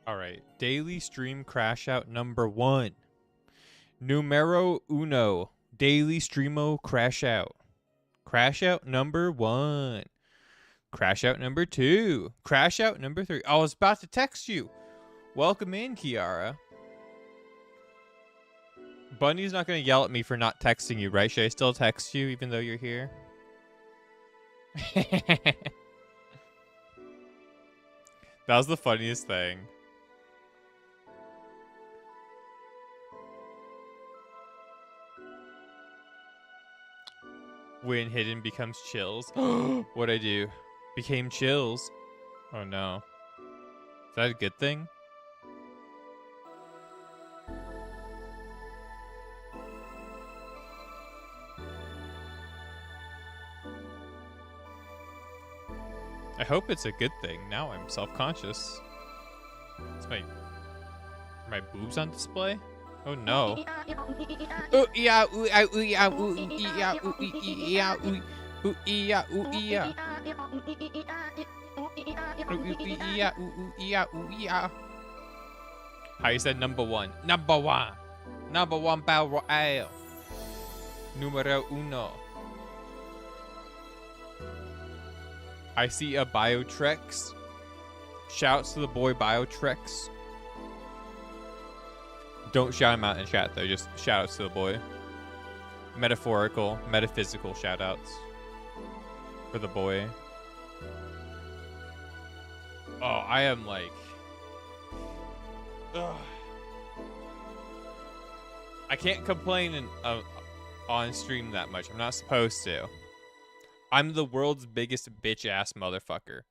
All right. Daily stream crash out number 1. Numero uno. Daily streamo crash out. Crash out number 1. Crash out number 2. Crash out number 3. I was about to text you. Welcome in, Kiara. Bunny's not going to yell at me for not texting you, right? Should I still text you even though you're here? That was the funniest thing. When hidden becomes chills. What'd I do? Became chills. Oh no. Is that a good thing? I hope it's a good thing. Now I'm self-conscious. Is my boobs on display? Oh no. Ooh yeah, ooh ah, ooh yeah, ooh yeah, ooh yeah, ooh yeah, ooh yeah. Ooh yeah, ooh yeah. How you said number 1? Number 1. Number 1 battle royale. Numero uno. I see a Biotrex. Shouts to the boy Biotrex. Don't shout him out in chat though, just shoutouts to the boy. Metaphorical, metaphysical shoutouts for the boy. Oh, I am like... Ugh. I can't complain on stream that much. I'm not supposed to. I'm the world's biggest bitch-ass motherfucker.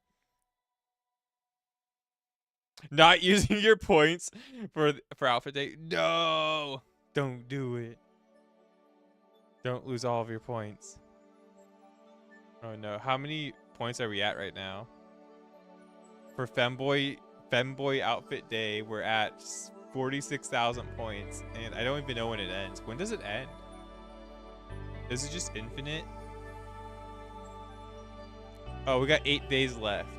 Not using your points for outfit day. No! Don't do it. Don't lose all of your points. Oh no. How many points are we at right now? For femboy outfit day, we're at 46,000 points. And I don't even know when it ends. When does it end? Is it just infinite? Oh, we got 8 days left.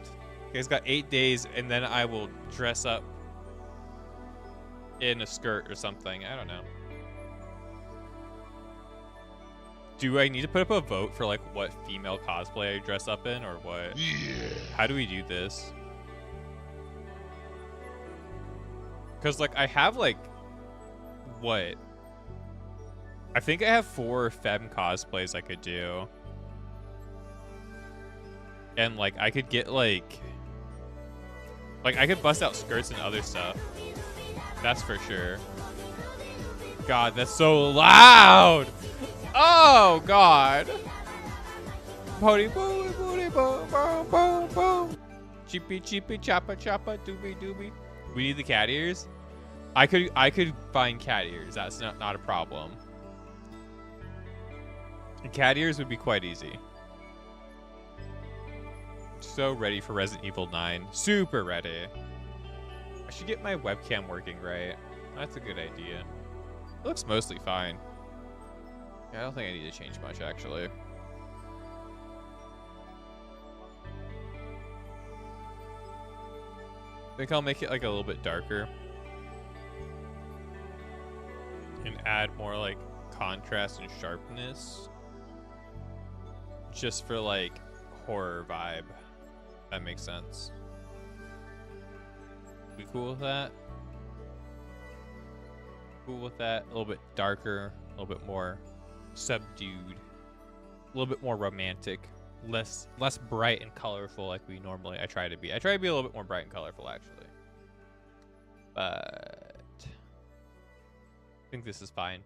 You guys got 8 days, and then I will dress up in a skirt or something. I don't know. Do I need to put up a vote for like what female cosplay I dress up in or what? Yeah. How do we do this? Because like I have like what? I think I have 4 femme cosplays I could do. And like I could get like I could bust out skirts and other stuff. That's for sure. God, that's so loud. Oh God. Booty booty booty boom boom boom boom. Cheepy cheepy choppa choppa doobie doobie. We need the cat ears. I could find cat ears. That's not a problem. The cat ears would be quite easy. So ready for Resident Evil 9. Super ready. I should get my webcam working right. That's a good idea. It looks mostly fine. Yeah, I don't think I need to change much, actually. I think I'll make it like a little bit darker. And add more like contrast and sharpness. Just for like horror vibe. That makes sense. We cool with that? Cool with that? A little bit darker, a little bit more subdued, a little bit more romantic, less bright and colorful like we normally. I try to be a little bit more bright and colorful actually. But I think this is fine.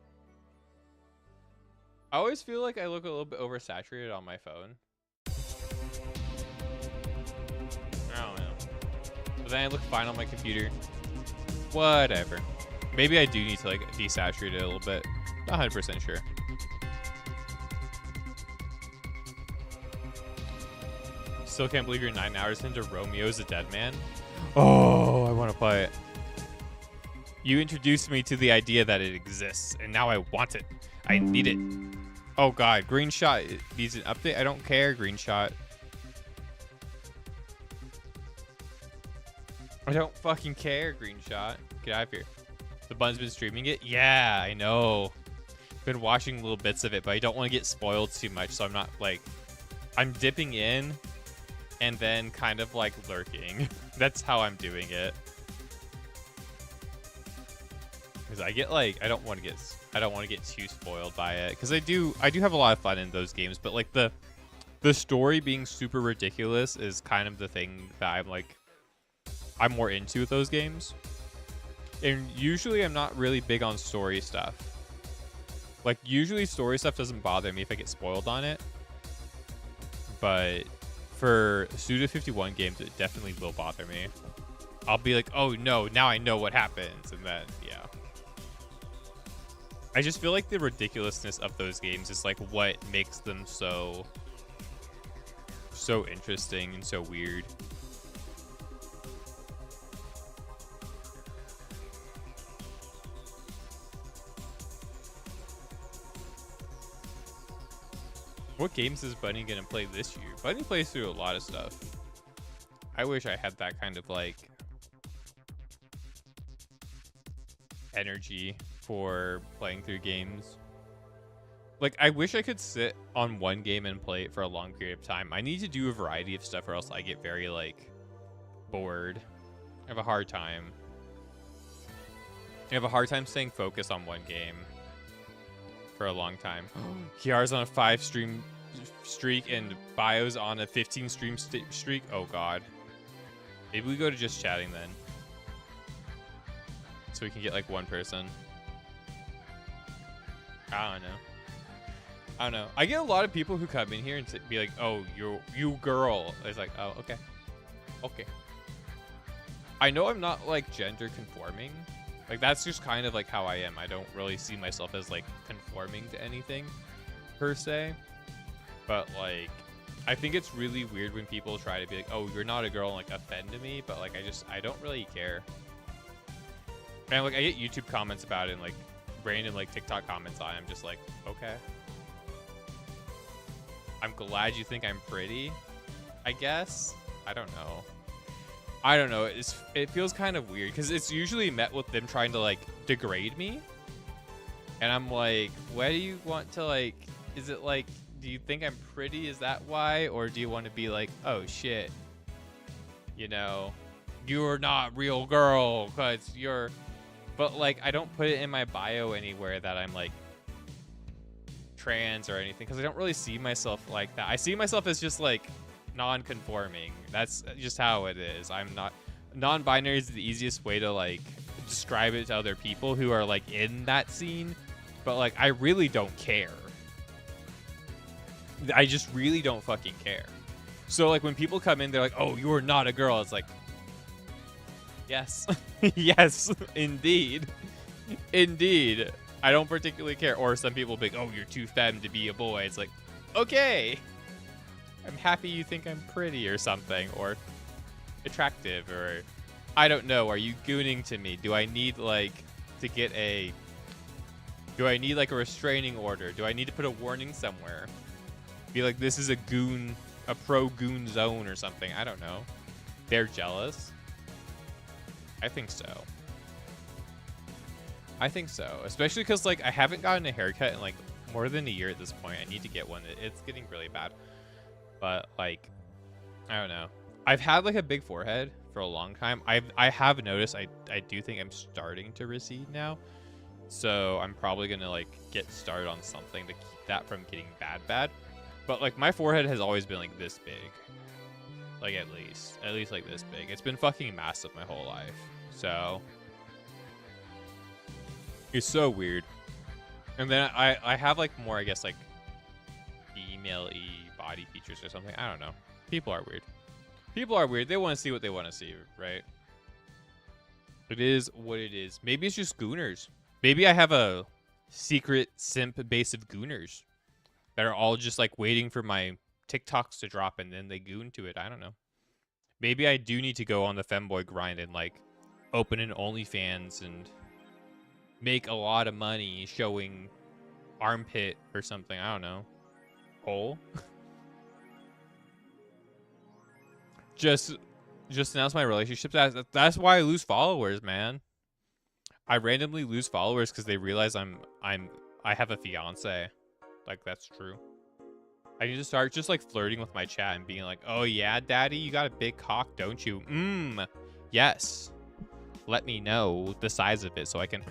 I always feel like I look a little bit oversaturated on my phone. I don't know. But then I look fine on my computer. Whatever. Maybe I do need to like desaturate it a little bit. Not 100% sure. Still can't believe you're 9 hours into Romeo's a Dead Man. Oh, I want to play it. You introduced me to the idea that it exists, and now I want it. I need it. Oh God, Green Shot needs an update. I don't care, Green Shot. I don't fucking care, Green Shot. Get out of here. The Bun's been streaming it? Yeah, I know. Been watching little bits of it, but I don't want to get spoiled too much, so I'm not like... I'm dipping in and then kind of like lurking. That's how I'm doing it. Because I get like... I don't want to get too spoiled by it. Because I do have a lot of fun in those games, but like the story being super ridiculous is kind of the thing that I'm more into with those games. And usually I'm not really big on story stuff. Like, usually story stuff doesn't bother me if I get spoiled on it. But for Suda51 games, it definitely will bother me. I'll be like, oh no, now I know what happens. And then, yeah. I just feel like the ridiculousness of those games is like what makes them so interesting and so weird. What games is Bunny gonna play this year? Bunny plays through a lot of stuff. I wish I had that kind of like energy for playing through games. Like, I wish I could sit on one game and play it for a long period of time. I need to do a variety of stuff or else I get very like bored. I have a hard time. I have a hard time staying focused on one game for a long time. Kiara's on a 5 stream streak and Bio's on a 15 stream streak. Oh god. Maybe we go to just chatting then. So we can get like one person. I don't know. I don't know. I get a lot of people who come in here and be like, oh, you girl. It's like, oh, okay. Okay. I know I'm not like gender conforming. Like, that's just kind of like how I am. I don't really see myself as like conforming to anything per se. But like, I think it's really weird when people try to be like, oh, you're not a girl, and like offend me. But like, I don't really care. And like, I get YouTube comments about it and like random like TikTok comments on it. I'm just like, okay. I'm glad you think I'm pretty, I guess. I don't know. I don't know. It feels kind of weird because it's usually met with them trying to like degrade me. And I'm like, why do you want to like, is it like, do you think I'm pretty? Is that why? Or do you want to be like, oh shit, you know, you're not real girl because you're, but like, I don't put it in my bio anywhere that I'm like trans or anything because I don't really see myself like that. I see myself as just like non-conforming. That's just how it is. I'm not non-binary is the easiest way to like describe it to other people who are like in that scene, but like I really don't care. I just really don't fucking care. So like when people come in, they're like, oh, you're not a girl. It's like, yes. Yes, indeed. Indeed. I don't particularly care. Or some people be like, oh, you're too femme to be a boy. It's like, okay. I'm happy you think I'm pretty or something, or attractive, or I don't know. Are you gooning to me? Do I need like to get a, do I need like a restraining order? Do I need to put a warning somewhere? Be like, this is a goon, a pro goon zone or something. I don't know. They're jealous. I think so. I think so, especially because like I haven't gotten a haircut in like more than a year at this point. I need to get one. It's getting really bad. But like, I don't know. I've had like a big forehead for a long time. I have noticed I do think I'm starting to recede now. So I'm probably gonna like get started on something to keep that from getting bad. But like my forehead has always been like this big. Like at least like this big. It's been fucking massive my whole life. So it's so weird. And then I have like more, I guess, like female-y body features or something. I don't know. People are weird. People are weird. They want to see what they want to see, right? It is what it is. Maybe it's just gooners. Maybe I have a secret simp base of gooners that are all just like waiting for my TikToks to drop and then they goon to it. I don't know. Maybe I do need to go on the femboy grind and like open an OnlyFans and make a lot of money showing armpit or something. I don't know. Hole. just Just announced my relationship. That's why I lose followers, man. I randomly lose followers because they realize I have a fiance. Like, that's true. I need to start just like flirting with my chat and being like, oh yeah, daddy, you got a big cock, don't you? Yes. Let me know the size of it so I can.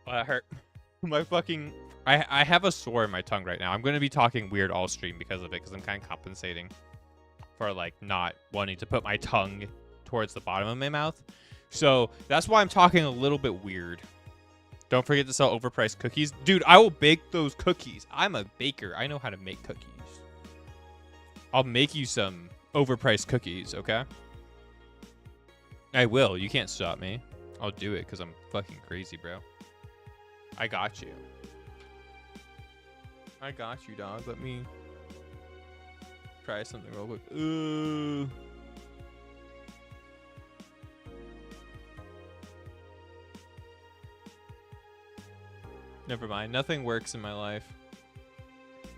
Oh, that hurt. My fucking. I have a sore in my tongue right now. I'm going to be talking weird all stream because of it, because I'm kind of compensating for like not wanting to put my tongue towards the bottom of my mouth. So that's why I'm talking a little bit weird. Don't forget to sell overpriced cookies. Dude, I will bake those cookies. I'm a baker. I know how to make cookies. I'll make you some overpriced cookies, okay? I will. You can't stop me. I'll do it because I'm fucking crazy, bro. I got you. I got you, dog. Let me try something real quick. Ooh. Never mind. Nothing works in my life.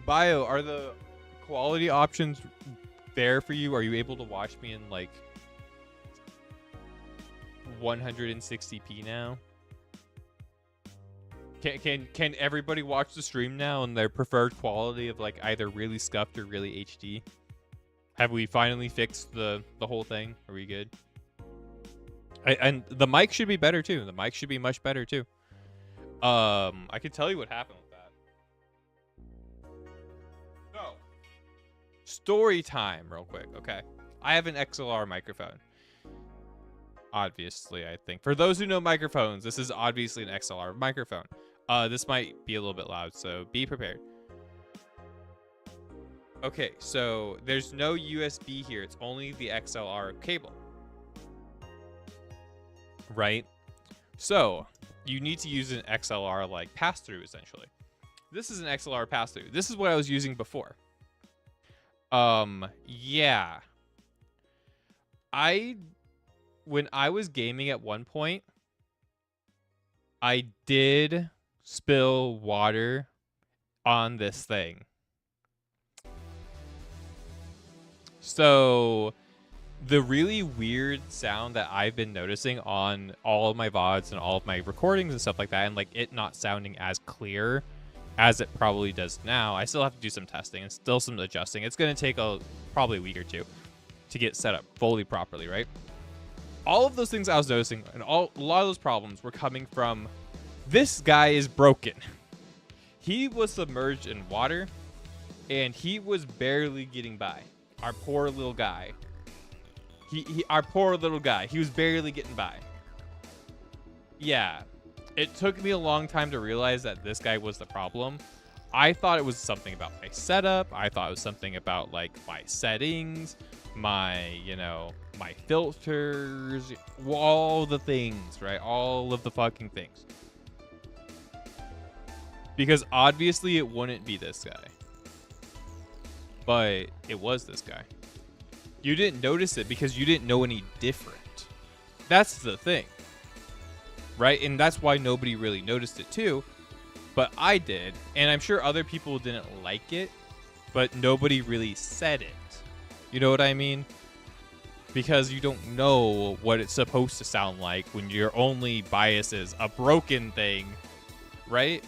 Bio, are the quality options there for you? Are you able to watch me in like 160p now? Can everybody watch the stream now in their preferred quality of like either really scuffed or really HD? Have we finally fixed the whole thing? Are we good? And the mic should be better too. The mic should be much better too. I can tell you what happened with that. So, story time real quick, okay? I have an XLR microphone. Obviously, I think. For those who know microphones, this is obviously an XLR microphone. This might be a little bit loud, so be prepared. Okay, so there's no USB here. It's only the XLR cable. Right? So, you need to use an XLR like pass-through, essentially. This is an XLR pass-through. This is what I was using before. Yeah. When I was gaming at one point, I did spill water on this thing. So the really weird sound that I've been noticing on all of my VODs and all of my recordings and stuff like that, and like it not sounding as clear as it probably does now, I still have to do some testing and still some adjusting. It's going to take probably a week or two to get set up fully properly, right? All of those things I was noticing and a lot of those problems were coming from this guy is broken. He was submerged in water and he was barely getting by. Our poor little guy. Our poor little guy. He was barely getting by. Yeah. It took me a long time to realize that this guy was the problem. I thought it was something about my setup. I thought it was something about like my settings, my filters, all the things, right? All of the fucking things. Because obviously it wouldn't be this guy. But it was this guy. You didn't notice it because you didn't know any different. That's the thing. Right? And that's why nobody really noticed it too. But I did. And I'm sure other people didn't like it. But nobody really said it. You know what I mean? Because you don't know what it's supposed to sound like when your only bias is a broken thing. Right?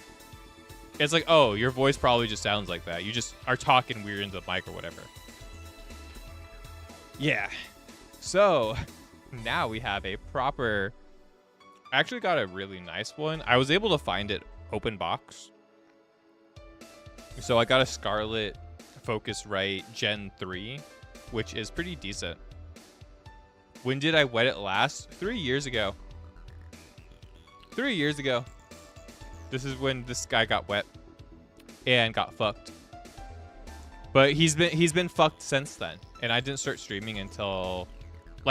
It's like, oh, your voice probably just sounds like that. You just are talking weird into the mic or whatever. Yeah. So, now we have a proper... I actually got a really nice one. I was able to find it open box. So I got a Scarlett Focusrite Gen 3, which is pretty decent. When did I wet it last? 3 years ago. 3 years ago. This is when this guy got wet and got fucked. But he's been fucked since then. And I didn't start streaming until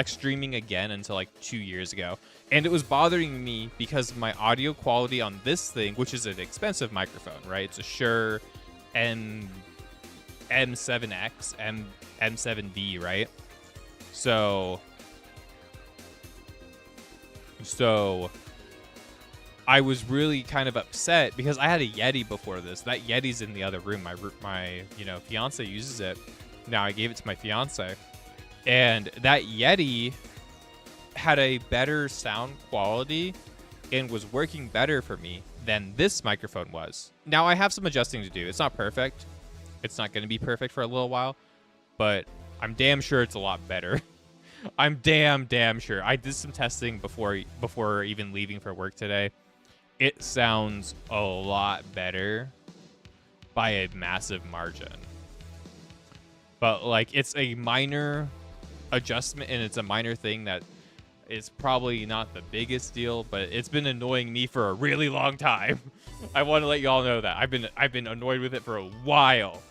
streaming again until like 2 years ago. And it was bothering me because my audio quality on this thing, which is an expensive microphone, right? It's a Shure M7X, M7D, right? So I was really kind of upset because I had a Yeti before this. That Yeti's in the other room. My fiance uses it. Now I gave it to my fiance. And that Yeti had a better sound quality and was working better for me than this microphone was. Now I have some adjusting to do. It's not perfect. It's not going to be perfect for a little while, but I'm damn sure it's a lot better. I'm damn sure. I did some testing before even leaving for work today. It sounds a lot better by a massive margin. But like, it's a minor adjustment and it's a minor thing that is probably not the biggest deal, but it's been annoying me for a really long time. I want to let y'all know that I've been annoyed with it for a while.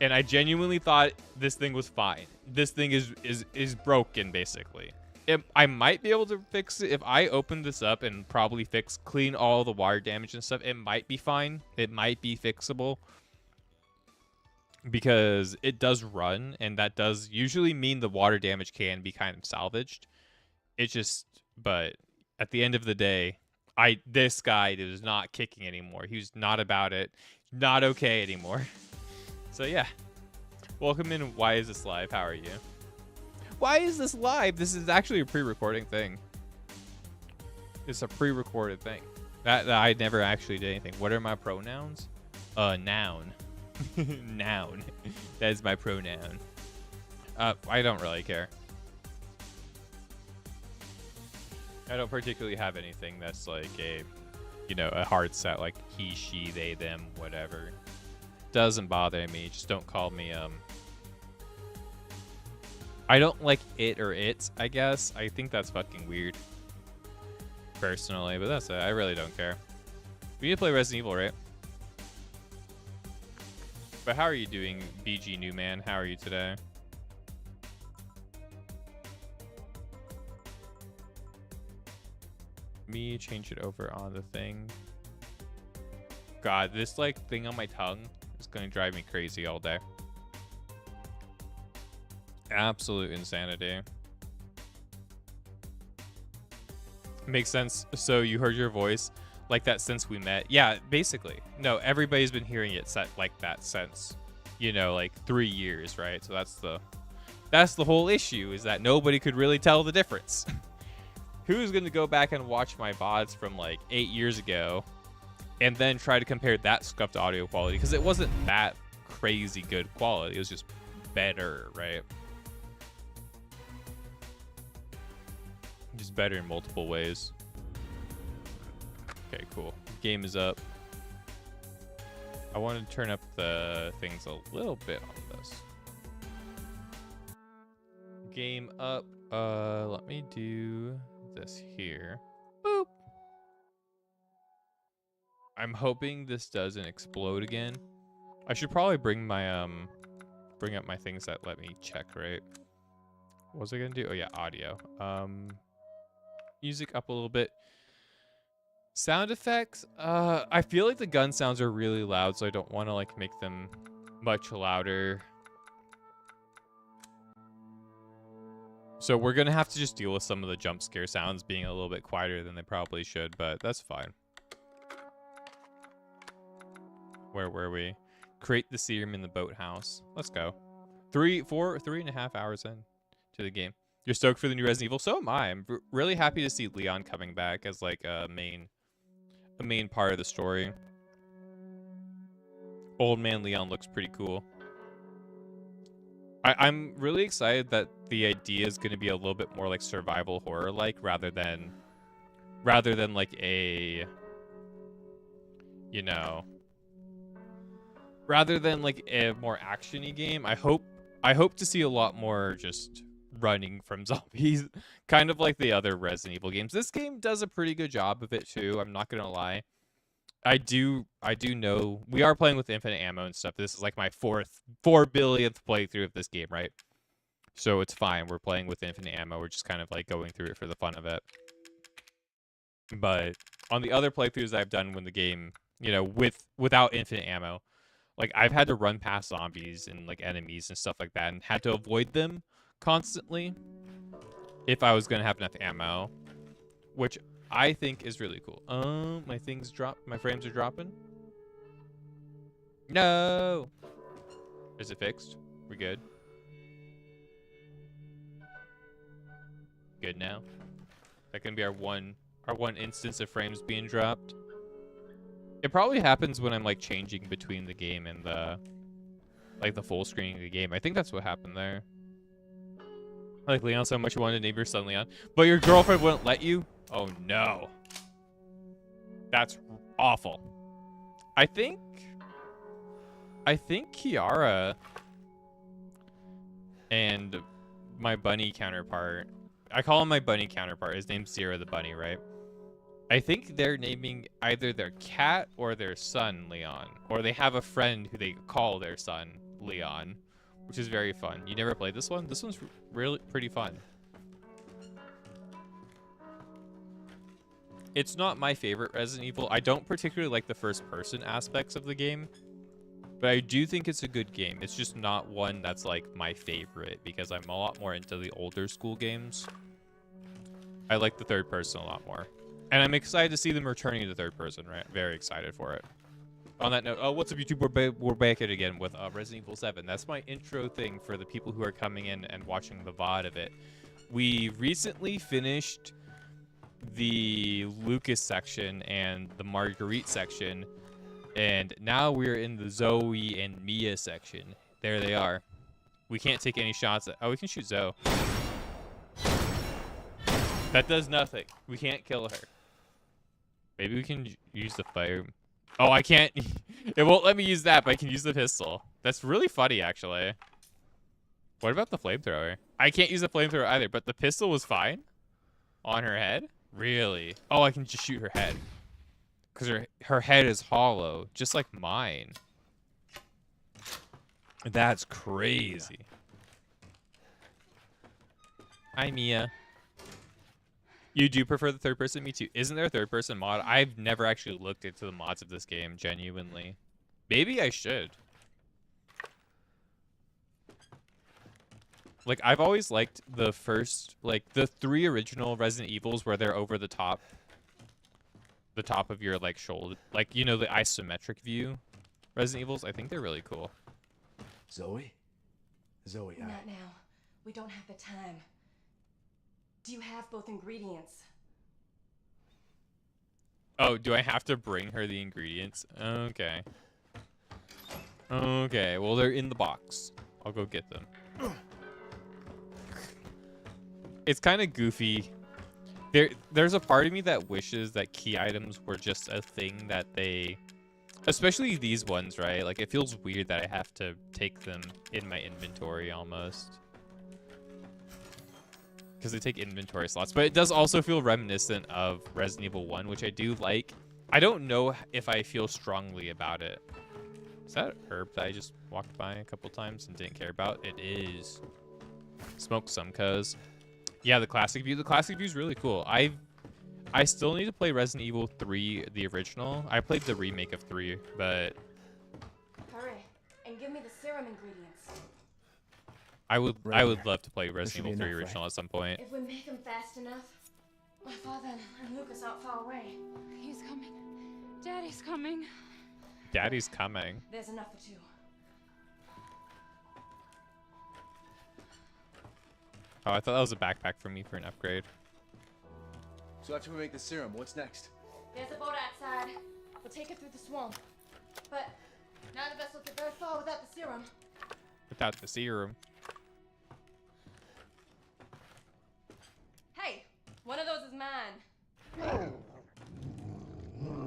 And I genuinely thought this thing was fine. This thing is broken, basically. I might be able to fix it if I open this up and probably clean all the wire damage and stuff. It might be fine. It might be fixable. Because it does run, and that does usually mean the water damage can be kind of salvaged. But at the end of the day, this guy is not kicking anymore. He was not about it. Not okay anymore. So yeah. Welcome in. Why is this live? How are you? Why is this live? This is actually a pre-recording thing. It's a pre-recorded thing. That I never actually did anything. What are my pronouns? Noun. Noun. That is my pronoun. I don't really care. I don't particularly have anything that's like a hard set, like he, she, they, them, whatever. Doesn't bother me. Just don't call me, I don't like it or its, I guess. I think that's fucking weird. Personally, but that's it. I really don't care. We need to play Resident Evil, right? But how are you doing, BG Newman? How are you today? Me change it over on the thing. God, this like thing on my tongue is going to drive me crazy all day. Absolute insanity. Makes sense. So you heard your voice like that since we met? Yeah, basically. No, everybody's been hearing it set like that since, like 3 years, right? So that's the whole issue, is that nobody could really tell the difference. Who's going to go back and watch my VODs from like 8 years ago and then try to compare that scuffed audio quality? Because it wasn't that crazy good quality. It was just better, right? Just better in multiple ways. Okay, cool. Game is up. I want to turn up the things a little bit on this. Game up. Let me do this here. Boop. I'm hoping this doesn't explode again. I should probably bring my bring up my things that let me check, right? What was I gonna do? Oh yeah, audio. Music up a little bit. Sound effects. I feel like the gun sounds are really loud, so I don't want to like make them much louder. So we're gonna have to just deal with some of the jump scare sounds being a little bit quieter than they probably should, but that's fine. Where were we? Create the serum in the boathouse. Let's go. 3.5 hours in to the game. You're stoked for the new Resident Evil? So am I. I'm really happy to see Leon coming back as like a main part of the story. Old man Leon looks pretty cool. I'm really excited that the idea is going to be a little bit more like survival horror like rather than like a rather than like a more action-y game. I hope to see a lot more just running from zombies, kind of like the other Resident Evil games. This game does a pretty good job of it too, I'm not gonna lie. I do know we are playing with infinite ammo and stuff. This is like my 4 billionth playthrough of this game, right? So it's fine. We're playing with infinite ammo. We're just kind of like going through it for the fun of it. But on the other playthroughs I've done when the game, without infinite ammo, like I've had to run past zombies and like enemies and stuff like that and had to avoid them constantly if I was gonna have enough ammo, which I think is really cool. My things drop. My frames are dropping. No. Is it fixed? We good? good now. That can be our one instance of frames being dropped. It probably happens when I'm like changing between the game and the full screen of the game. I think that's what happened there. Like Leon so much you wanted to name your son Leon, but your girlfriend wouldn't let you? Oh no. That's awful. I think Kiara and my bunny counterpart, I call him my bunny counterpart. His name's Zero the bunny, right? I think they're naming either their cat or their son Leon, or they have a friend who they call their son Leon, which is very fun. You never played this one? This one's really pretty fun. It's not my favorite Resident Evil. I don't particularly like the first-person aspects of the game, but I do think it's a good game. It's just not one that's like my favorite because I'm a lot more into the older school games. I like the third person a lot more. And I'm excited to see them returning to third person, right? Very excited for it. On that note, oh, what's up, YouTube? We're back at it again with Resident Evil 7. That's my intro thing for the people who are coming in and watching the VOD of it. We recently finished the Lucas section and the Marguerite section, and now we're in the Zoe and Mia section. There they are. We can't take any shots at... Oh, we can shoot Zoe. That does nothing. We can't kill her. Maybe we can use the fire... Oh, I can't... It won't let me use that, but I can use the pistol. That's really funny, actually. What about the flamethrower? I can't use the flamethrower either, but the pistol was fine? On her head? Really? Oh, I can just shoot her head. Because her head is hollow, just like mine. That's crazy. Hi, Mia. You do prefer the third person? Me too. Isn't there a third person mod? I've never actually looked into the mods of this game, genuinely. Maybe I should. Like, I've always liked the first, like, the 3 original Resident Evils where they're over the top of your, like, shoulder. Like, you know, the isometric view Resident Evils. I think they're really cool. Zoe? Zoe, Not now. We don't have the time. Do you have both ingredients? Oh, do I have to bring her the ingredients? Okay. Okay, well, they're in the box. I'll go get them. It's kind of goofy. There's a part of me that wishes that key items were just a thing that they... Especially these ones, right? Like, it feels weird that I have to take them in my inventory almost. Because they take inventory slots. But it does also feel reminiscent of Resident Evil 1, which I do like. I don't know if I feel strongly about it. Is that a herb that I just walked by a couple times and didn't care about? It is. Smoke some cuz. Yeah, the classic view. The classic view is really cool. I still need to play Resident Evil 3, the original. I played the remake of 3, but... Hurry, and give me the serum ingredients. I would love to play Resident Evil 3 original at some point. If we make them fast enough, my father and Lucas aren't far away. He's coming. Daddy's coming. Daddy's coming. There's enough for 2. Oh, I thought that was a backpack for me for an upgrade. So after we make the serum, what's next? There's a boat outside. We'll take it through the swamp. But none of us will get very far without the serum. Without the serum. Hey, one of those is mine.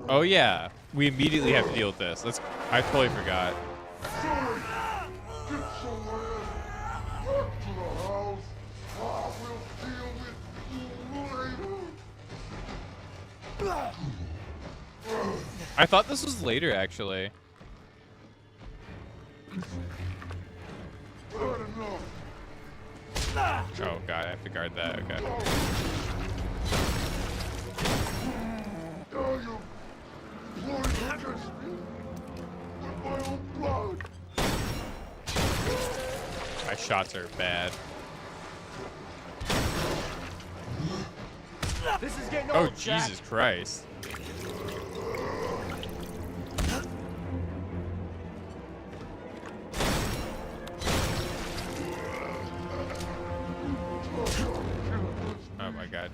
Oh yeah, we immediately have to deal with this. I totally forgot. I thought this was later, actually. Oh god, I have to guard that. Okay. My shots are bad. This is getting Oh old, Jack. Jesus Christ. Oh God.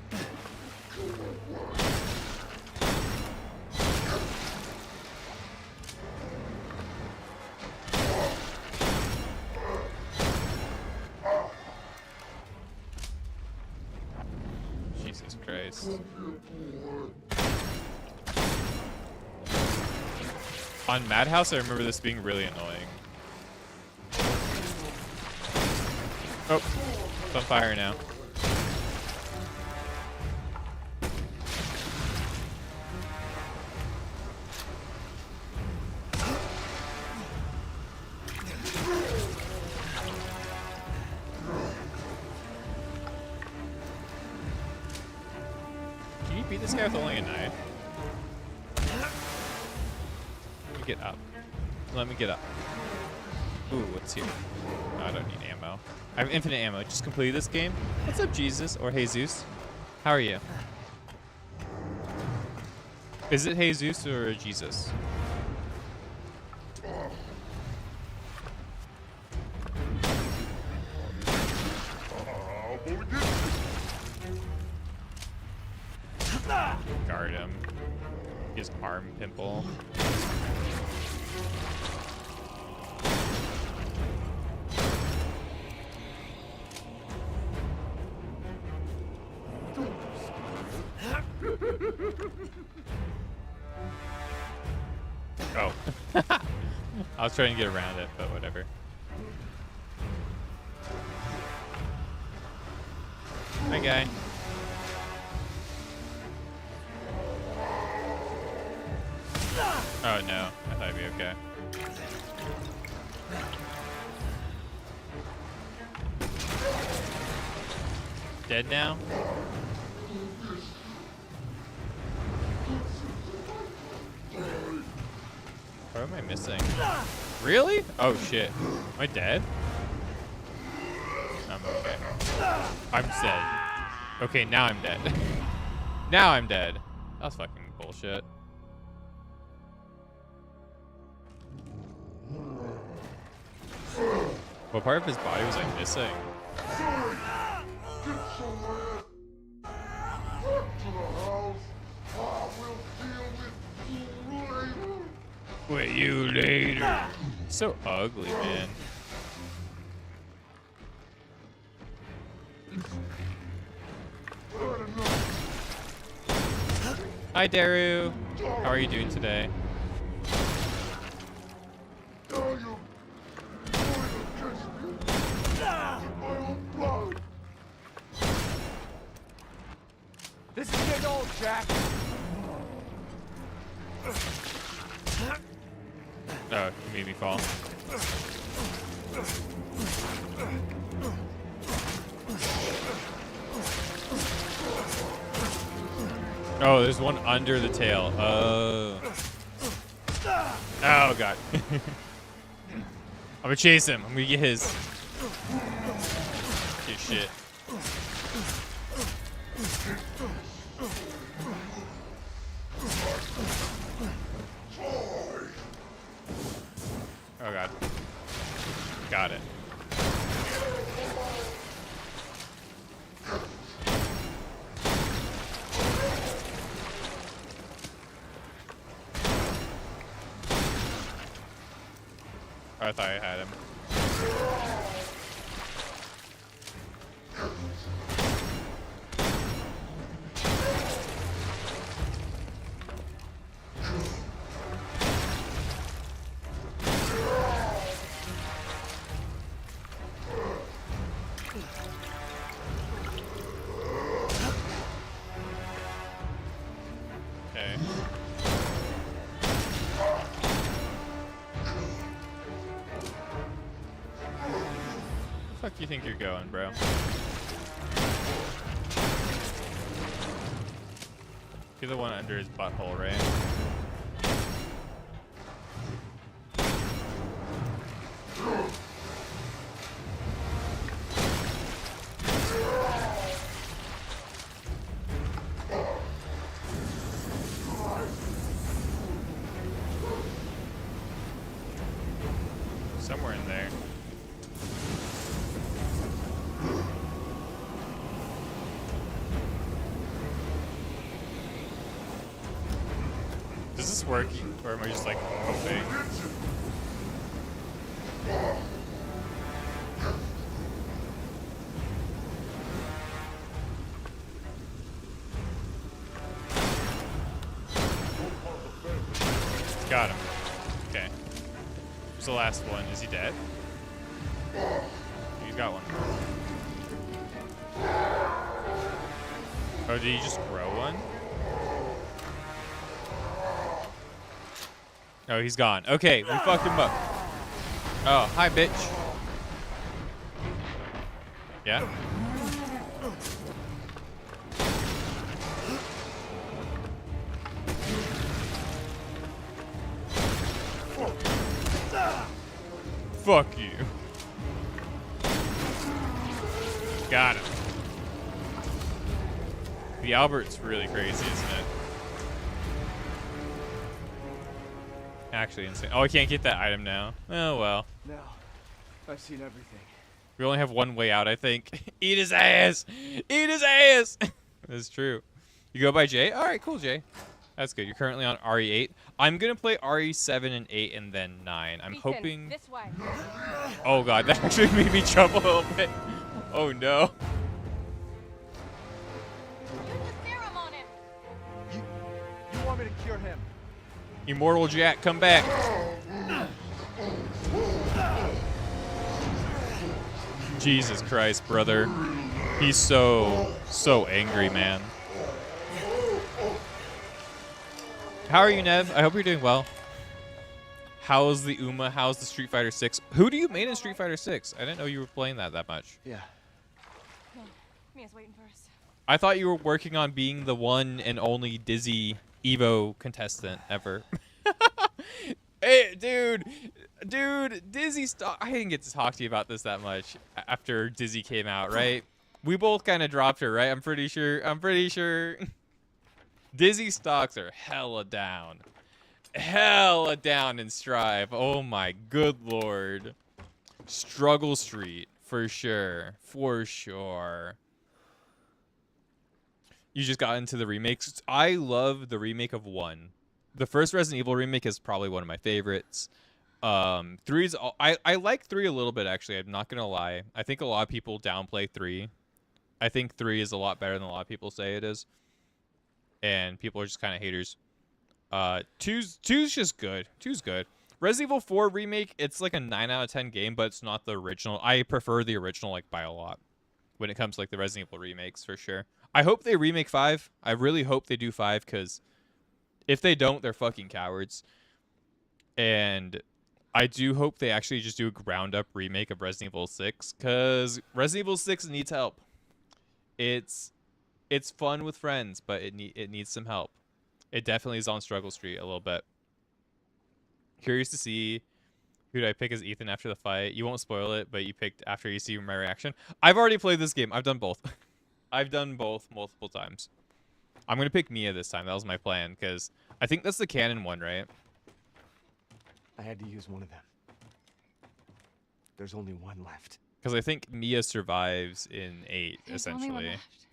Jesus Christ. On Madhouse, I remember this being really annoying. Oh, it's on fire now. Can you beat this guy with only a knife? Let me get up. Let me get up. Ooh, what's here? Oh, I don't need ammo. I have infinite ammo. Just completed this game. What's up, Jesus or Jesus? How are you? Is it Jesus or Jesus? Guard him. His arm pimple. Oh. I was trying to get around it, but whatever. Hi, guy. Oh, no. I thought I'd be okay. Dead now? What am I missing? Really? Oh, shit. Am I dead? I'm okay. I'm dead. Okay, now I'm dead. Now I'm dead. That was fucking bullshit. What part of his body was I missing? With you later. So ugly, man. Hi, Daru. How are you doing today? This is getting old, Jack. Oh, you made me fall. Oh, there's one under the tail. Oh. Oh, God. I'm gonna chase him. I'm gonna get his. Get shit. Oh, God. Got it. I thought I had him. Okay. Fuck you think you're going, bro? You're the one under his butthole, right? Somewhere in there. Is this working? Or am I just like hoping? Got him. Okay. Who's the last one? Is he dead? He's got one. Oh, did he just grow one? Oh, he's gone. Okay, we fucked him up. Oh, hi, bitch. Yeah? Fuck you. Got him. The Albert's really crazy, isn't it? Actually insane. Oh, I can't get that item now. Oh, well. Now, I've seen everything. We only have one way out, I think. Eat his ass! Eat his ass! That's true. You go by Jay? All right, cool, Jay. That's good. You're currently on RE8. I'm going to play RE7 and 8 and then 9. I'm Ethan, hoping... This way. Oh, God. That actually made me jump a little bit. Oh, no. Use the serum on him. You want me to cure him? Immortal Jack, come back. Jesus Christ, brother. He's so angry, man. How are you, Nev? I hope you're doing well. How's the Uma? How's the Street Fighter 6? Who do you main in Street Fighter 6? I didn't know you were playing that much. Yeah. Mia's waiting for us. I thought you were working on being the one and only Dizzy Evo contestant ever. Hey, dude, Dizzy I didn't get to talk to you about this that much after Dizzy came out, right? We both kind of dropped her, right? I'm pretty sure. Dizzy stocks are hella down in Strive. Oh my good lord. Struggle Street for sure. You just got into the remakes. I love the remake of 1. The first Resident Evil remake is probably one of my favorites. 3's I like 3 a little bit, actually. I'm not gonna lie. I think a lot of people downplay 3. I think 3 is a lot better than a lot of people say it is. And people are just kind of haters. 2's just good. 2's good. Resident Evil 4 remake, it's like a 9 out of 10 game, but it's not the original. I prefer the original like by a lot when it comes to like the Resident Evil remakes for sure. I hope they remake 5. I really hope they do 5 because if they don't, they're fucking cowards. And I do hope they actually just do a ground up remake of Resident Evil 6 because Resident Evil 6 needs help. It's fun with friends, but it needs some help. It definitely is on Struggle Street a little bit. Curious to see who did I pick as Ethan after the fight. You won't spoil it, but you picked after you see my reaction. I've already played this game. I've done both. I've done both multiple times. I'm going to pick Mia this time. That was my plan because I think that's the canon one, right? I had to use one of them. There's only one left. Because I think Mia survives in 8, There's only one essentially. left.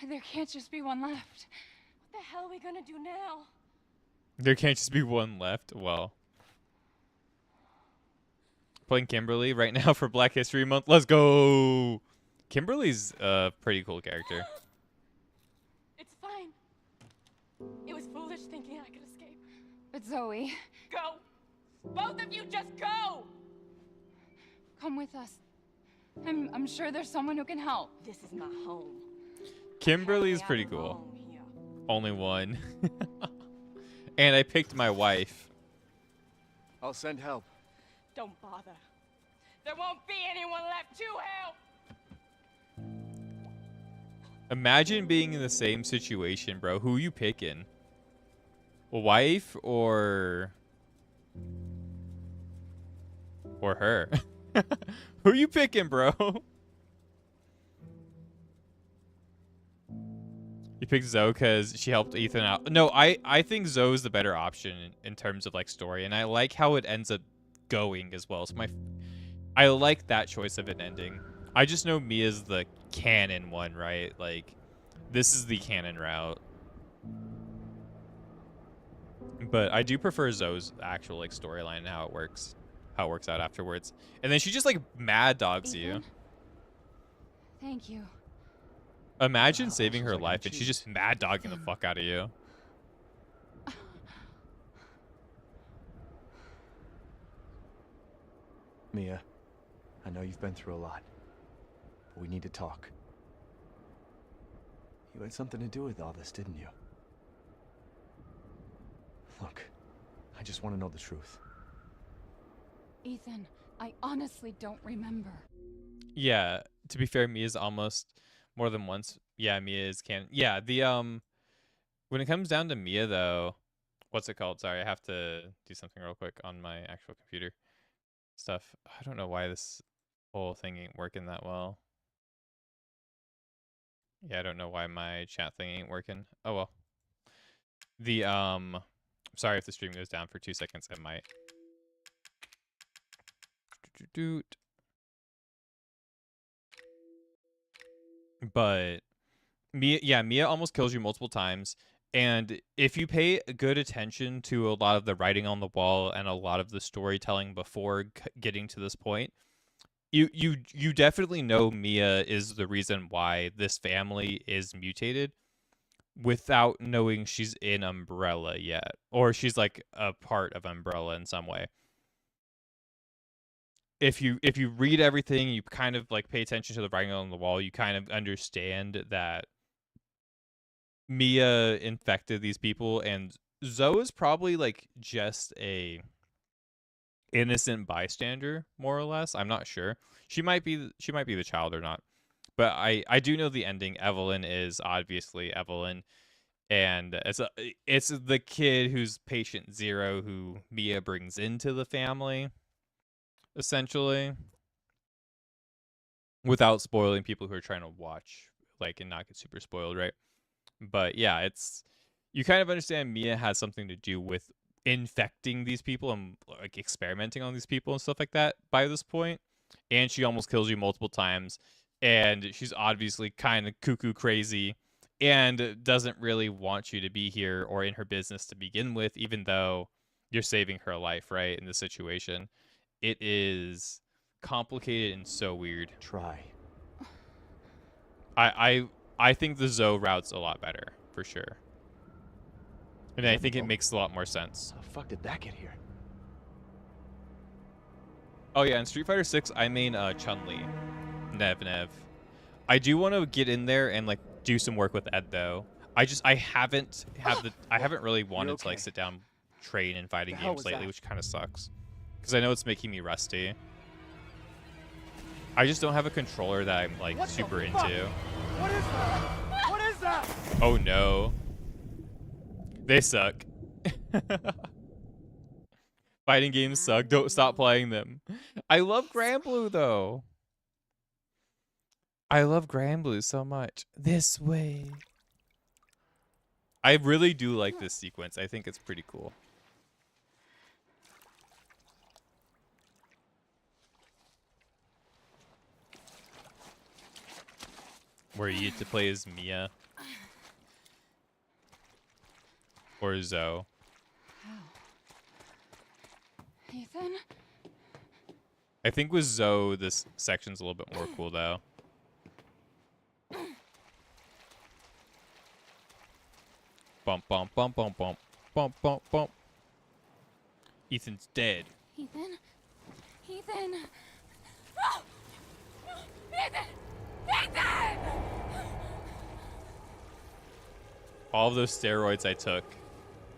There can't just be one left. What the hell are we gonna do now? There can't just be one left. Well. Playing Kimberly right now for Black History Month. Let's go! Kimberly's a pretty cool character. It's fine. It was foolish thinking I could escape. But Zoe, Go! Both of you just go! come with us. I'm sure there's someone who can help. This is my home. Kimberly's Apparently pretty I'm cool. alone here. Only one. And I picked my wife. I'll send help. Don't bother. There won't be anyone left to help! Imagine being in the same situation, bro. Who you picking? A wife or her? Who you picking, bro? You picked Zoe because she helped Ethan out. No, I think Zoe's the better option in terms of like story, and I like how it ends up going as well. So I like that choice of it ending. I just know Mia's the canon one, right? Like, this is the canon route. But I do prefer Zoe's actual like storyline and how it works out afterwards. And then she just like mad dogs you. Ethan? Thank you. Imagine Wow, saving this her is like life and she's just mad dogging the fuck out of you. Mia, I know you've been through a lot, but we need to talk. You had something to do with all this, didn't you? Look, I just want to know the truth. Ethan, I honestly don't remember. Yeah, to be fair, Mia's almost more than once. Yeah, Mia is canon. Yeah, the when it comes down to Mia though, what's it called? Sorry, I have to do something real quick on my actual computer stuff. I don't know why this whole thing ain't working that well. Yeah, I don't know why my chat thing ain't working. Oh well. The sorry if the stream goes down for 2 seconds, it might. But Mia almost kills you multiple times. And if you pay good attention to a lot of the writing on the wall and a lot of the storytelling before getting to this point, you definitely know Mia is the reason why this family is mutated without knowing she's in Umbrella yet, or she's like a part of Umbrella in some way. If you read everything, you kind of like pay attention to the writing on the wall, you kind of understand that Mia infected these people, and Zoe is probably like just a innocent bystander, more or less. I'm not sure. She might be the child or not, but I do know the ending. Evelyn is obviously Evelyn, and it's the kid who's patient zero who Mia brings into the family, essentially, without spoiling people who are trying to watch, like, and not get super spoiled, right? But yeah, it's, you kind of understand Mia has something to do with infecting these people and like experimenting on these people and stuff like that by this point. And she almost kills you multiple times. And she's obviously kind of cuckoo crazy and doesn't really want you to be here or in her business to begin with, even though you're saving her life, right? In this situation, it is complicated and so weird. Try. I think the Zoe route's a lot better, for sure. And I think it Oh. makes a lot more sense. How the fuck did that get here? Oh yeah, in Street Fighter 6, I main Chun-Li. Nev. I do want to get in there and like do some work with Ed though. I haven't really wanted to like sit down, train in fighting games lately, which kind of sucks. Because I know it's making me rusty. I just don't have a controller that I'm like super into. What is that? What is that? Oh no. They suck. Fighting games suck. Don't stop playing them. I love Granblue though. I love Granblue so much. This way. I really do like this sequence. I think it's pretty cool. Where you get to play as Mia. Or Zoe. Ethan? I think with Zoe, this section's a little bit more cool though. Bump, bump, bump, bump, bump, bump, bump, bump. Ethan's dead. Ethan? Ethan! Oh! Ethan! Ethan! All of those steroids I took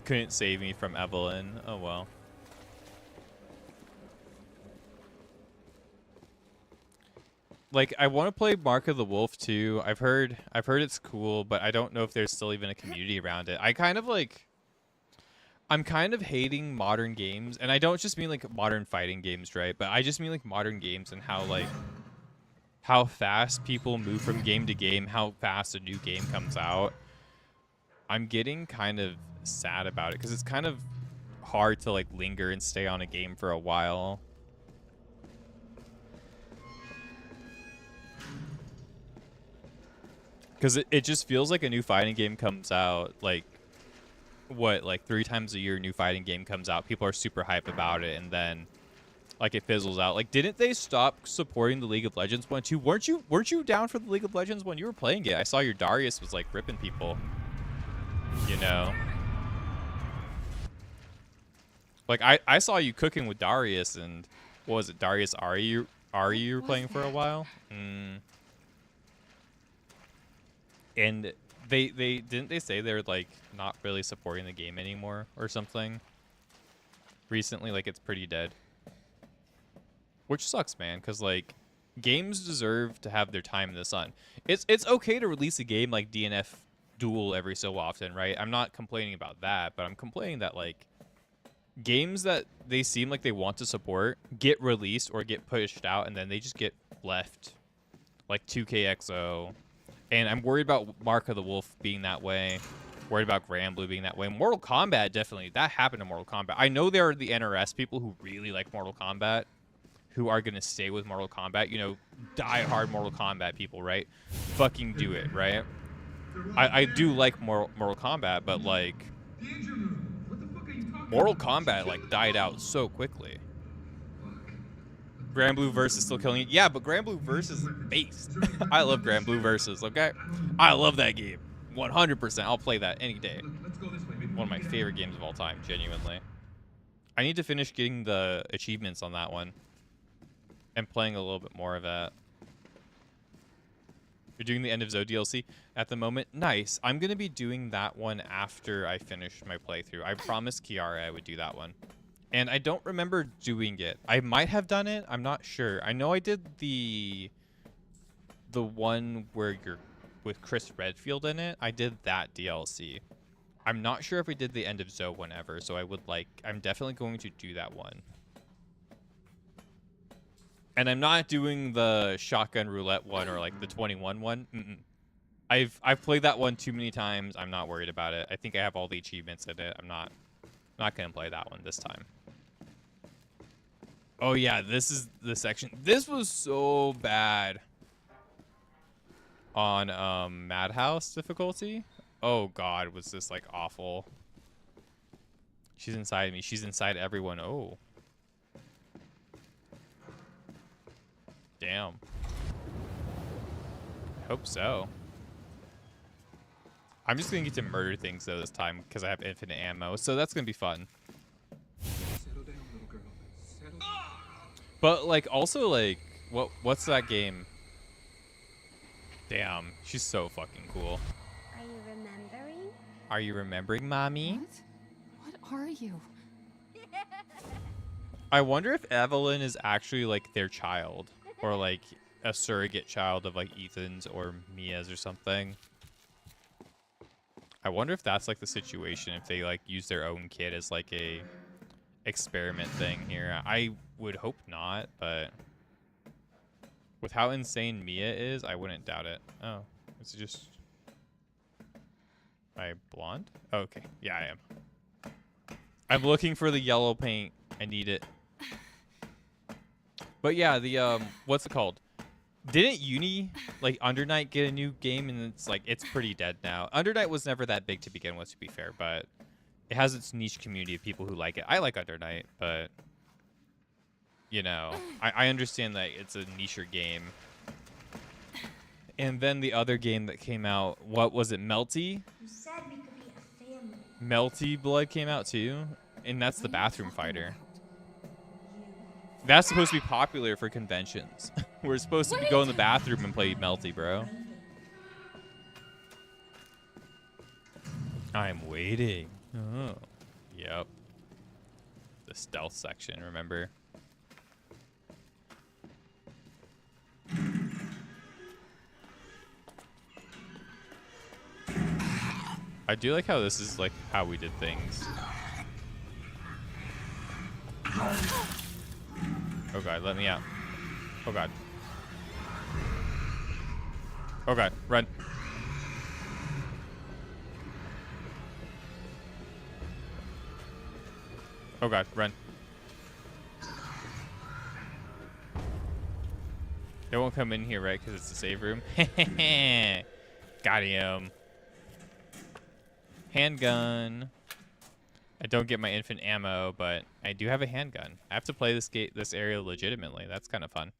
couldn't save me from Evelyn. Oh well. Like, I want to play Mark of the Wolf too. I've heard it's cool, but I don't know if there's still even a community around it. I'm kind of hating modern games, and I don't just mean like modern fighting games, right? But I just mean like modern games and how fast people move from game to game, how fast a new game comes out. I'm getting kind of sad about it because it's kind of hard to like linger and stay on a game for a while. Because it just feels like a new fighting game comes out like what, like 3 times a year, a new fighting game comes out. People are super hype about it, and then like it fizzles out. Like, didn't they stop supporting the League of Legends one too? Weren't you down for the League of Legends when you were playing it? I saw your Darius was like ripping people. You know. Like I saw you cooking with Darius, and what was it, Darius Ari you were playing for a while? And they didn't they say they're like not really supporting the game anymore or something recently? Like, it's pretty dead, which sucks, man, because like games deserve to have their time in the sun. It's okay to release a game like DNF Duel every so often, right? I'm not complaining about that, but I'm complaining that like games that they seem like they want to support get released or get pushed out, and then they just get left, like 2KXO. And I'm worried about Mark of the Wolf being that way. Worried about Granblue being that way. Mortal Kombat, definitely. That happened to Mortal Kombat. I know there are the NRS people who really like Mortal Kombat, who are going to stay with Mortal Kombat. You know, die-hard Mortal Kombat people, right? Fucking do it, right? I do like Mortal Kombat, but, like, Mortal Kombat, like, died out so quickly. Granblue Versus still killing it. Yeah, but Granblue Versus is based. I love Granblue Versus, okay? I love that game. 100%. I'll play that any day. One of my favorite games of all time, genuinely. I need to finish getting the achievements on that one and playing a little bit more of that. You're doing the End of Zoe DLC at the moment? Nice. I'm going to be doing that one after I finish my playthrough. I promised Kiara I would do that one. And I don't remember doing it. I might have done it. I'm not sure. I know I did the one where you're with Chris Redfield in it. I did that DLC. I'm not sure if we did the End of Zoe one ever, so I'm definitely going to do that one. And I'm not doing the Shotgun Roulette one or like the 21 one. I've played that one too many times. I'm not worried about it. I think I have all the achievements in it. I'm not gonna play that one this time. Oh yeah, this is the section. This was so bad on Madhouse difficulty. Oh god, was this like awful. She's inside me. She's inside everyone. Oh. Damn. I hope so. I'm just gonna get to murder things though this time because I have infinite ammo, so that's gonna be fun. But like also like what's that game? Damn, she's so fucking cool. Are you remembering? Are you remembering, mommy? What are you? I wonder if Evelyn is actually like their child, or like a surrogate child of like Ethan's or Mia's or something. I wonder if that's like the situation, if they like use their own kid as like a experiment thing here. I would hope not, but with how insane Mia is, I wouldn't doubt it. Oh, is it just... Am I blonde? Oh, okay. Yeah, I am. I'm looking for the yellow paint. I need it. But yeah, the, what's it called? Didn't Uni, like, Undernight get a new game? And it's, like, it's pretty dead now. Undernight was never that big to begin with, to be fair, but it has its niche community of people who like it. I like Undernight, but, you know, I understand that it's a nicher game. And then the other game that came out, what was it, Melty? You said we could be a family. Melty Blood came out too, and that's the bathroom fighter. That's supposed to be popular for conventions. We're supposed to go in the bathroom and play Melty, bro. I'm waiting. Oh, yep. The stealth section, remember? I do like how this is like how we did things. Oh god, let me out. Oh god. Oh god, run. Oh god, run. They won't come in here, right? Because it's a save room. Got him. Handgun. I don't get my infinite ammo, but I do have a handgun. I have to play this area legitimately. That's kind of fun.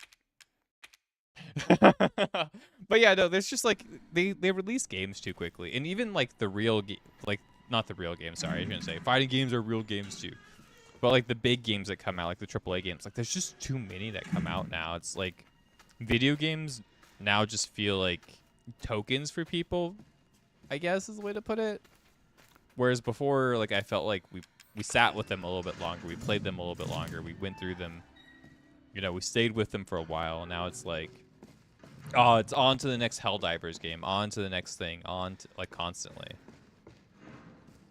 But yeah, no, there's just like they release games too quickly, and even like the real like not the real games. Sorry, I shouldn't say fighting games are real games too. But like the big games that come out, like the AAA games, like there's just too many that come out now. It's like video games now just feel like tokens for people, I guess is the way to put it. Whereas before, like I felt like we sat with them a little bit longer, we played them a little bit longer, we went through them. You know, we stayed with them for a while. And now it's like, oh, it's on to the next Helldivers game, on to the next thing, on to, like constantly.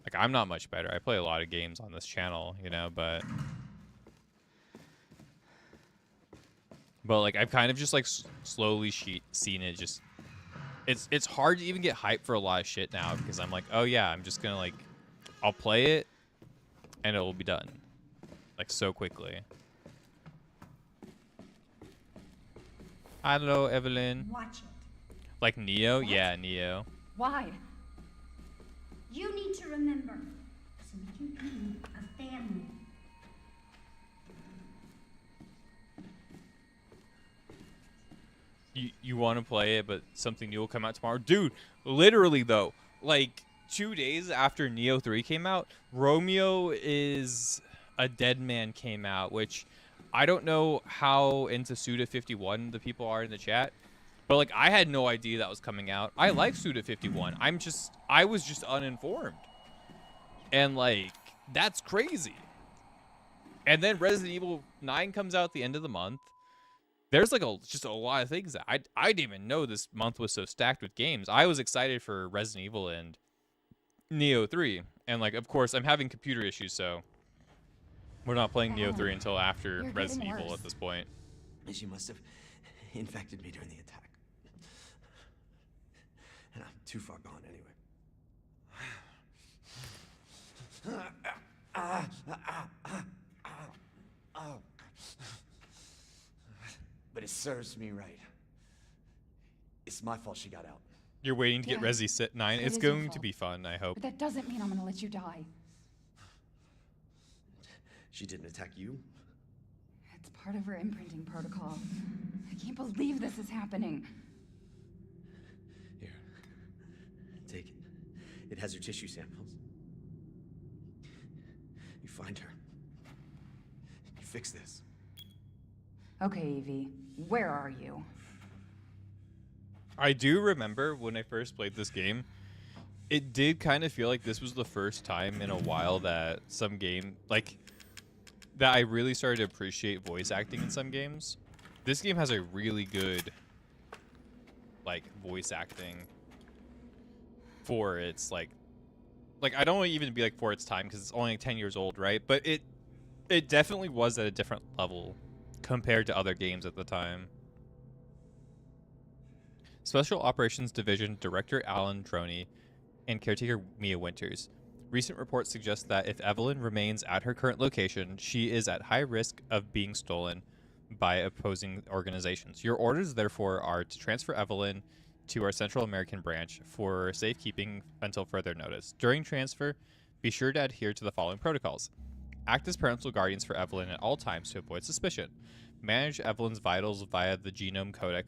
Like I'm not much better. I play a lot of games on this channel, you know, but like I've kind of just like slowly seen it just. It's hard to even get hyped for a lot of shit now because I'm like, oh yeah, I'm just gonna like, I'll play it, and it will be done, like so quickly. Hello, Evelyn. Watch it. Like Neo? What? Yeah, Neo. Why? You need to remember, so we can be a family. You want to play it, but something new will come out tomorrow? Dude, literally though, like 2 days after Neo 3 came out, Romeo is a Dead Man came out, which I don't know how into Suda51 the people are in the chat, but like I had no idea that was coming out. I like Suda51. I was just uninformed. And like that's crazy. And then Resident Evil 9 comes out at the end of the month. There's like just a lot of things that I didn't even know this month was so stacked with games. I was excited for Resident Evil and Neo 3. And like of course I'm having computer issues, so we're not playing Neo 3 until after You're Resident getting Evil worse. at this point. She must have infected me during the attack. And I'm too far gone anyway. But it serves me right. It's my fault she got out. You're waiting to get Yeah, Resi 9. it It's is your going to fault. be fun, I hope. But that doesn't mean I'm gonna let you die. She didn't attack you? It's part of her imprinting protocol. I can't believe this is happening. Here. Take it. It has her tissue samples. You find her. You fix this. Okay, Evie, where are you? I do remember when I first played this game, it did kind of feel like this was the first time in a while that some game, like, that I really started to appreciate voice acting in some games. This game has a really good, like, voice acting for its, like I don't want to even be like for its time because it's only like 10 years old, right? But it definitely was at a different level compared to other games at the time. Special Operations Division Director Alan Droney and caretaker Mia Winters. Recent reports suggest that if Evelyn remains at her current location, she is at high risk of being stolen by opposing organizations. Your orders, therefore, are to transfer Evelyn to our Central American branch for safekeeping until further notice. During transfer, be sure to adhere to the following protocols. Act as parental guardians for Evelyn at all times to avoid suspicion. Manage Evelyn's vitals via the genome codec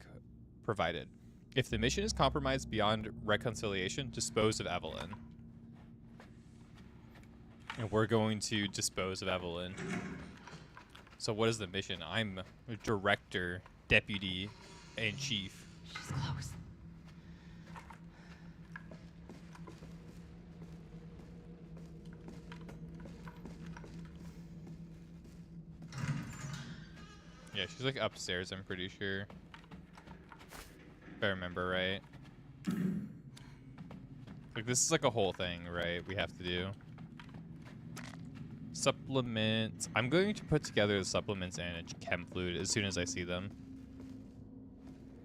provided. If the mission is compromised beyond reconciliation, dispose of Evelyn. And we're going to dispose of Evelyn. So what is the mission? I'm director, deputy, and chief. She's close. Yeah, she's like upstairs, I'm pretty sure. If I remember right. Like this is like a whole thing, right? We have to do. Supplements. I'm going to put together the supplements and a chem fluid as soon as I see them.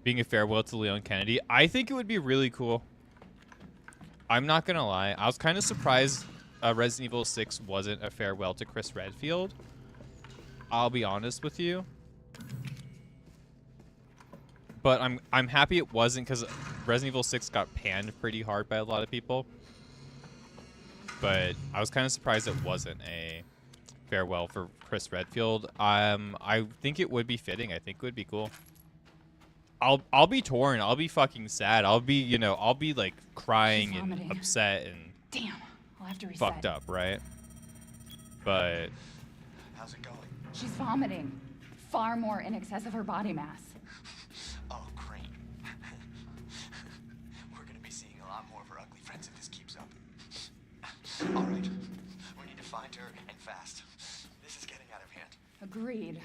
Being a farewell to Leon Kennedy. I think it would be really cool. I'm not gonna lie. I was kind of surprised Resident Evil 6 wasn't a farewell to Chris Redfield. I'll be honest with you. But I'm happy it wasn't because Resident Evil 6 got panned pretty hard by a lot of people. but I was kind of surprised it wasn't a farewell for Chris Redfield. I think it would be fitting. I think it would be cool. I'll be torn. I'll be fucking sad. I'll be, you know, I'll be like crying She's and vomiting. upset and Damn, I'll have to reset. fucked up, right? But How's it going? She's vomiting. Far more in excess of her body mass. Oh, great. We're gonna be seeing a lot more of her ugly friends if this keeps up. All right. We need to find her and fast. This is getting out of hand. Agreed.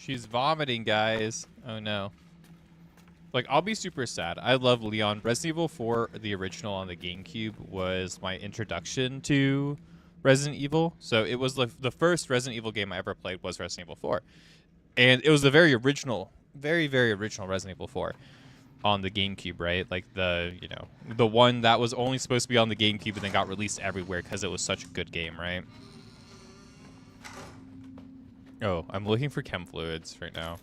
she's vomiting, guys. Oh no. Like, I'll be super sad. I love Leon. Resident Evil 4, the original on the GameCube, was my introduction to Resident Evil. So it was the first Resident Evil game I ever played was Resident Evil 4. And it was the very original, very, very original Resident Evil 4 on the GameCube, right? Like the, you know, the one that was only supposed to be on the GameCube and then got released everywhere because it was such a good game, right? Oh, I'm looking for chem fluids right now.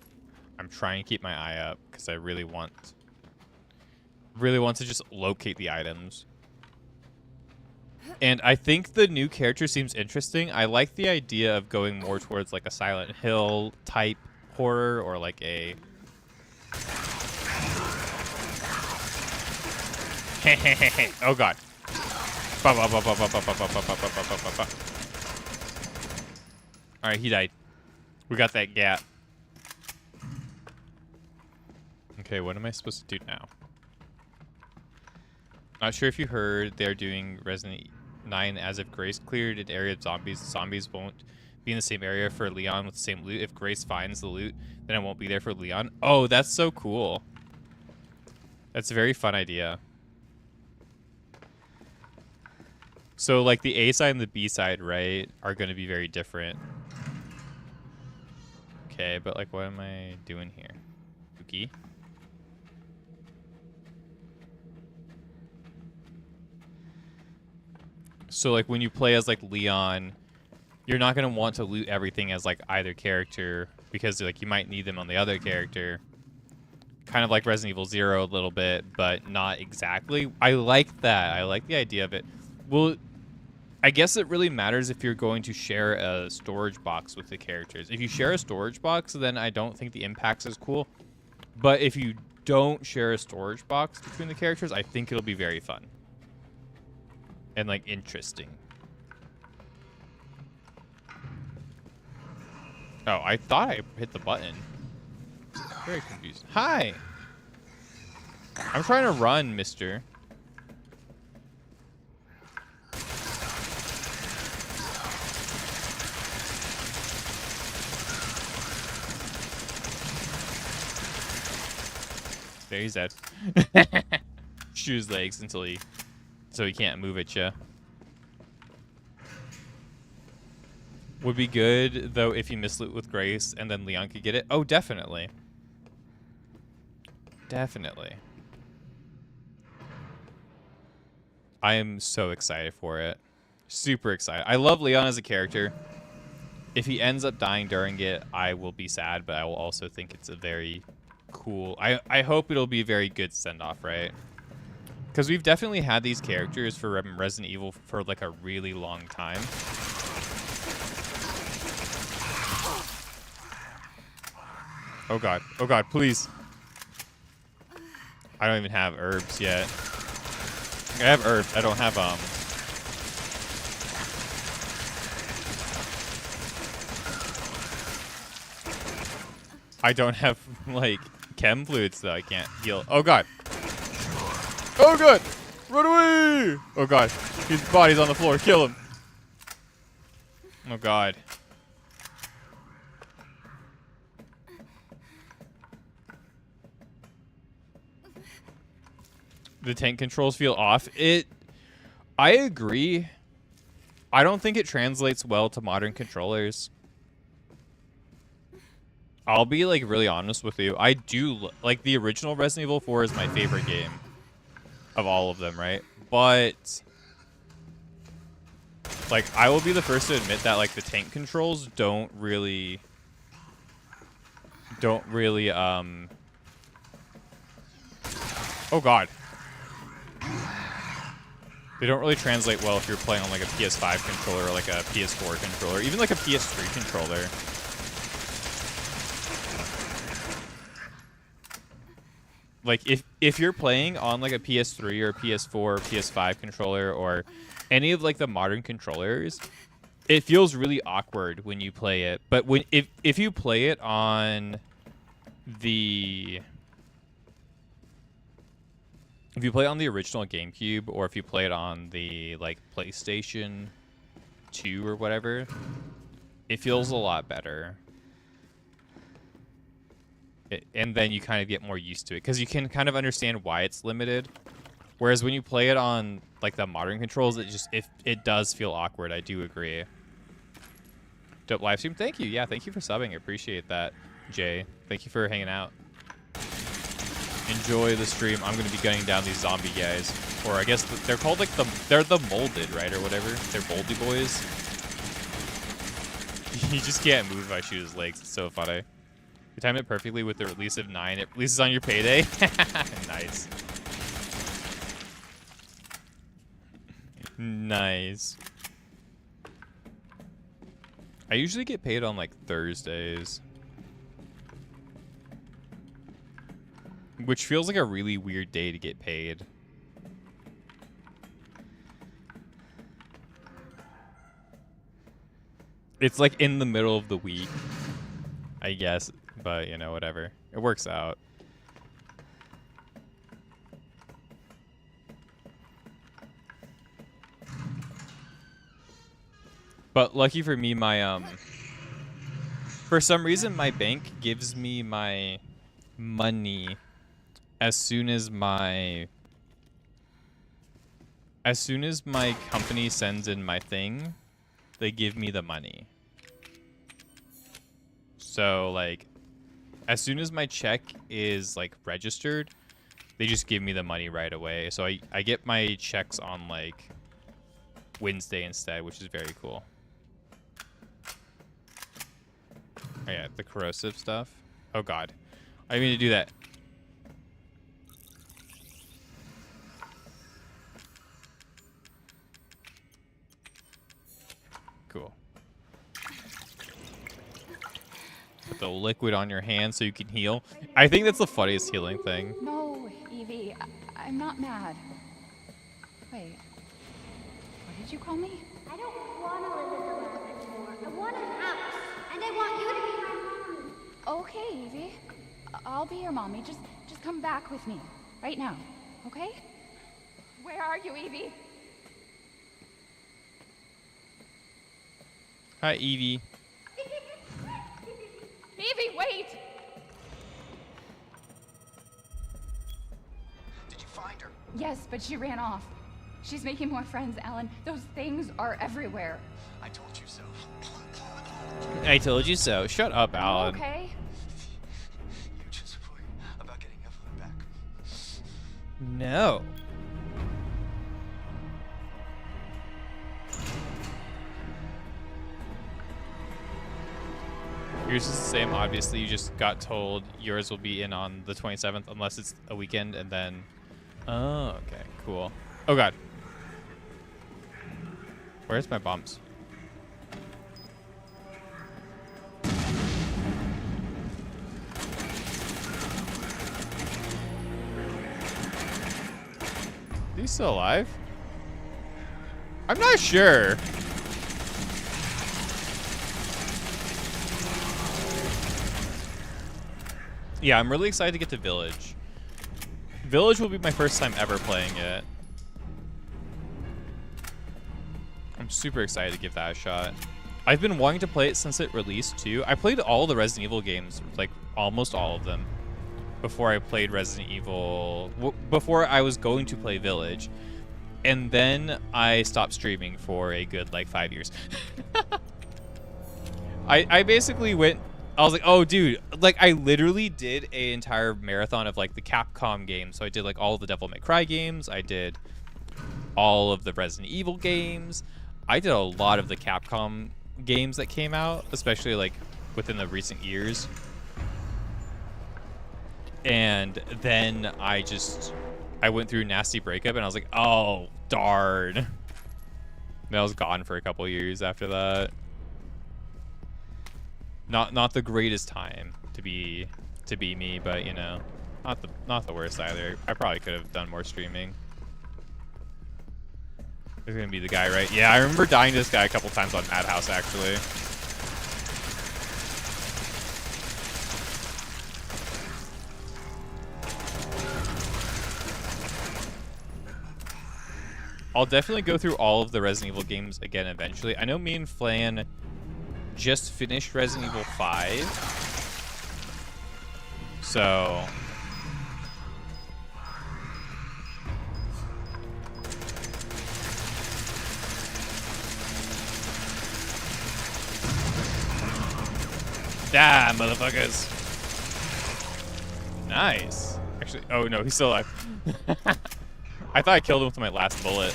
I'm trying to keep my eye up because I really want to just locate the items. And I think the new character seems interesting. I like the idea of going more towards like a Silent Hill type horror or like a... Oh god. Alright, he died. We got that gap. Okay, what am I supposed to do now? Not sure if you heard they're doing Resident 9 as if Grace cleared an area of zombies. Zombies won't be in the same area for Leon with the same loot. If Grace finds the loot, then it won't be there for Leon. Oh, that's so cool. That's a very fun idea. So, like, the A side and the B side, right, are going to be very different. Okay, but, like, what am I doing here? Spooky. So, like, when you play as, like, Leon, you're not going to want to loot everything as, like, either character because, like, you might need them on the other character. Kind of like Resident Evil 0 a little bit, but not exactly. I like that. I like the idea of it. Well, I guess it really matters if you're going to share a storage box with the characters. If you share a storage box, then I don't think the impact's as cool. But if you don't share a storage box between the characters, I think it'll be very fun. And, like, interesting. Oh, I thought I hit the button. Very confused. Hi! I'm trying to run, mister. There, he's dead. Shoot his legs until he... so he can't move at you. Would be good, though, if you miss loot with Grace and then Leon could get it. Oh, definitely. Definitely. I am so excited for it. Super excited. I love Leon as a character. If he ends up dying during it, I will be sad, but I will also think it's a very cool... I hope it'll be a very good send-off, right? Because we've definitely had these characters for Resident Evil for, like, a really long time. Oh god, please. I don't even have herbs yet. I have herbs, I don't have, I don't have, like, chem fluids, though. I can't heal. Oh god. Oh god! Run away! Oh god. His body's on the floor. Kill him. Oh god. The tank controls feel off. I agree. I don't think it translates well to modern controllers. I'll be, like, really honest with you. I do, like, the original Resident Evil 4 is my favorite game of all of them, right? But, like, I will be the first to admit that, like, the tank controls don't really, oh god. They don't really translate well if you're playing on like a PS5 controller or like a PS4 controller, even like a PS3 controller. Like if you're playing on like a PS3 or a PS4 or PS5 controller or any of like the modern controllers, it feels really awkward when you play it. But when if you play it on the original GameCube, or if you play it on the like PlayStation 2 or whatever, it feels a lot better. And then you kind of get more used to it because you can kind of understand why it's limited. Whereas when you play it on like the modern controls, it does feel awkward. I do agree. Dope live stream. Thank you. Yeah, thank you for subbing. I appreciate that, Jay. Thank you for hanging out. Enjoy the stream. I'm going to be gunning down these zombie guys. Or I guess they're called like they're the molded, right? Or whatever. They're moldy boys. You just can't move if I shoot his legs. It's so funny. You time it perfectly with the release of 9. It releases on your payday. Nice. Nice. I usually get paid on like Thursdays. Which feels like a really weird day to get paid. It's like in the middle of the week, I guess. But, you know, whatever. It works out. But lucky for me, my, for some reason, my bank gives me my money as soon as my company sends in my thing, they give me the money. So, like, as soon as my check is like registered, they just give me the money right away. So I get my checks on like Wednesday instead, which is very cool. Oh yeah, the corrosive stuff. Oh god, I mean to do that. Cool. Put the liquid on your hand so you can heal. I think that's the funniest healing thing. No, Evie, I'm not mad. Wait, what did you call me? I don't want to live in the lab anymore. I want a house, and I want you to be my mommy. Okay, Evie. I'll be your mommy. Just come back with me right now, okay? Where are you, Evie? Hi, Evie. Evie, wait! Did you find her? Yes, but she ran off. She's making more friends, Alan. Those things are everywhere. I told you so. I told you so. Shut up, Alan. Okay? You just worry about getting Evelyn back. No. Yours is the same, obviously. You just got told yours will be in on the 27th, unless it's a weekend, and then... Oh, okay, cool. Oh, God. Where's my bombs? Is he still alive? I'm not sure. Yeah, I'm really excited to get to Village. Village will be my first time ever playing it. I'm super excited to give that a shot. I've been wanting to play it since it released too. I played all the Resident Evil games, like almost all of them, before I played Resident Evil, before I was going to play Village. And then I stopped streaming for a good like 5 years. I basically went, I was like, oh dude, like I literally did an entire marathon of like the Capcom games. So I did like all of the Devil May Cry games. I did all of the Resident Evil games. I did a lot of the Capcom games that came out, especially like within the recent years. And then I just I went through a nasty breakup and I was like, oh, darn. And I was gone for a couple years after that. Not the greatest time to be me, but you know, not the worst either. I probably could have done more streaming. There's gonna be the guy, right? Yeah, I remember dying to this guy a couple times on Madhouse actually. I'll definitely go through all of the Resident Evil games again eventually. I know me and Flan just finished Resident Evil 5. So... Damn, motherfuckers. Nice. Actually, oh no, he's still alive. I thought I killed him with my last bullet.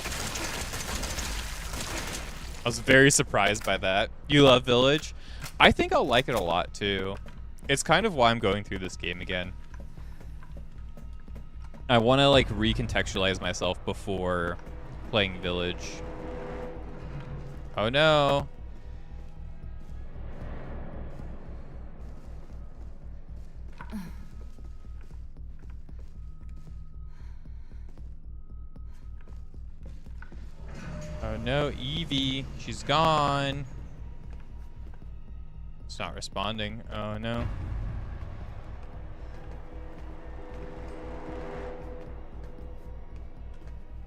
I was very surprised by that. You love Village? I think I'll like it a lot too. It's kind of why I'm going through this game again. I want to like recontextualize myself before playing Village. Oh no. Oh no, Evie, she's gone. It's not responding. Oh no.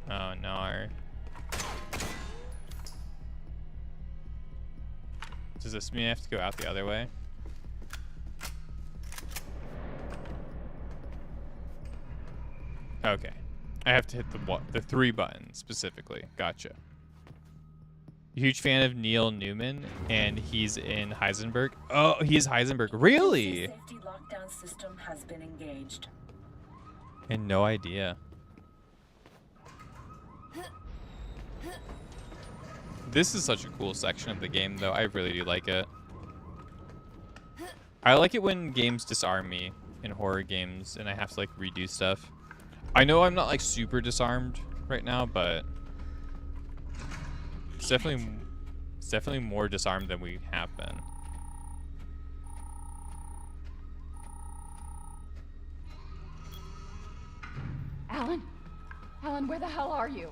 Oh no. Does this mean I have to go out the other way? Okay. I have to hit the 3 buttons specifically. Gotcha. Huge fan of Neil Newman, and he's in Heisenberg. Oh, he's Heisenberg. Really? Safety lockdown system has been engaged. And no idea. This is such a cool section of the game, though. I really do like it. I like it when games disarm me in horror games, and I have to like redo stuff. I know I'm not like super disarmed right now, but it's definitely more disarmed than we have been. Alan, where the hell are you?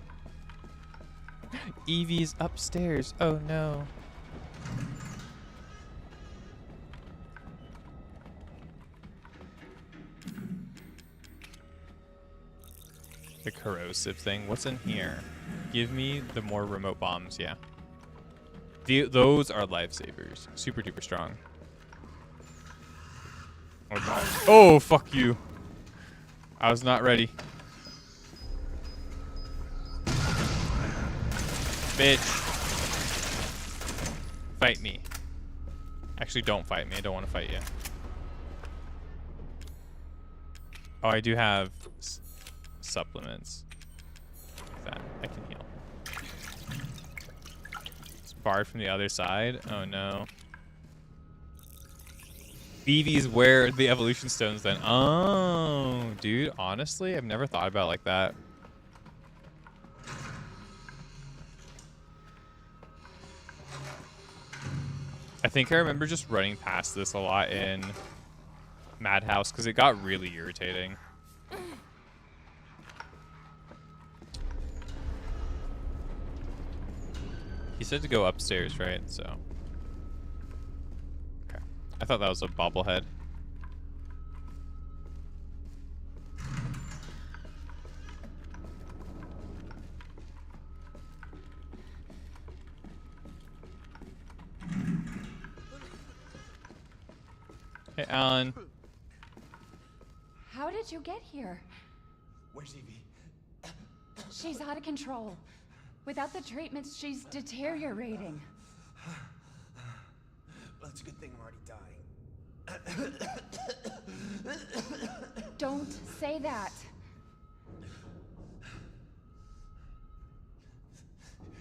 Evie's upstairs. Oh no. The corrosive thing. What's in here? Give me the more remote bombs. Yeah. Those are lifesavers. Super duper strong. Oh, God. Oh, fuck you. I was not ready. Bitch. Fight me. Actually, don't fight me. I don't want to fight you. Oh, I do have supplements. Like that. I can heal. It's barred from the other side. Oh no. Evie's where the evolution stones then. Oh, dude. Honestly, I've never thought about it like that. I think I remember just running past this a lot in Madhouse because it got really irritating. He said to go upstairs, right? So. Okay. I thought that was a bobblehead. Hey, Alan. How did you get here? Where's Evie? She's out of control. Without the treatments, she's deteriorating. Well, it's a good thing I'm already dying. Don't say that.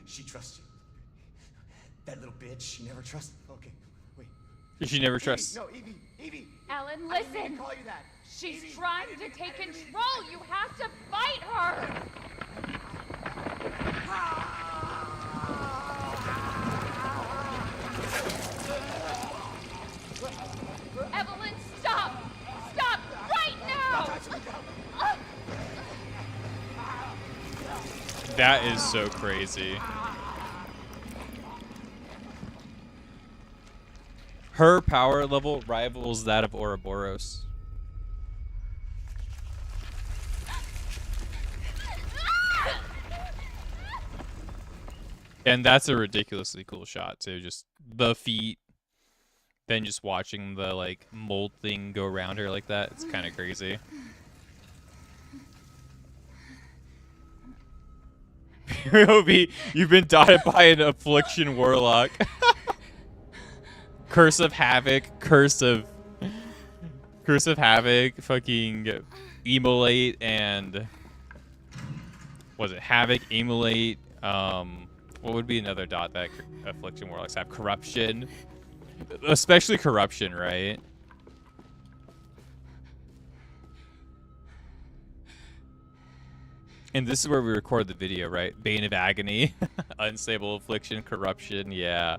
She trusts you. That little bitch, she never trusted. Okay, wait. She never trusts. No, Evie, Evie. Ellen, I didn't mean listen. to call you that. She's Evie, trying I to didn't- take I didn't mean- control. You have to fight her. Evelyn, stop! Stop right now! That is so crazy. Her power level rivals that of Ouroboros. And that's a ridiculously cool shot too. Just the feet, then just watching the like mold thing go around her like that. It's kind of crazy. Ryobi, you've been dotted by an affliction warlock. Curse of Havoc, Curse of Havoc, fucking Emulate, and was it Havoc, Emulate, what would be another dot that affliction warlocks have? Corruption. Especially corruption, right? And this is where we record the video, right? Bane of Agony, Unstable Affliction, Corruption, yeah.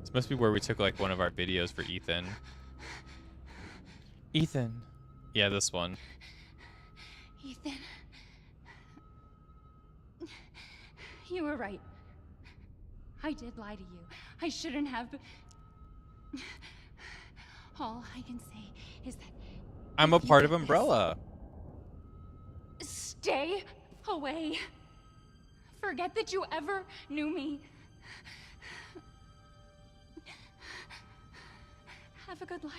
This must be where we took like one of our videos for Ethan. Ethan. Yeah, this one. Ethan. You were right. I did lie to you. I shouldn't have. All I can say is that I'm a if you part of did this, Umbrella. stay away. Forget that you ever knew me. Have a good life.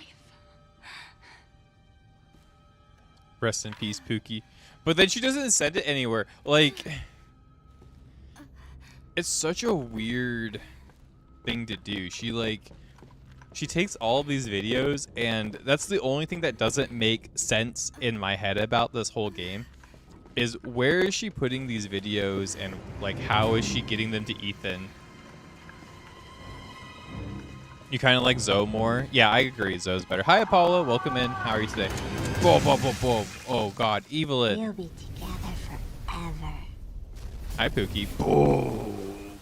Rest in peace, Pookie. But then she doesn't send it anywhere. Like, it's such a weird thing to do. She takes all of these videos, and that's the only thing that doesn't make sense in my head about this whole game, is where is she putting these videos, and like how is she getting them to Ethan? You kind of like Zoe more? Yeah, I agree. Zoe's better. Hi, Apollo. Welcome in. How are you today? Whoa, whoa, whoa, whoa. Oh, God. Evelyn. We'll be together forever. Hi, Pookie. Boom.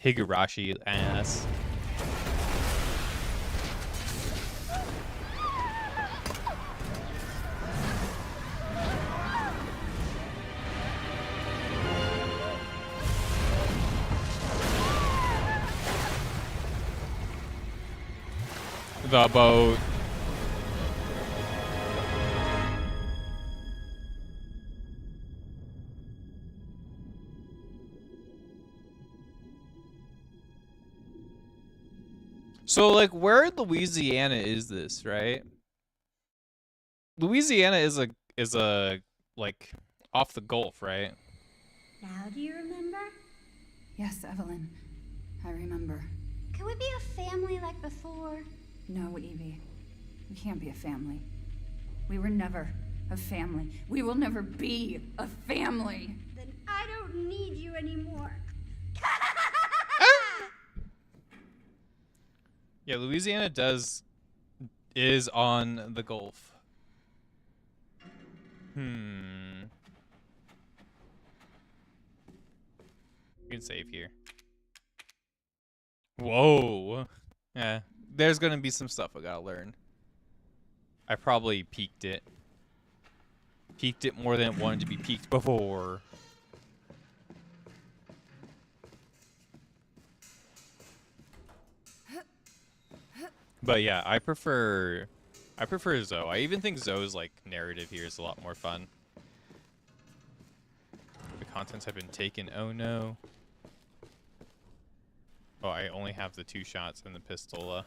Higurashi ass. The boat. So, like, where in Louisiana is this, right? Louisiana is a like off the Gulf, right? Now do you remember? Yes, Evelyn. I remember. Can we be a family like before? No, Evie. We can't be a family. We were never a family. We will never be a family. Then I don't need you anymore. Yeah, Louisiana is on the Gulf. You can save here. Whoa. Yeah, there's gonna be some stuff I gotta learn. I probably peaked it. Peaked it more than it wanted to be peaked before. But yeah, I prefer Zoe. I even think Zoe's like narrative here is a lot more fun. The contents have been taken. Oh no. Oh, I only have the 2 shots and the pistola.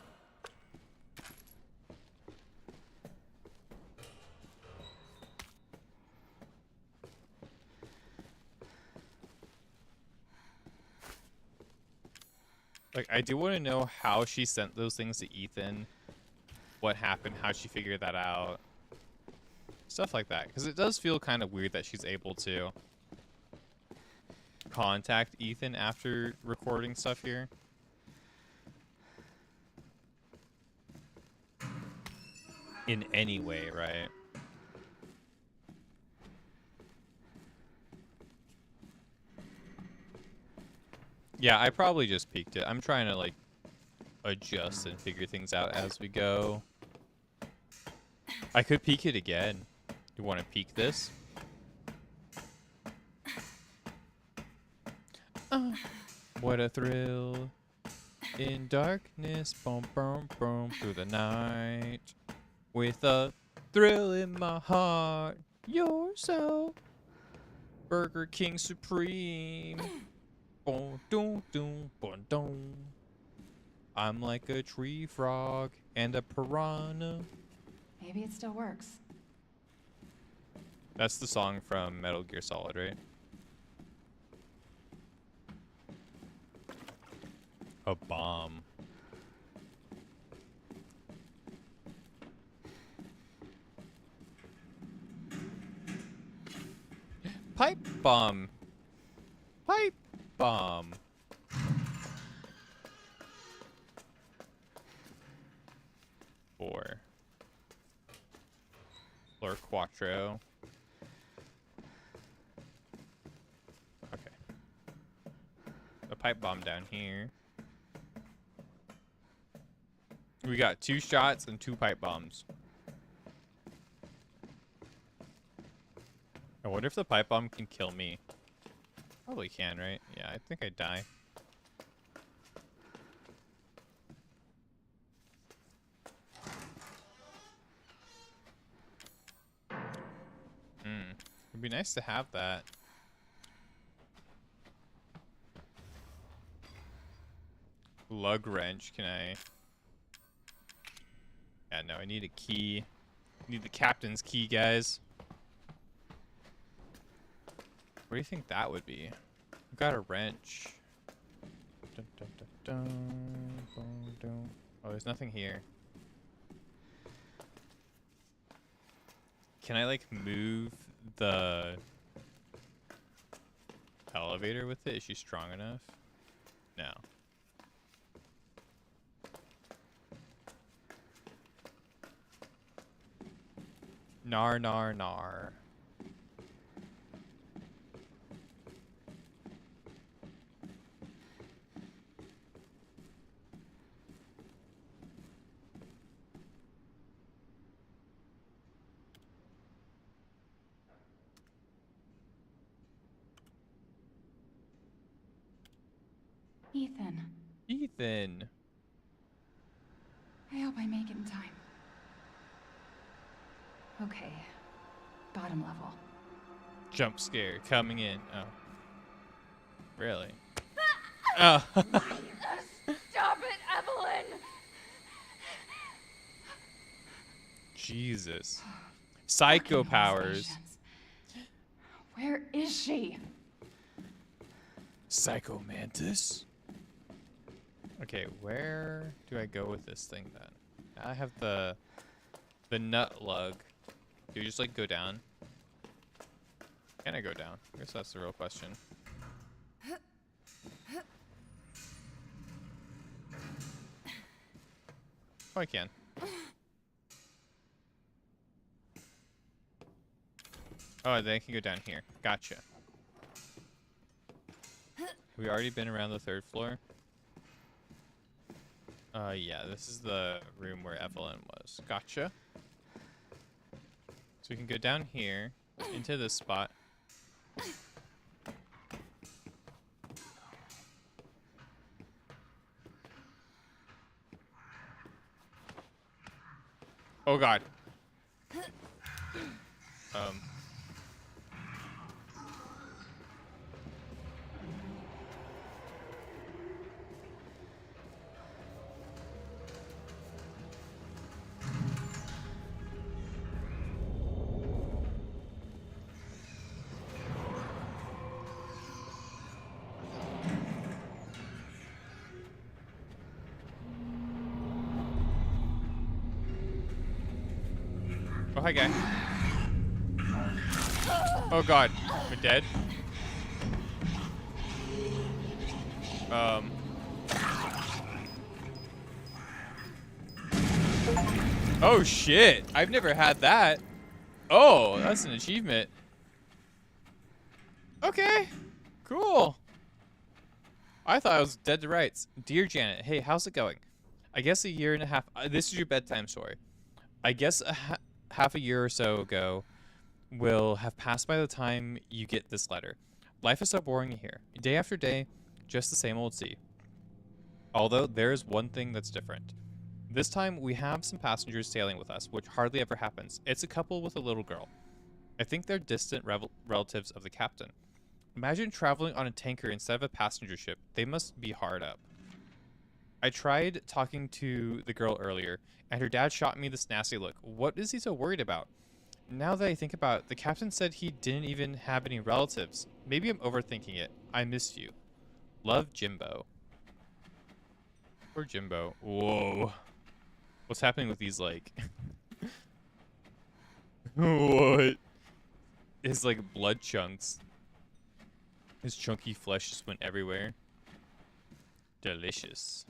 Like, I do want to know how she sent those things to Ethan. What happened, how she figured that out. Stuff like that. Because it does feel kind of weird that she's able to. contact Ethan after recording stuff here. In any way, right? Yeah, I probably just peeked it. I'm trying to like adjust and figure things out as we go. I could peek it again. You want to peek this? What a thrill in darkness, boom, boom, boom, through the night. With a thrill in my heart, you're so Burger King Supreme. Boom, doom, doom, boom, doom. I'm like a tree frog and a piranha. Maybe it still works. That's the song from Metal Gear Solid, right? A bomb. Pipe bomb. Pipe bomb. Four. Or quattro. Okay. A pipe bomb down here. We got 2 shots and 2 pipe bombs. I wonder if the pipe bomb can kill me. Probably can, right? Yeah, I think I'd die. It'd be nice to have that. Lug wrench, can I? Yeah, no, I need a key. I need the captain's key, guys. What do you think that would be? I've got a wrench. Dun, dun, dun, dun, dun, dun. Oh, there's nothing here. Can I, like, move the elevator with it? Is she strong enough? No. Nar, nar, nar. Ethan, Ethan. I hope I make it in time. Okay, bottom level. Jump scare coming in. Oh. Really? Oh. Stop it, Evelyn! Jesus. Psycho Fucking powers. hallucinations. Where is she? Psycho Mantis. Okay, where do I go with this thing then? I have the nut lug. Do you just like go down? Can I go down? I guess that's the real question. Oh, I can. Oh, then I can go down here. Gotcha. Have we already been around the 3rd floor? Yeah, this is the room where Evelyn was. Gotcha. So we can go down here, into this spot. Oh god. Oh, hi, guy. Oh, God. We're dead? Oh shit! I've never had that. Oh, that's an achievement. Okay, cool. I thought I was dead to rights. Dear Janet, hey, how's it going? I guess a year and a half. This is your bedtime story. I guess half a year or so ago will have passed by the time you get this letter. Life is so boring here. Day after day, just the same old sea. Although there is one thing that's different. This time we have some passengers sailing with us, which hardly ever happens. It's a couple with a little girl. I think they're distant relatives of the captain. Imagine traveling on a tanker instead of a passenger ship. They must be hard up. I tried talking to the girl earlier, and her dad shot me this nasty look. What is he so worried about? Now that I think about it, the captain said he didn't even have any relatives. Maybe I'm overthinking it. I miss you. Love, Jimbo. Poor Jimbo. Whoa. What's happening with these, like... what? His, like, blood chunks. His chunky flesh just went everywhere. Delicious.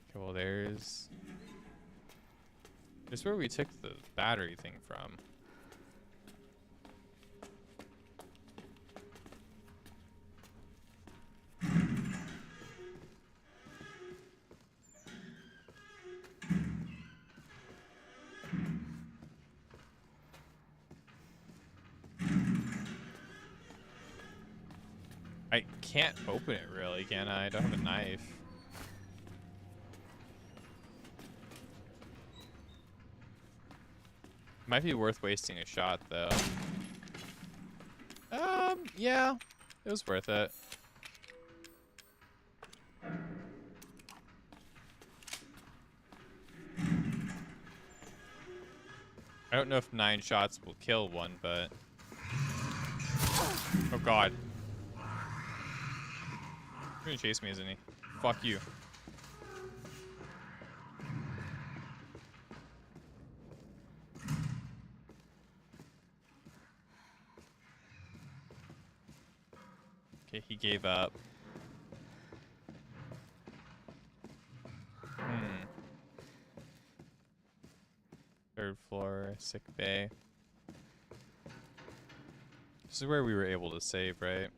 Okay, well, there's where we took the battery thing from. I can't open it really, can I? I don't have a knife. Might be worth wasting a shot though. Yeah, it was worth it. I don't know if 9 shots will kill one, but... Oh god. He's gonna chase me, isn't he? Fuck you. Okay, he gave up. Third floor, sick bay. This is where we were able to save, right?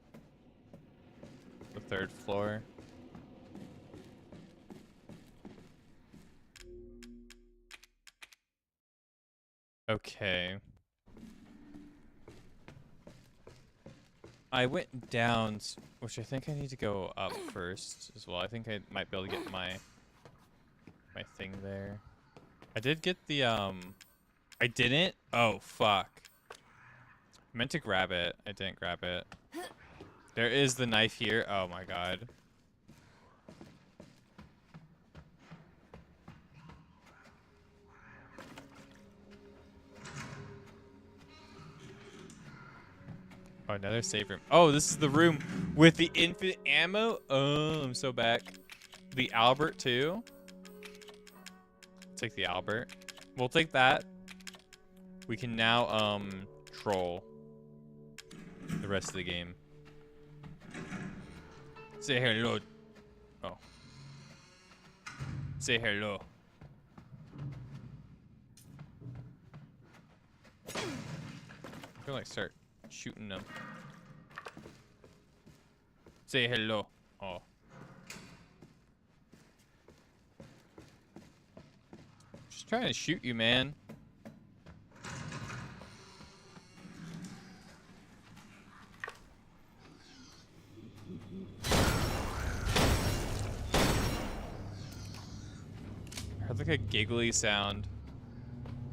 The 3rd floor. Okay. I went down, which I think I need to go up first as well. I think I might be able to get my thing there. I did get the I didn't? Oh fuck. I meant to grab it. I didn't grab it. There is the knife here. Oh my god. Oh, another save room. Oh, this is the room with the infinite ammo. Oh, I'm so back. The Albert too. Take the Albert. We'll take that. We can now troll the rest of the game. Say hello. Oh. Say hello. I feel like start shooting them. Say hello. Oh. Just trying to shoot you, man. I heard like a giggly sound.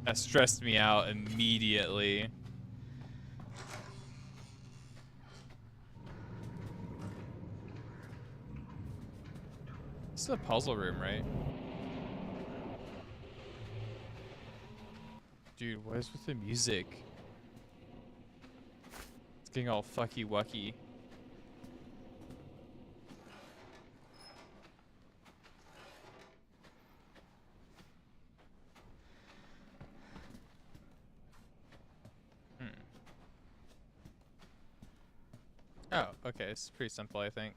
That stressed me out immediately. This is a puzzle room, right? Dude, what is with the music? It's getting all fucky wucky. Oh, okay. It's pretty simple, I think.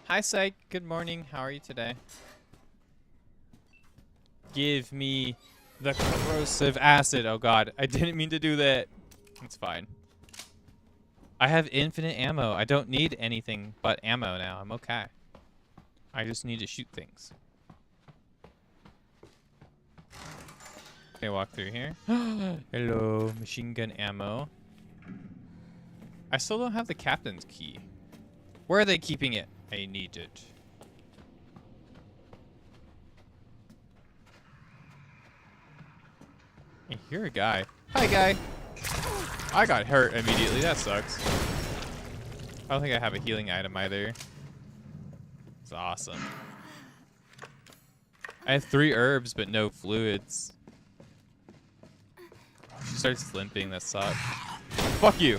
Hi, Psych. Good morning. How are you today? Give me the corrosive acid. Oh, God. I didn't mean to do that. It's fine. I have infinite ammo. I don't need anything but ammo now. I'm okay. I just need to shoot things. Okay, walk through here. Hello, machine gun ammo. I still don't have the captain's key. Where are they keeping it? I need it. I hear a guy. Hi, guy. I got hurt immediately. That sucks. I don't think I have a healing item either. It's awesome. I have 3 herbs, but no fluids. She starts limping. That sucks. Fuck you.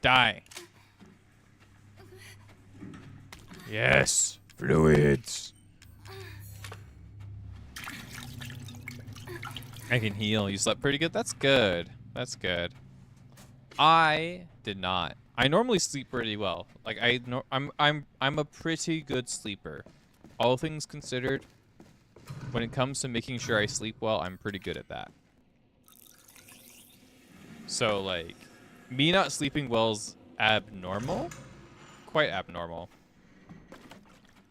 Die. Yes. Fluids. I can heal. You slept pretty good? That's good. That's good. I did not. I normally sleep pretty well. Like I'm a pretty good sleeper. All things considered, when it comes to making sure I sleep well, I'm pretty good at that. So like me not sleeping well is abnormal. Quite abnormal.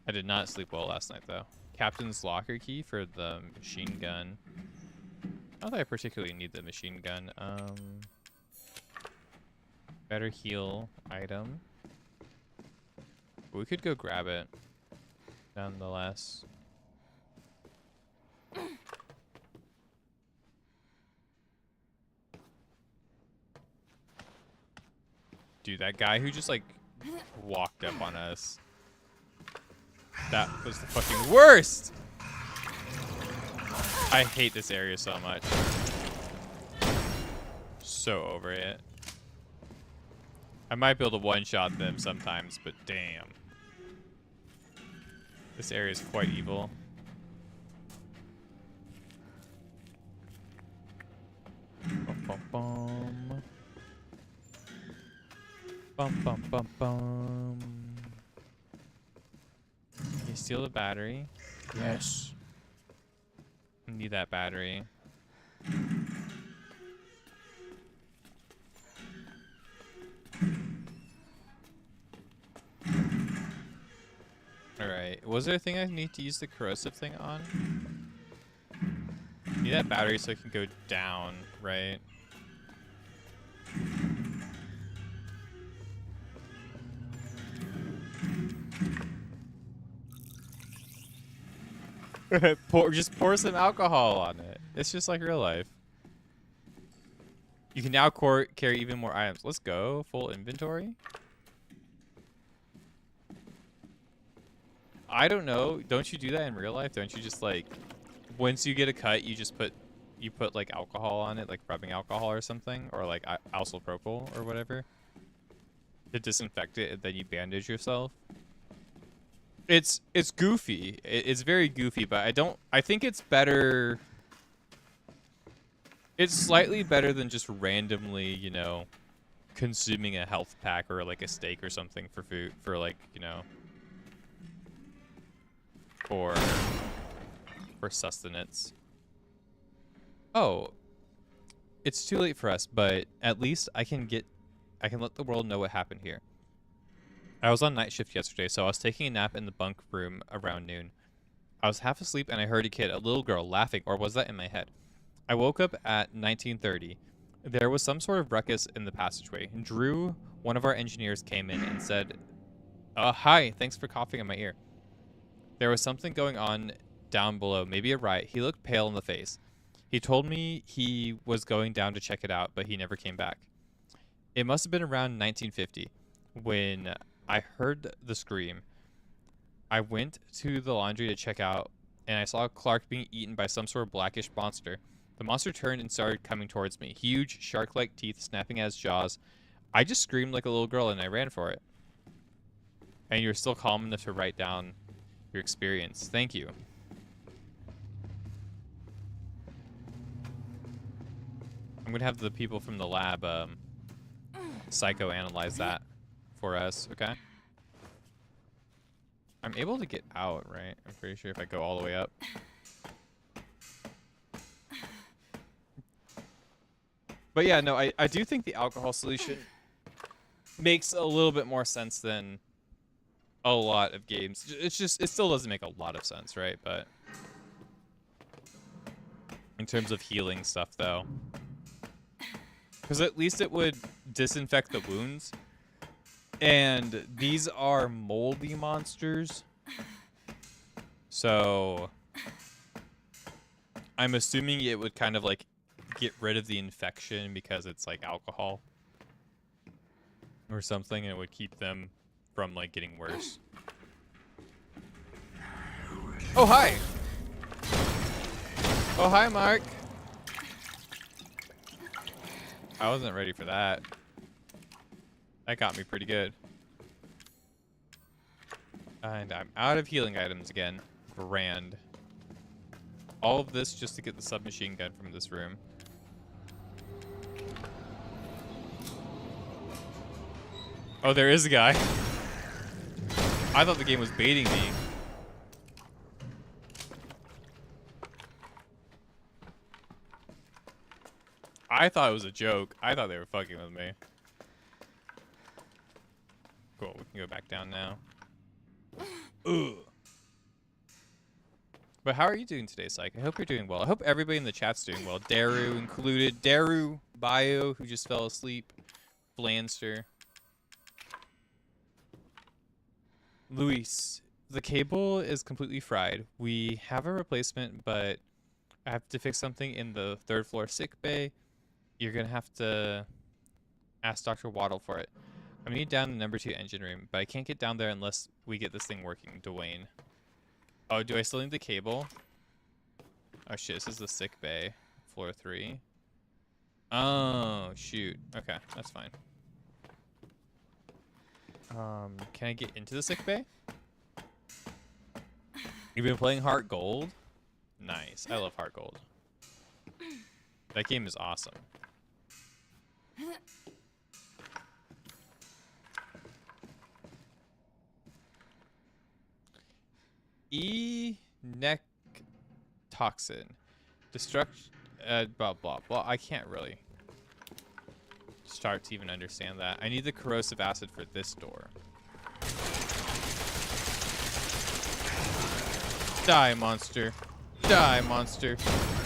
I did not sleep well last night though. Captain's locker key for the machine gun. Not that I particularly need the machine gun. Better heal item. We could go grab it. Nonetheless. Dude, that guy who just like walked up on us. That was the fucking worst! I hate this area so much. So over it. I might be able to one-shot them sometimes, but damn. This area is quite evil. Bum, bum, bum. Bum, bum, bum, bum. Can you steal the battery? Yes. Need that battery. Alright. Was there a thing I need to use the corrosive thing on? Need that battery so it can go down, right? Just pour some alcohol on it. It's just like real life. You can now carry even more items. Let's go. Full inventory. I don't know. Don't you do that in real life? Don't you just like, once you get a cut, you just put like alcohol on it, like rubbing alcohol or something, or like isopropyl or whatever, to disinfect it, and then you bandage yourself. It's goofy. It's very goofy, but I think it's better. It's slightly better than just randomly, you know, consuming a health pack or like a steak or something for food, for like, you know, for sustenance. Oh, it's too late for us, but at least I can let the world know what happened here. I was on night shift yesterday, so I was taking a nap in the bunk room around noon. I was half asleep and I heard a kid, a little girl, laughing, or was that in my head? I woke up at 19:30. There was some sort of ruckus in the passageway. Drew, one of our engineers, came in and said, hi, thanks for coughing in my ear. There was something going on down below, maybe a riot. He looked pale in the face. He told me he was going down to check it out, but he never came back. It must have been around 1950 when I heard the scream. I went to the laundry to check out, and I saw Clark being eaten by some sort of blackish monster. The monster turned and started coming towards me, huge, shark-like teeth snapping at his jaws. I just screamed like a little girl, and I ran for it. And you're still calm enough to write down your experience. Thank you. I'm gonna have the people from the lab psychoanalyze that for us, okay? I'm able to get out, right? I'm pretty sure if I go all the way up. But yeah, no, I do think the alcohol solution makes a little bit more sense than a lot of games. It's just, it still doesn't make a lot of sense, right? But in terms of healing stuff, though. Because at least it would disinfect the wounds. And these are moldy monsters. So I'm assuming it would kind of like get rid of the infection because it's like alcohol or something, and it would keep them from like getting worse. Oh, hi. Oh, hi, Mark. I wasn't ready for that. That got me pretty good. And I'm out of healing items again. Grand. All of this just to get the submachine gun from this room. Oh, there is a guy. I thought the game was baiting me. I thought it was a joke. I thought they were fucking with me. Cool, we can go back down now. Ugh. But how are you doing today, Psych? I hope you're doing well. I hope everybody in the chat's doing well. Daru included. Daru, Bio, who just fell asleep. Blanster. Luis, the cable is completely fried. We have a replacement, but I have to fix something in the 3rd floor sick bay. You're going to have to ask Dr. Waddle for it. I'm going to down the number 2 engine room, but I can't get down there unless we get this thing working, Dwayne. Oh, do I still need the cable? Oh, shit, this is the sick bay. Floor 3. Oh, shoot. Okay, that's fine. Can I get into the sick bay? You've been playing Heart Gold? Nice. I love Heart Gold. That game is awesome. Neck toxin. Destruct blah blah blah. I can't really start to even understand that. I need the corrosive acid for this door. Die, monster. Die, monster.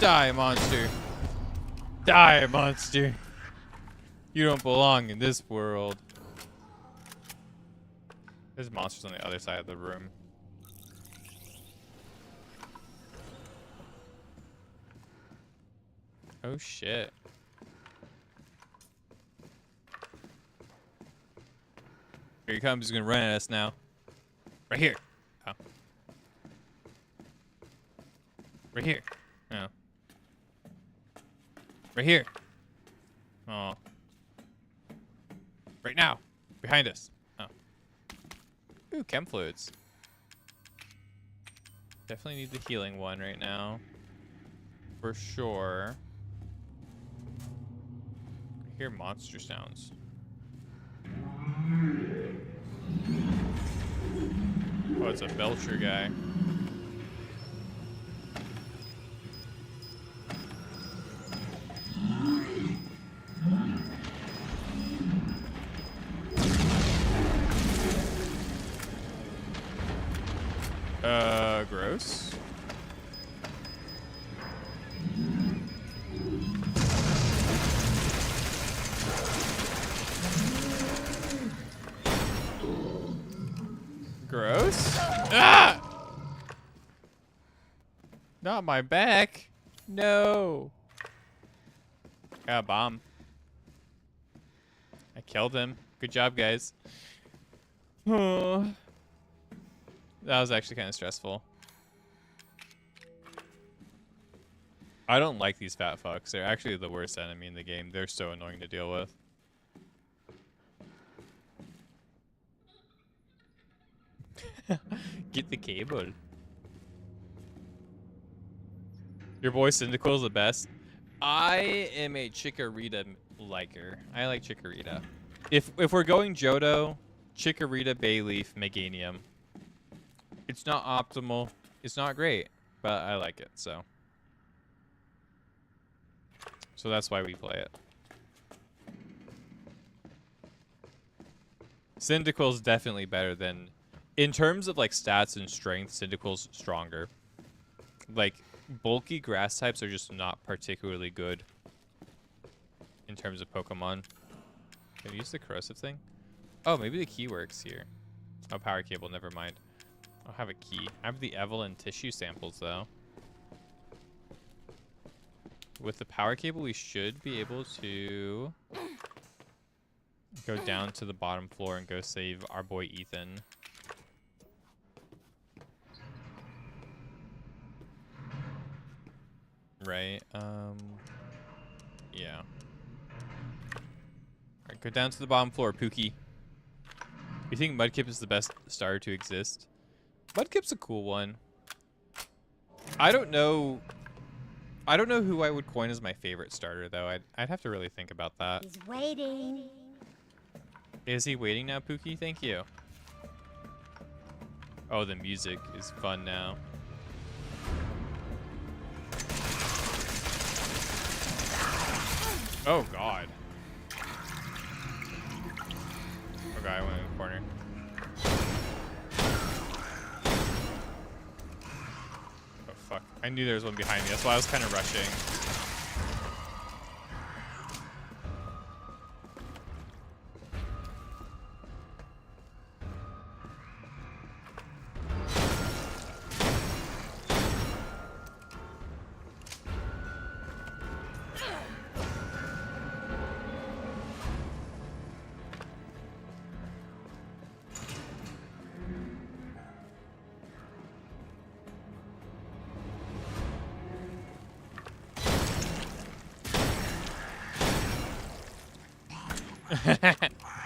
Die, monster. Die, monster. You don't belong in this world. There's monsters on the other side of the room. Oh shit. Here he comes, he's gonna run at us now. Right here. Oh. Right here. Oh. Right here. Oh. Right now. Behind us. Oh. Ooh, chem fluids. Definitely need the healing one right now. For sure. I hear monster sounds. Oh, it's a Belcher guy. Gross. Gross. Ah! Not my back. No. Got a bomb. I killed him. Good job, guys. Oh. That was actually kind of stressful. I don't like these fat fucks. They're actually the worst enemy in the game. They're so annoying to deal with. Get the cable. Your boy Syndical is the best. I am a Chikorita liker. I like Chikorita. If we're going Johto, Chikorita, Bayleaf, Meganium. It's not optimal. It's not great, but I like it, so. So that's why we play it. Cyndaquil's definitely better than... In terms of, like, stats and strength, Cyndaquil's stronger. Like, bulky grass types are just not particularly good in terms of Pokemon. Can I use the corrosive thing? Oh, maybe the key works here. Oh, power cable, never mind. I don't have a key. I have the Evelyn tissue samples, though. With the power cable, we should be able to go down to the bottom floor and go save our boy Ethan. Right, yeah. Alright, go down to the bottom floor, Pookie. You think Mudkip is the best starter to exist? Mudkip's a cool one. I don't know who I would coin as my favorite starter, though. I'd have to really think about that. He's waiting. Is he waiting now, Pookie? Thank you. Oh, the music is fun now. Oh, God. Okay, I went in the corner. Oh, fuck. I knew there was one behind me. That's why I was kind of rushing.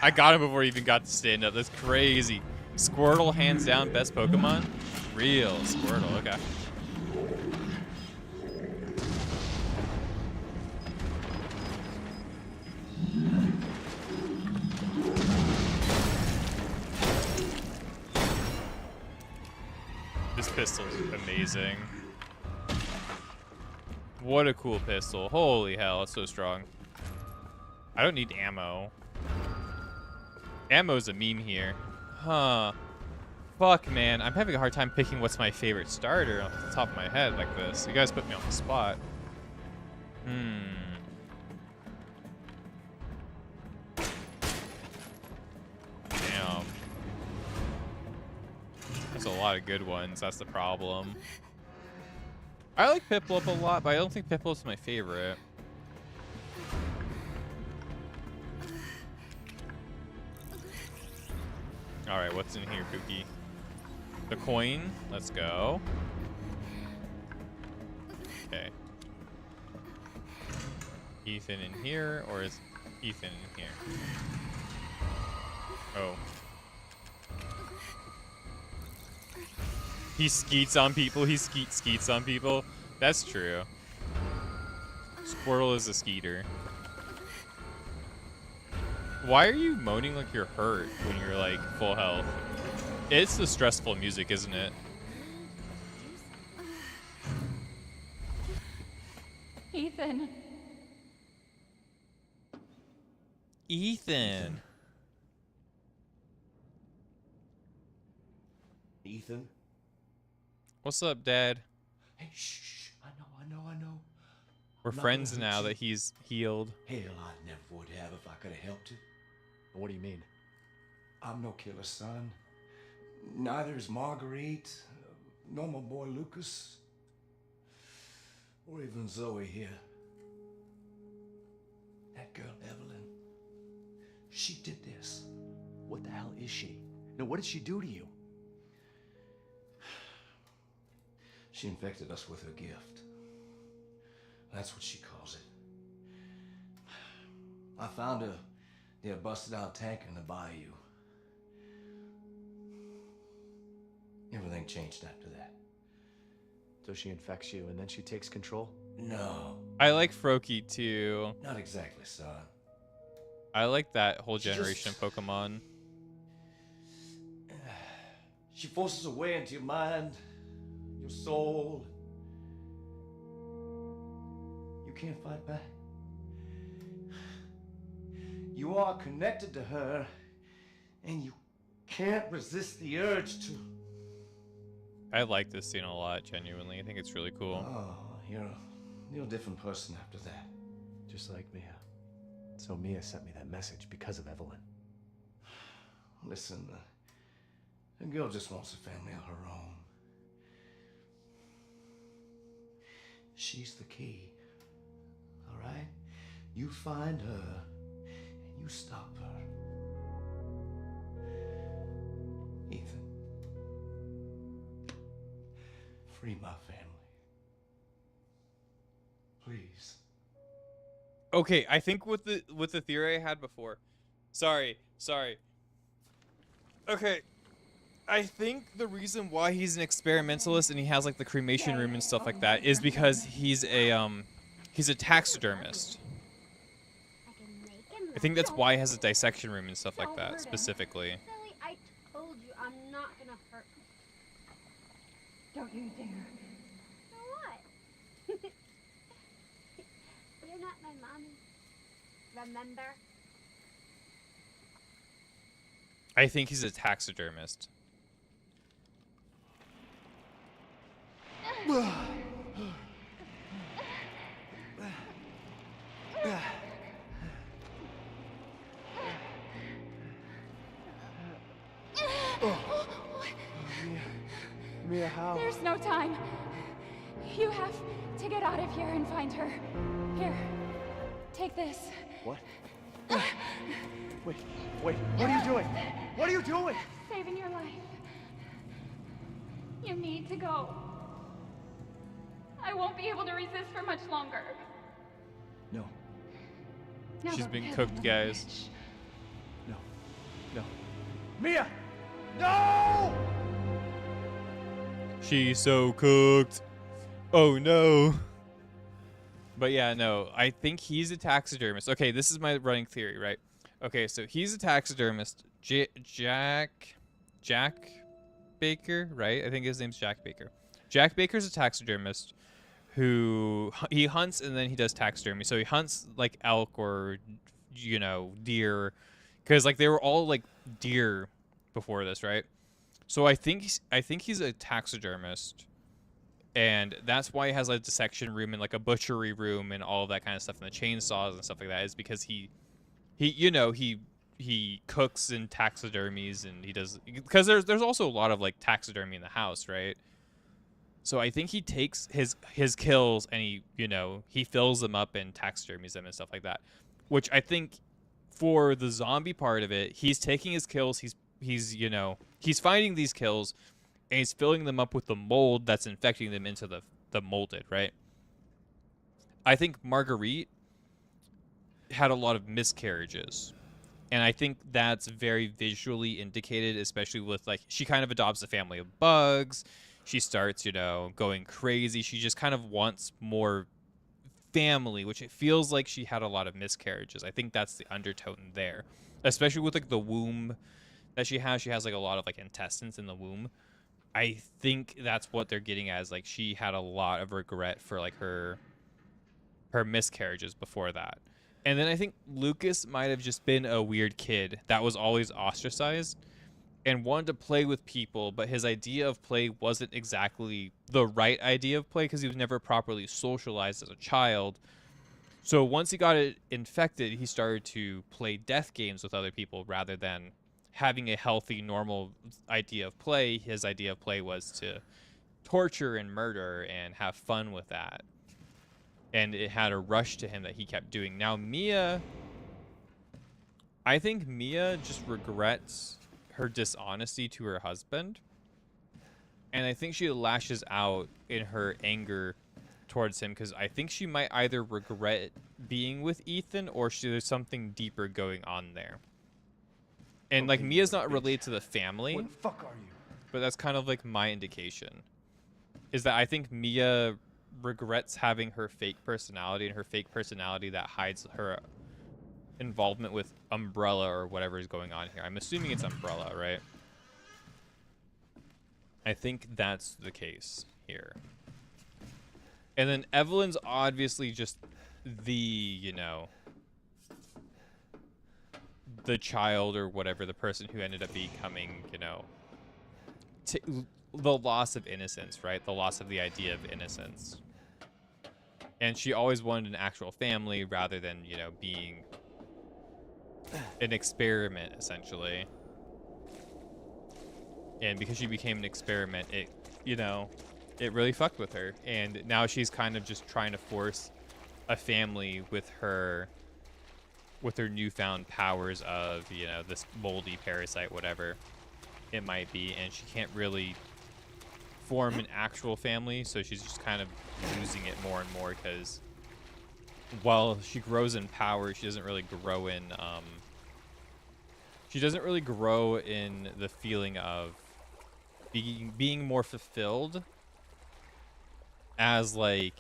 I got him before he even got to stand up. That's crazy. Squirtle, hands down, best Pokemon? Real Squirtle, okay. This pistol's amazing. What a cool pistol. Holy hell, it's so strong. I don't need ammo. Ammo's a meme here. Huh. Fuck, man. I'm having a hard time picking what's my favorite starter off the top of my head like this. You guys put me on the spot. Damn. There's a lot of good ones. That's the problem. I like Piplup a lot, but I don't think Piplup's my favorite. Alright, what's in here, Pookie? The coin. Let's go. Okay. Ethan in here, or is Ethan in here? Oh. He skeets on people. He skeets on people. That's true. Squirtle is a skeeter. Why are you moaning like you're hurt when you're like full health? It's the stressful music, isn't it? Ethan. Ethan. Ethan? What's up, Dad? Hey, shh. I know. We're Not friends gonna now hurt that you. he's healed. Hell, I never would have if I could have helped it. What do you mean? I'm no killer, son. Neither is Marguerite, nor my boy Lucas, or even Zoe here. That girl, Evelyn, she did this. What the hell is she? No, what did she do to you? She infected us with her gift. That's what she calls it. I found her near a busted out tank in the bayou. Everything changed after that. So she infects you and then she takes control? No, I like Froakie too. not exactly, son. I like that whole She generation just- of Pokemon. She forces her way into your mind, your soul. You can't fight back. You are connected to her, and you can't resist the urge to. I like this scene a lot, genuinely. I think it's really cool. Oh, you're a different person after that. Just like Mia. So Mia sent me that message because of Evelyn. Listen, the girl just wants a family of her own. She's the key. All right? You find her, and you stop her. Ethan, free my family. Please. Okay, I think with the theory I had before. Sorry. Okay. I think the reason why he's an experimentalist and he has like the cremation room and stuff like that is because he's a taxidermist. I think that's why he has a dissection room and stuff like that specifically. Silly, I told you I'm not gonna hurt you. Don't you dare. For what? You're not my mommy. Remember? I think he's a taxidermist. Mia, how? There's no time. You have to get out of here and find her. Here, take this. What? Wait, what are you doing? What are you doing? Saving your life. You need to go. I won't be able to resist for much longer. No, Now She's go been get cooked, them. guys. no. Mia! No! She's so cooked. Oh no. But yeah, no, I think he's a taxidermist. Okay, this is my running theory, right? Okay, so he's a taxidermist. Jack Baker, right? I think his name's Jack Baker. Jack Baker's a taxidermist who he hunts and then he does taxidermy. So he hunts like elk or deer, because like they were all like deer before this, right? So I think he's a taxidermist, and that's why he has like a dissection room and like a butchery room and all of that kind of stuff and the chainsaws and stuff like that. Is because he cooks in taxidermies and he does, because there's also a lot of like taxidermy in the house, right? So I think he takes his kills and he fills them up and taxidermies them and stuff like that. Which I think for the zombie part of it, he's taking his kills, he's finding these kills and he's filling them up with the mold that's infecting them into the molded, right? I think Marguerite had a lot of miscarriages. And I think that's very visually indicated, especially with like she kind of adopts a family of bugs. She starts, going crazy. She just kind of wants more family, which it feels like she had a lot of miscarriages. I think that's the undertone there, especially with like the womb that she has. She has like a lot of like intestines in the womb. I think that's what they're getting as like she had a lot of regret for like her miscarriages before that. And then I think Lucas might have just been a weird kid that was always ostracized and wanted to play with people, but his idea of play wasn't exactly the right idea of play because he was never properly socialized as a child. So once he got it infected, he started to play death games with other people rather than having a healthy, normal idea of play. His idea of play was to torture and murder and have fun with that. And it had a rush to him that he kept doing. Now, Mia, I think Mia just regrets her dishonesty to her husband. And I think she lashes out in her anger towards him because I think she might either regret being with Ethan or there's something deeper going on there. And like Mia's not related to the family. What the fuck are you? But that's kind of like my indication. Is that I think Mia regrets having her fake personality, and her fake personality that hides her involvement with Umbrella or whatever is going on here. I'm assuming it's Umbrella, right? I think that's the case here. And then Evelyn's obviously just the, you know, the child or whatever, the person who ended up becoming, you know, the loss of innocence, right? The loss of the idea of innocence. And she always wanted an actual family rather than, you know, being an experiment, essentially. And because she became an experiment, it, you know, it really fucked with her. And now she's kind of just trying to force a family with her newfound powers of, you know, this moldy parasite, whatever it might be. And she can't really form an actual family, so she's just kind of losing it more and more, because while she grows in power, she doesn't really grow in the feeling of being more fulfilled as like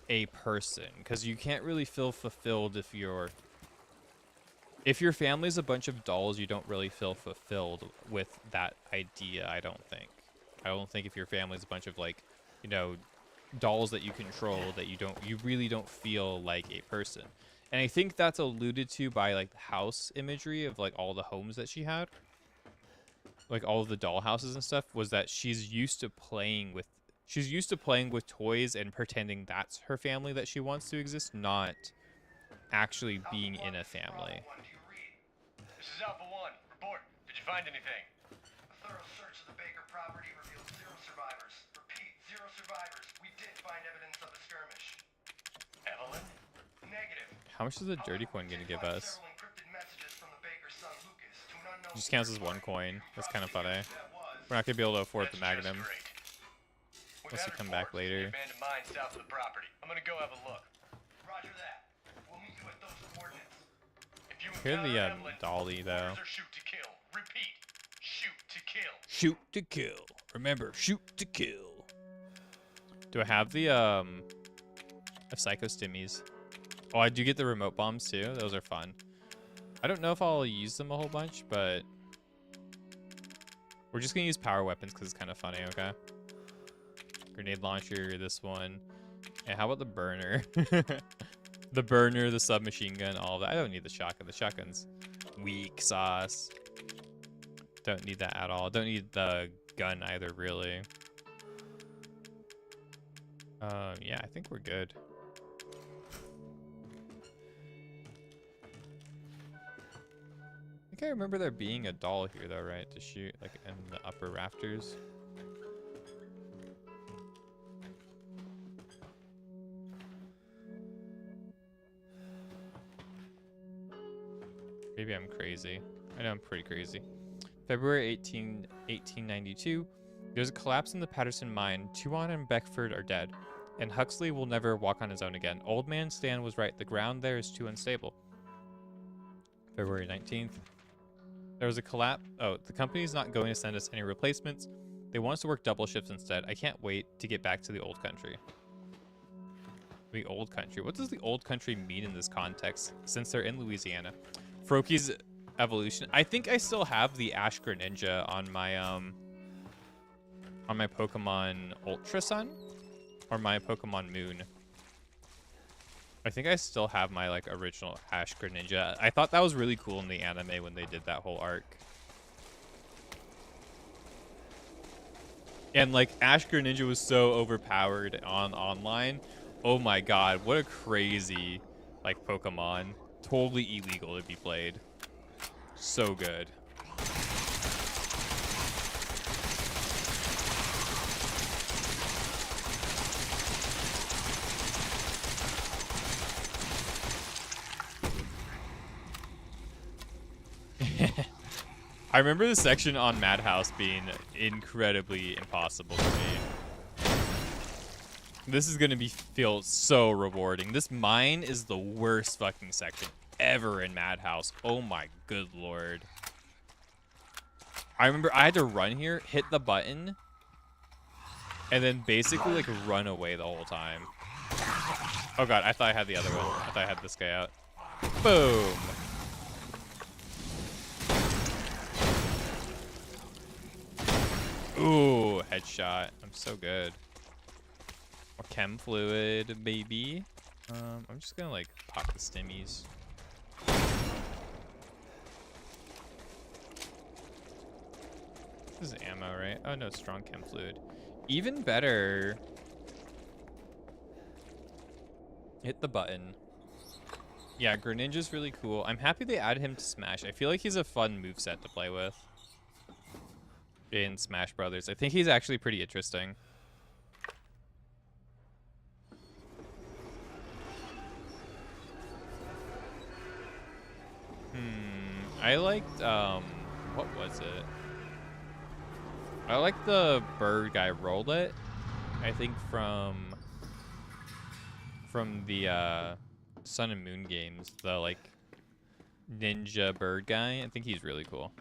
a person, because you can't really feel fulfilled if your family's a bunch of dolls. You don't really feel fulfilled with that idea. I don't think if your family's a bunch of, like, you know, dolls that you control, that you really don't feel like a person. And I think that's alluded to by, like, the house imagery of, like, all the homes that she had, like all of the doll houses and stuff, was that she's used to playing with toys and pretending that's her family that she wants to exist, not actually being in a family. This is Alpha 1. Report. Did you find anything? A thorough search of the Baker property revealed 0 survivors. Repeat, 0 survivors. We did find evidence of a skirmish. Evelyn? Negative. How much is the dirty coin going to give us? Several encrypted messages from the Baker's son Lucas to an unknown. Just counts as 1 coin. That's kind of funny. We're not going to be able to afford the Magnum. Unless you come back later. Abandoned mine south of the property. I'm gonna go have a look. Roger that. We'll meet you at those coordinates. If you Here's the Evelyn, dolly though. Shoot to kill. Repeat. Shoot to kill. Shoot to kill. Remember, shoot to kill. Do I have the Psycho Stimmies? Oh, I do get the remote bombs too. Those are fun. I don't know if I'll use them a whole bunch, but we're just gonna use power weapons because it's kind of funny. Okay. Grenade launcher, this one. And how about the burner? The burner, the submachine gun, all of that. I don't need the shotgun. The shotgun's weak sauce. Don't need that at all. Don't need the gun either, really. Yeah, I think we're good. I think I remember there being a doll here, though, right? To shoot, like, in the upper rafters. Maybe I'm crazy. I know I'm pretty crazy. February 18, 1892. There's a collapse in the Patterson mine. Tuan and Beckford are dead, and Huxley will never walk on his own again. Old man Stan was right. The ground there is too unstable. February 19th. There was a collapse. Oh, the company's not going to send us any replacements. They want us to work double shifts instead. I can't wait to get back to the old country. The old country. What does the old country mean in this context, since they're in Louisiana? Froakies evolution. I think I still have the Ash Greninja on my Pokemon Ultra Sun or my Pokemon Moon. I think I still have my, like, original Ash Greninja. I thought that was really cool in the anime when they did that whole arc. And, like, Ash Greninja was so overpowered on online. Oh my god, what a crazy, like, Pokemon. Totally illegal to be played. So good. I remember the section on Madhouse being incredibly impossible to me. This is gonna feel so rewarding. This mine is the worst fucking section ever in Madhouse. Oh my good lord. I remember I had to run here, hit the button, and then basically like run away the whole time. Oh god, I thought I had the other one. I thought I had this guy out. Boom. Ooh, headshot. I'm so good. More chem fluid, baby. I'm just gonna like pop the stimmies. This is ammo, right? Oh no, strong chem fluid. Even better. Hit the button. Yeah, Greninja's really cool. I'm happy they added him to Smash. I feel like he's a fun moveset to play with in Smash Brothers. I think he's actually pretty interesting. I liked, what was it? I liked the bird guy, Rollet. I think from the Sun and Moon games, the like ninja bird guy. I think he's really cool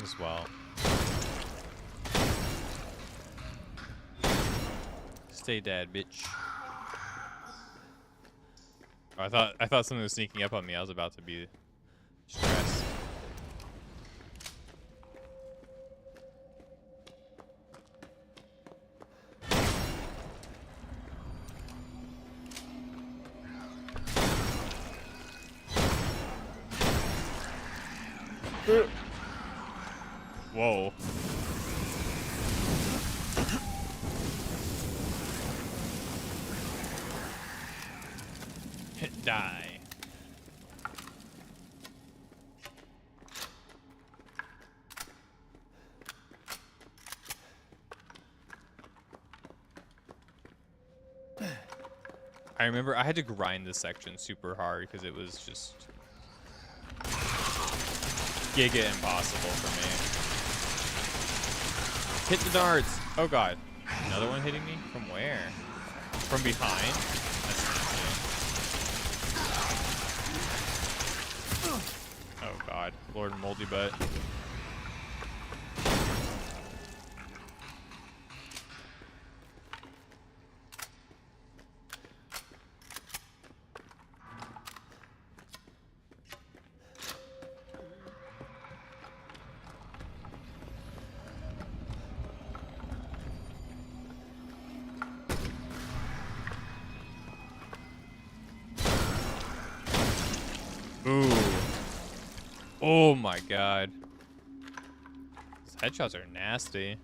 as well. Stay dead, bitch. Oh, I thought something was sneaking up on me. I was about to be stressed. Whoa. Die. I remember I had to grind this section super hard because it was just giga impossible for me. Hit the darts. Oh god. Another one hitting me? From where? From behind? That's nasty. Oh god. Lord Moldy Butt. Ooh. Oh my god. These headshots are nasty.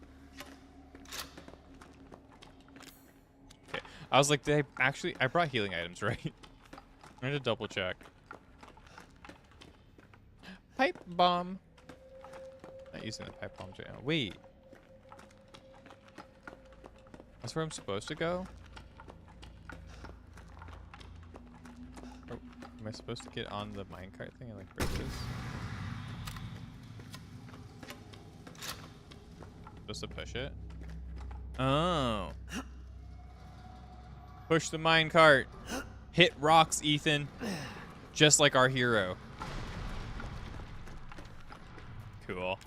Okay. I was like, did I actually... I brought healing items, right? I need to double check. Pipe bomb. Not using the pipe bombs right now. Wait. That's where I'm supposed to go? Am I supposed to get on the minecart thing and like break this? Supposed to push it? Oh. Push the minecart. Hit rocks, Ethan. Just like our hero. Cool.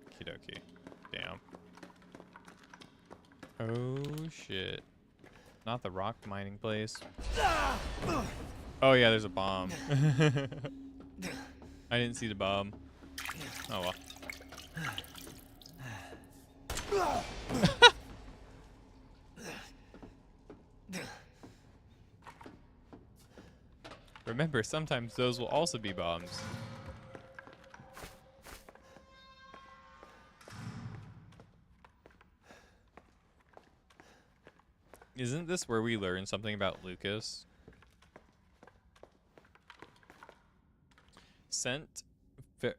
Okie dokie. Damn. Oh shit. Not the rock mining place. Oh yeah, there's a bomb. I didn't see the bomb. Oh well. Remember, sometimes those will also be bombs. Isn't this where we learn something about Lucas? Sent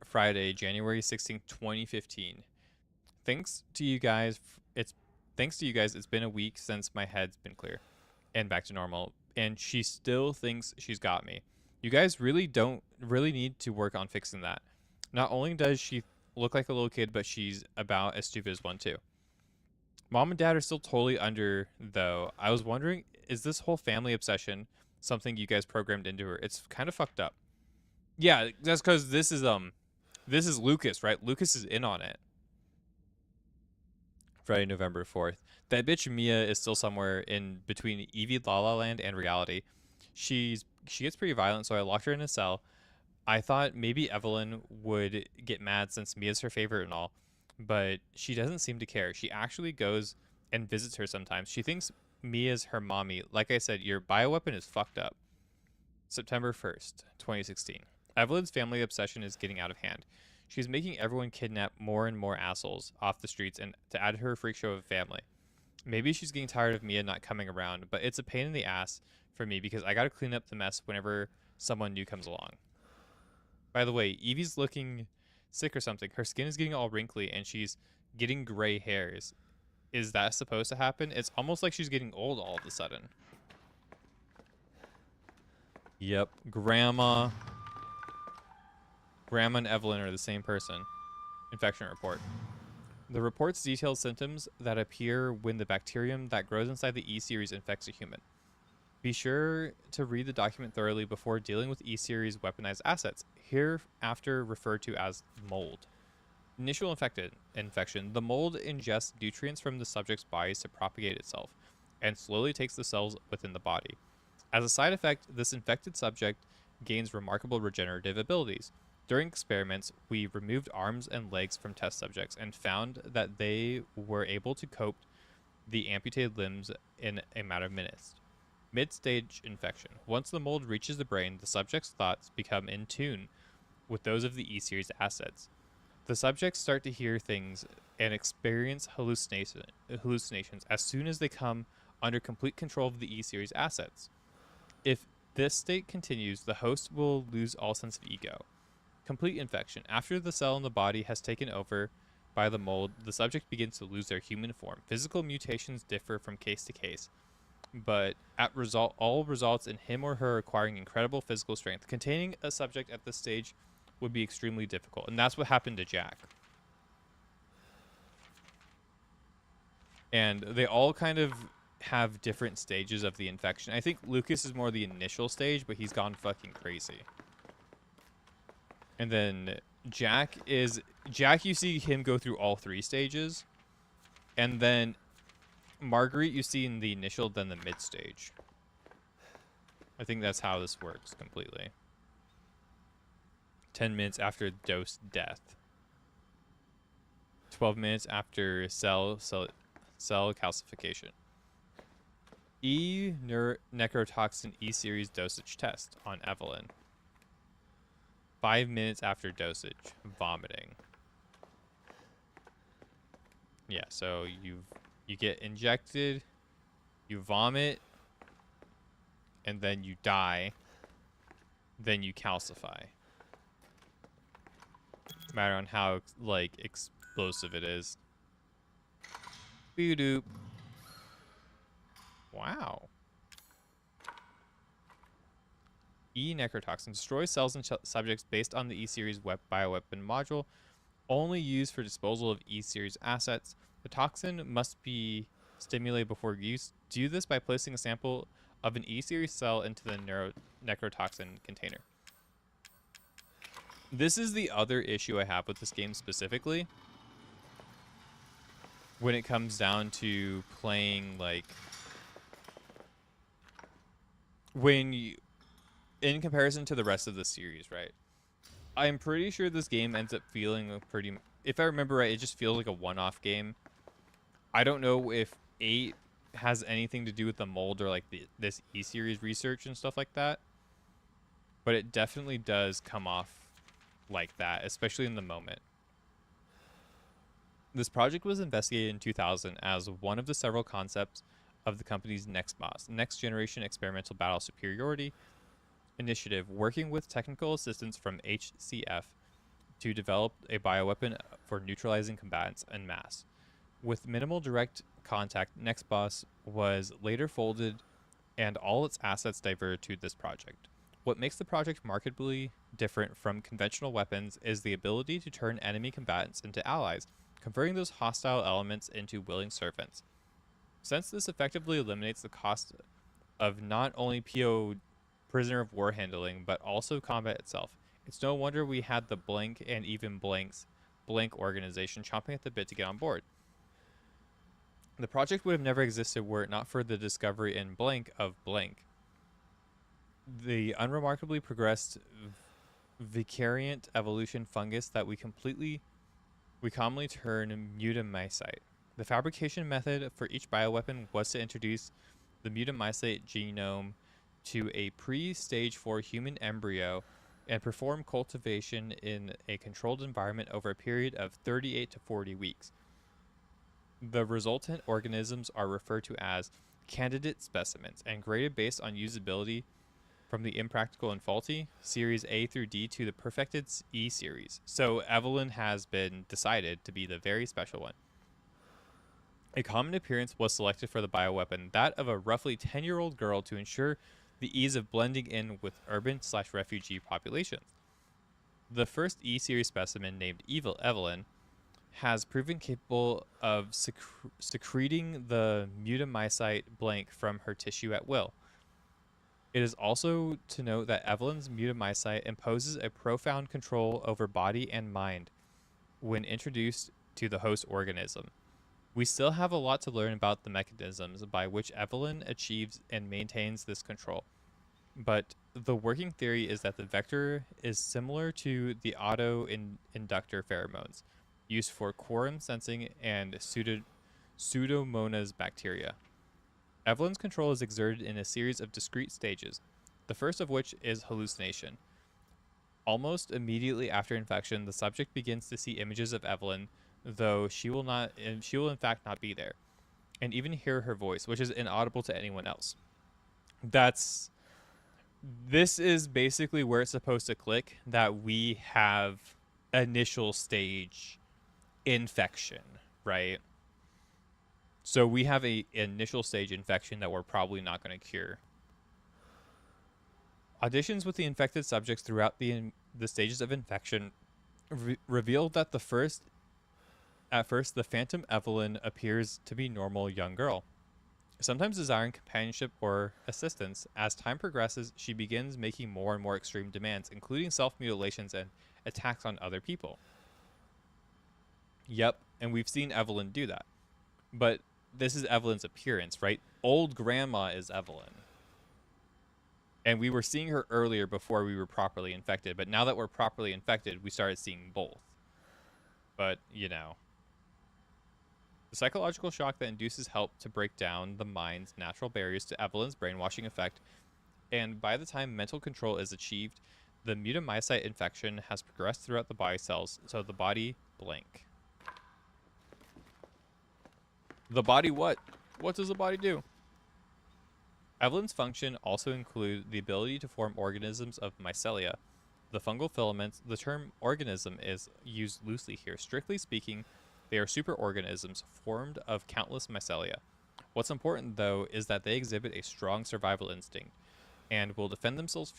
Friday, January 16th, 2015. Thanks to you guys. It's been a week since my head's been clear and back to normal, and she still thinks she's got me. You guys really need to work on fixing that. Not only does she look like a little kid, but she's about as stupid as one too. Mom and Dad are still totally under, though. I was wondering, is this whole family obsession something you guys programmed into her. It's kind of fucked up. Yeah, that's because this is Lucas, right? Lucas is in on it. Friday, November 4th. That bitch Mia is still somewhere in between Evie La La Land and reality. She gets pretty violent, so I locked her in a cell. I thought maybe Evelyn would get mad since Mia's her favorite and all, but she doesn't seem to care. She actually goes and visits her sometimes. She thinks Mia's her mommy. Like I said, your bioweapon is fucked up. September 1st, 2016. Evelyn's family obsession is getting out of hand. She's making everyone kidnap more and more assholes off the streets and to add to her freak show of family. Maybe she's getting tired of Mia not coming around, but it's a pain in the ass for me because I gotta clean up the mess whenever someone new comes along. By the way, Evie's looking sick or something. Her skin is getting all wrinkly and she's getting gray hairs. Is that supposed to happen? It's almost like she's getting old all of a sudden. Yep, Grandma and Evelyn are the same person. Infection report. The reports detail symptoms that appear when the bacterium that grows inside the E-series infects a human. Be sure to read the document thoroughly before dealing with E-series weaponized assets, hereafter referred to as mold. Initial infection. The mold ingests nutrients from the subject's bodies to propagate itself, and slowly takes the cells within the body. As a side effect, this infected subject gains remarkable regenerative abilities. During experiments, we removed arms and legs from test subjects and found that they were able to cope the amputated limbs in a matter of minutes. Mid-stage infection. Once the mold reaches the brain, the subject's thoughts become in tune with those of the E-series assets. The subjects start to hear things and experience hallucinations as soon as they come under complete control of the E-series assets. If this state continues, the host will lose all sense of ego. Complete infection. After the cell in the body has taken over by the mold, the subject begins to lose their human form. Physical mutations differ from case to case, but all results in him or her acquiring incredible physical strength. Containing a subject at this stage would be extremely difficult, and that's what happened to Jack. And they all kind of have different stages of the infection. I think Lucas is more the initial stage, but he's gone fucking crazy. And then Jack, you see him go through all three stages. And then Marguerite, you see in the initial, then the mid stage. I think that's how this works completely. 10 minutes after dose death. 12 minutes after cell calcification. Necrotoxin E-series dosage test on Evelyn. 5 minutes after dosage, vomiting. Yeah, so you get injected, you vomit, and then you die, then you calcify. Matter on how like explosive it is. Boo-doop. Wow. E-necrotoxin destroys cells and subjects based on the E-series bioweapon module, only used for disposal of E-series assets. The toxin must be stimulated before use. Do this by placing a sample of an E-series cell into the necrotoxin container. This is the other issue I have with this game specifically. When it comes down to playing, like, in comparison to the rest of the series, right? I'm pretty sure this game ends up feeling if I remember right, it just feels like a one-off game. I don't know if 8 has anything to do with the mold or like this E-series research and stuff like that, but it definitely does come off like that, especially in the moment. This project was investigated in 2000 as one of the several concepts of the company's Next Generation Experimental Battle Superiority Initiative, working with technical assistance from HCF to develop a bioweapon for neutralizing combatants en masse. With minimal direct contact, NextBoss was later folded and all its assets diverted to this project. What makes the project markedly different from conventional weapons is the ability to turn enemy combatants into allies, converting those hostile elements into willing servants. Since this effectively eliminates the cost of not only prisoner of war handling, but also combat itself. It's no wonder we had the Blank and even Blank organization chomping at the bit to get on board. The project would have never existed were it not for the discovery in Blank of Blank, the unremarkably progressed vicariant evolution fungus that we commonly term mutamycete. The fabrication method for each bioweapon was to introduce the mutamycete genome to a pre-stage 4 human embryo and perform cultivation in a controlled environment over a period of 38 to 40 weeks. The resultant organisms are referred to as candidate specimens and graded based on usability from the impractical and faulty, series A through D, to the perfected E series. So Evelyn has been decided to be the very special one. A common appearance was selected for the bioweapon, that of a roughly 10-year-old girl, to ensure the ease of blending in with urban/refugee populations. The first E-series specimen, named Evelyn, has proven capable of secreting the mutamycete Blank from her tissue at will. It is also to note that Evelyn's mutamycete imposes a profound control over body and mind when introduced to the host organism. We still have a lot to learn about the mechanisms by which Evelyn achieves and maintains this control, but the working theory is that the vector is similar to the auto-inductor pheromones used for quorum sensing and Pseudomonas bacteria. Evelyn's control is exerted in a series of discrete stages, the first of which is hallucination. Almost immediately after infection, the subject begins to see images of Evelyn, though she will in fact not be there, and even hear her voice, which is inaudible to anyone else. This is basically where it's supposed to click that we have initial stage infection, right? So we have a initial stage infection that we're probably not going to cure. Auditions with the infected subjects throughout the stages of infection revealed that at first, the phantom Evelyn appears to be normal young girl, sometimes desiring companionship or assistance. As time progresses, she begins making more and more extreme demands, including self-mutilations and attacks on other people. Yep, and we've seen Evelyn do that. But this is Evelyn's appearance, right? Old grandma is Evelyn. And we were seeing her earlier before we were properly infected, but now that we're properly infected, we started seeing both. But, you know. The psychological shock that induces help to break down the mind's natural barriers to Evelyn's brainwashing effect, and by the time mental control is achieved, the mutamycete infection has progressed throughout the body cells, so the body blank. The body what? What does the body do? Evelyn's function also include the ability to form organisms of mycelia. The fungal filaments, the term organism is used loosely here. Strictly speaking, they are superorganisms formed of countless mycelia. What's important, though, is that they exhibit a strong survival instinct and will defend themselves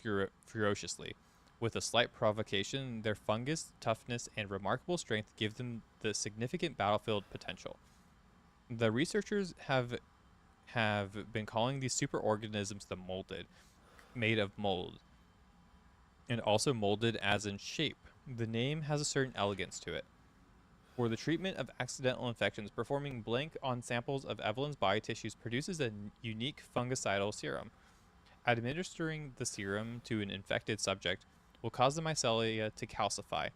ferociously. With a slight provocation, their fungus toughness and remarkable strength give them the significant battlefield potential. The researchers have been calling these superorganisms the molded, made of mold, and also molded as in shape. The name has a certain elegance to it. For the treatment of accidental infections, performing Blank on samples of Evelyn's body tissues produces a unique fungicidal serum. Administering the serum to an infected subject will cause the mycelia to calcify,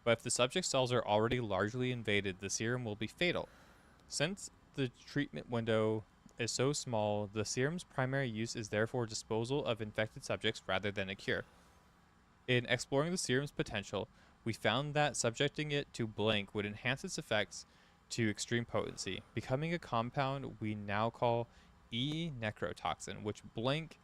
but if the subject's cells are already largely invaded, the serum will be fatal. Since the treatment window is so small, the serum's primary use is therefore disposal of infected subjects rather than a cure. In exploring the serum's potential, we found that subjecting it to Blank would enhance its effects to extreme potency, becoming a compound we now call E-necrotoxin, which Blank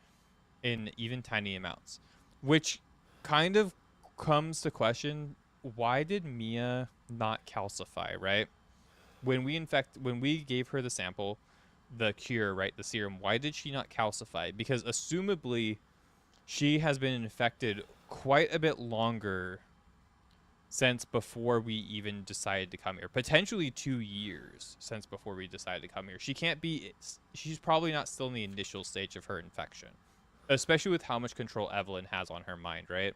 in even tiny amounts. Which kind of comes to question, why did Mia not calcify, right? When we gave her the sample, the cure, right, the serum, why did she not calcify? Because assumably she has been infected quite a bit longer since before we even decided to come here. Potentially 2 years since before we decided to come here. She's probably not still in the initial stage of her infection. especially with how much control Evelyn has on her mind, right?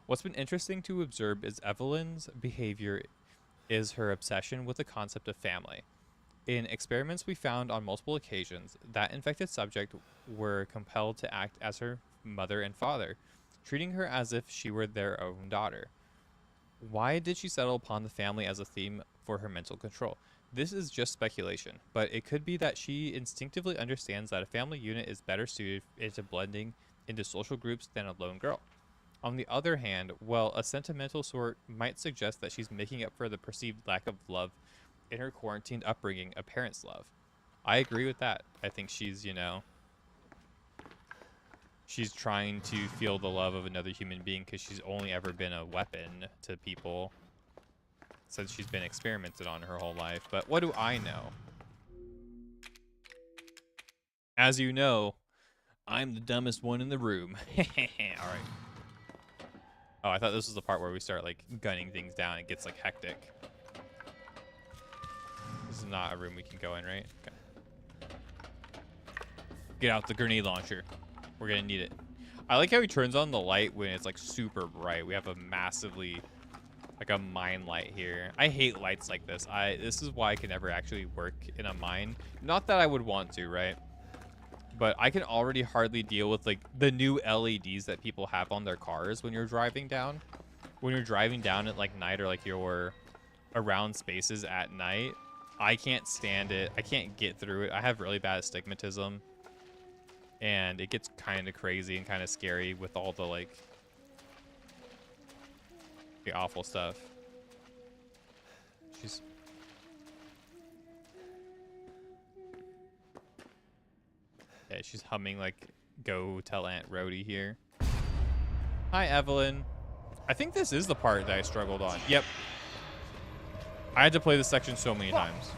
What's been interesting to observe is Evelyn's behavior is her obsession with the concept of family. In experiments we found on multiple occasions, that infected subject were compelled to act as her mother and father, treating her as if she were their own daughter. Why did she settle upon the family as a theme for her mental control? This is just speculation, but it could be that she instinctively understands that a family unit is better suited into blending into social groups than a lone girl. On the other hand, well, a sentimental sort might suggest that she's making up for the perceived lack of love in her quarantined upbringing, a parent's love. I agree with that. I think she's, you know, she's trying to feel the love of another human being because she's only ever been a weapon to people since she's been experimented on her whole life. But what do I know? As you know, I'm the dumbest one in the room. All right. Oh, I thought this was the part where we start, like, gunning things down. It gets, like, hectic. This is not a room we can go in, right? Okay. Get out the grenade launcher. We're gonna need it. I like how he turns on the light when it's, like, super bright. We have a massively, like, a mine light here. I hate lights like this. This is why I can never actually work in a mine. Not that I would want to, right? But I can already hardly deal with, like, the new LEDs that people have on their cars when you're driving down. When you're driving down at, like, night or, like, you're around spaces at night, I can't stand it. I can't get through it. I have really bad astigmatism. And it gets kind of crazy and kind of scary with all the, like, the awful stuff. She's... Yeah, she's humming, like, go tell Aunt Rhodey here. Hi, Evelyn. I think this is the part that I struggled on. Yep. I had to play this section so many times.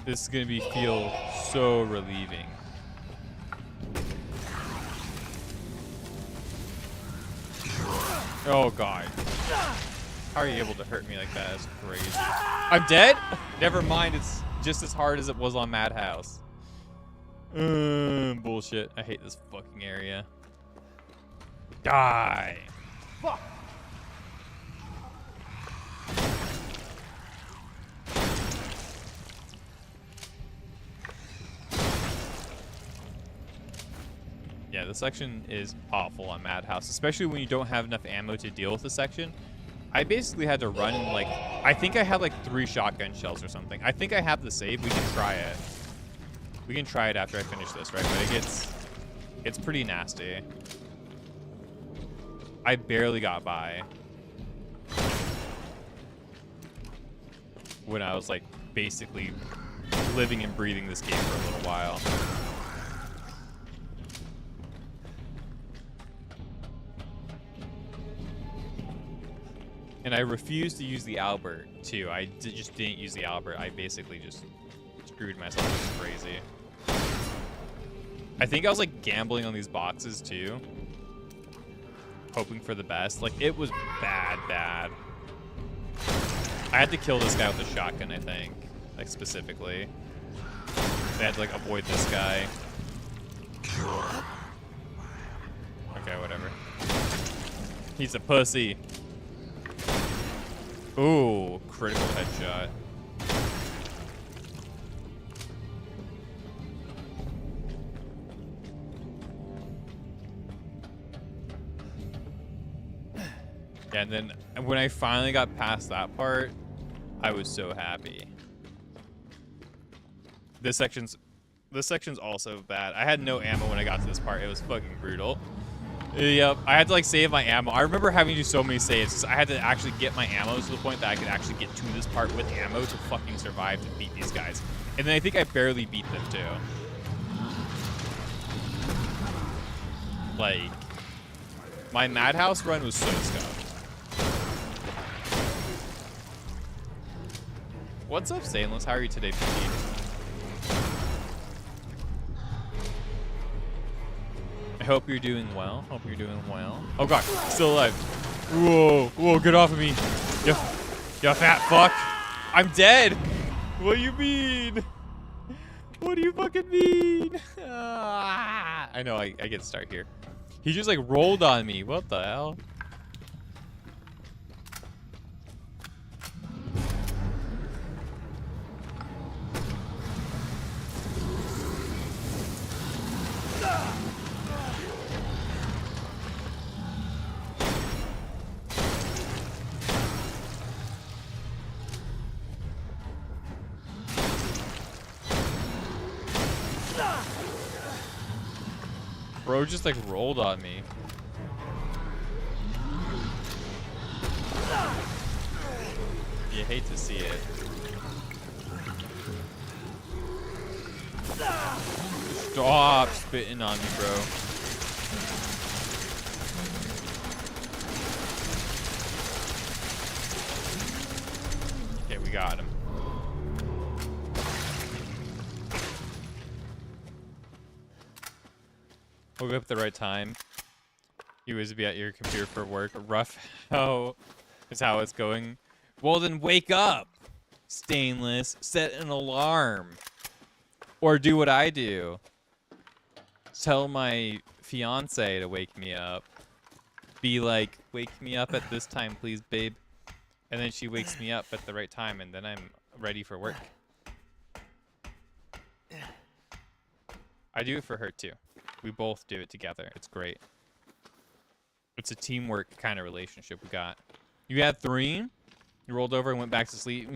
This is going to feel so relieving. Oh, God. How are you able to hurt me like that? That's crazy. I'm dead? Never mind. It's just as hard as it was on Madhouse. Bullshit. I hate this fucking area. Die. Fuck. Yeah, this section is awful on Madhouse, especially when you don't have enough ammo to deal with the section. I basically had to run, like, I think I had like 3 shotgun shells or something. I think I have the save. We can try it. We can try it after I finish this, right? But it's pretty nasty. I barely got by when I was, like, basically living and breathing this game for a little while. And I refused to use the Albert, too. I just didn't use the Albert. I basically just screwed myself. It was crazy. I think I was, like, gambling on these boxes, too. Hoping for the best. Like, it was bad, bad. I had to kill this guy with a shotgun, I think. Like, specifically. I had to, like, avoid this guy. Okay, whatever. He's a pussy. Ooh, critical headshot. Yeah, and then when I finally got past that part, I was so happy. This section's also bad. I had no ammo when I got to this part. It was fucking brutal. Yep, I had to, like, save my ammo. I remember having to do so many saves. I had to actually get my ammo to the point that I could actually get to this part with ammo to fucking survive to beat these guys. And then I think I barely beat them, too. Like, my Madhouse run was so scuffed. What's up, Stainless? How are you today, PT? hope you're doing well. Hope you're doing well. Oh god, still alive. Whoa, whoa, get off of me. You fat fuck. I'm dead. What do you mean? What do you fucking mean? I know, I get to start here. He just like rolled on me. What the hell? Bro just like rolled on me. You hate to see it. Stop spitting on me, bro. Okay, we got him. Woke up at the right time. You was to be at your computer for work. Rough how is how it's going. Well then wake up. Stainless. Set an alarm. Or do what I do. Tell my fiance to wake me up. Be like, wake me up at this time, please, babe. And then she wakes me up at the right time, and then I'm ready for work. I do it for her too. We both do it together. It's great. It's a teamwork kind of relationship we got. You had 3. You rolled over and went back to sleep.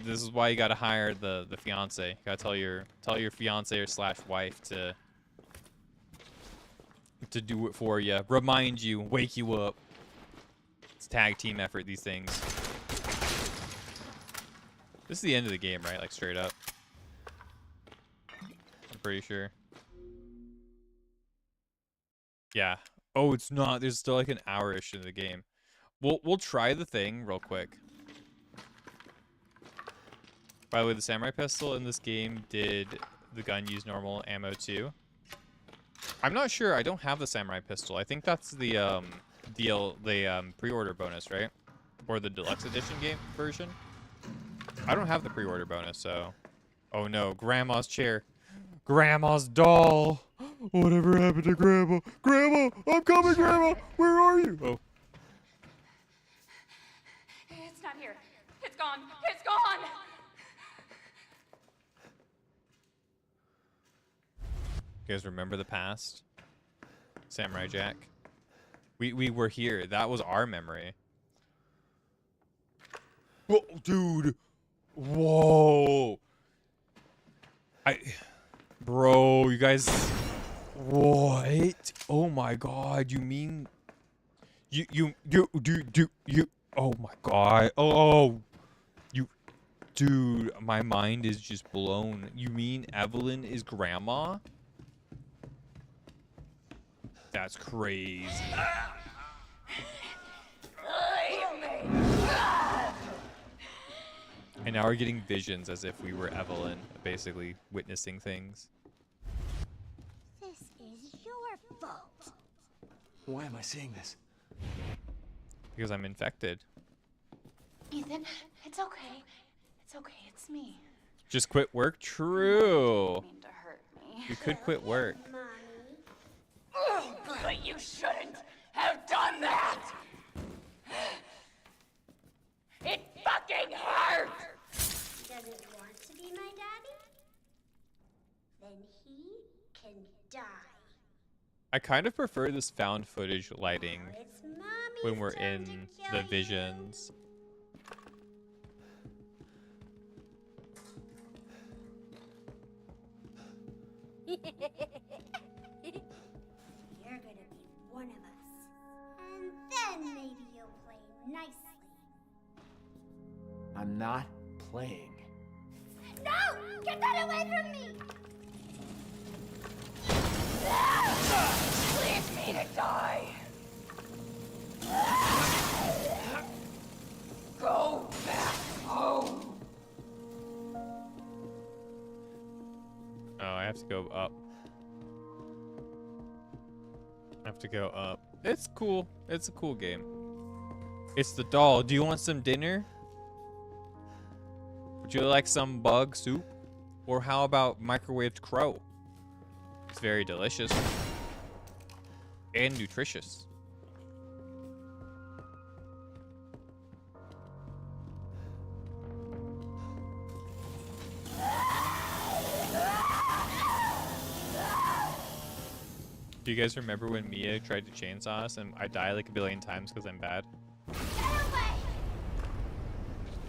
This is why you got to hire the fiance. You got to tell your fiance or / wife to do it for you. Remind you, wake you up. It's tag team effort, these things. This is the end of the game, right? Like straight up. I'm pretty sure. Yeah. Oh, it's not. There's still like an hour-ish in the game. We'll try the thing real quick. By the way, the samurai pistol in this game did the gun use normal ammo too. I'm not sure. I don't have the samurai pistol. I think that's the pre-order bonus, right? Or the deluxe edition game version. I don't have the pre-order bonus, so. Oh no, grandma's chair. Grandma's doll. Whatever happened to Grandma? Grandma, I'm coming, Grandma. Where are you? Oh. It's not here. It's gone. It's gone. You guys remember the past? Samurai Jack. We were here. That was our memory. Whoa, dude. Whoa. Bro, you guys. What? Oh my god, you mean you oh my god. Oh, you dude, my mind is just blown. You mean Evelyn is grandma? That's crazy. And now we're getting visions as if we were Evelyn, basically witnessing things. This is your fault. Why am I saying this? Because I'm infected. Ethan, it's okay. It's okay. It's me. Just quit work? True. I didn't mean to hurt me. You could quit work. But you shouldn't have done that. It fucking hurt. Doesn't want to be my daddy? Then he can die. I kind of prefer this found footage lighting Now it's Mommy's when we're turn in to kill the you. visions. You're gonna be one of us. And then maybe you'll play nicely. I'm not playing. No! Get that away from me! Leave me to die. Go back home. Oh, I have to go up. I have to go up. It's cool. It's a cool game. It's the doll. Do you want some dinner? Would you like some bug soup? Or how about microwaved crow? It's very delicious. And nutritious. Do you guys remember when Mia tried to chainsaw us and I die like a billion times because I'm bad?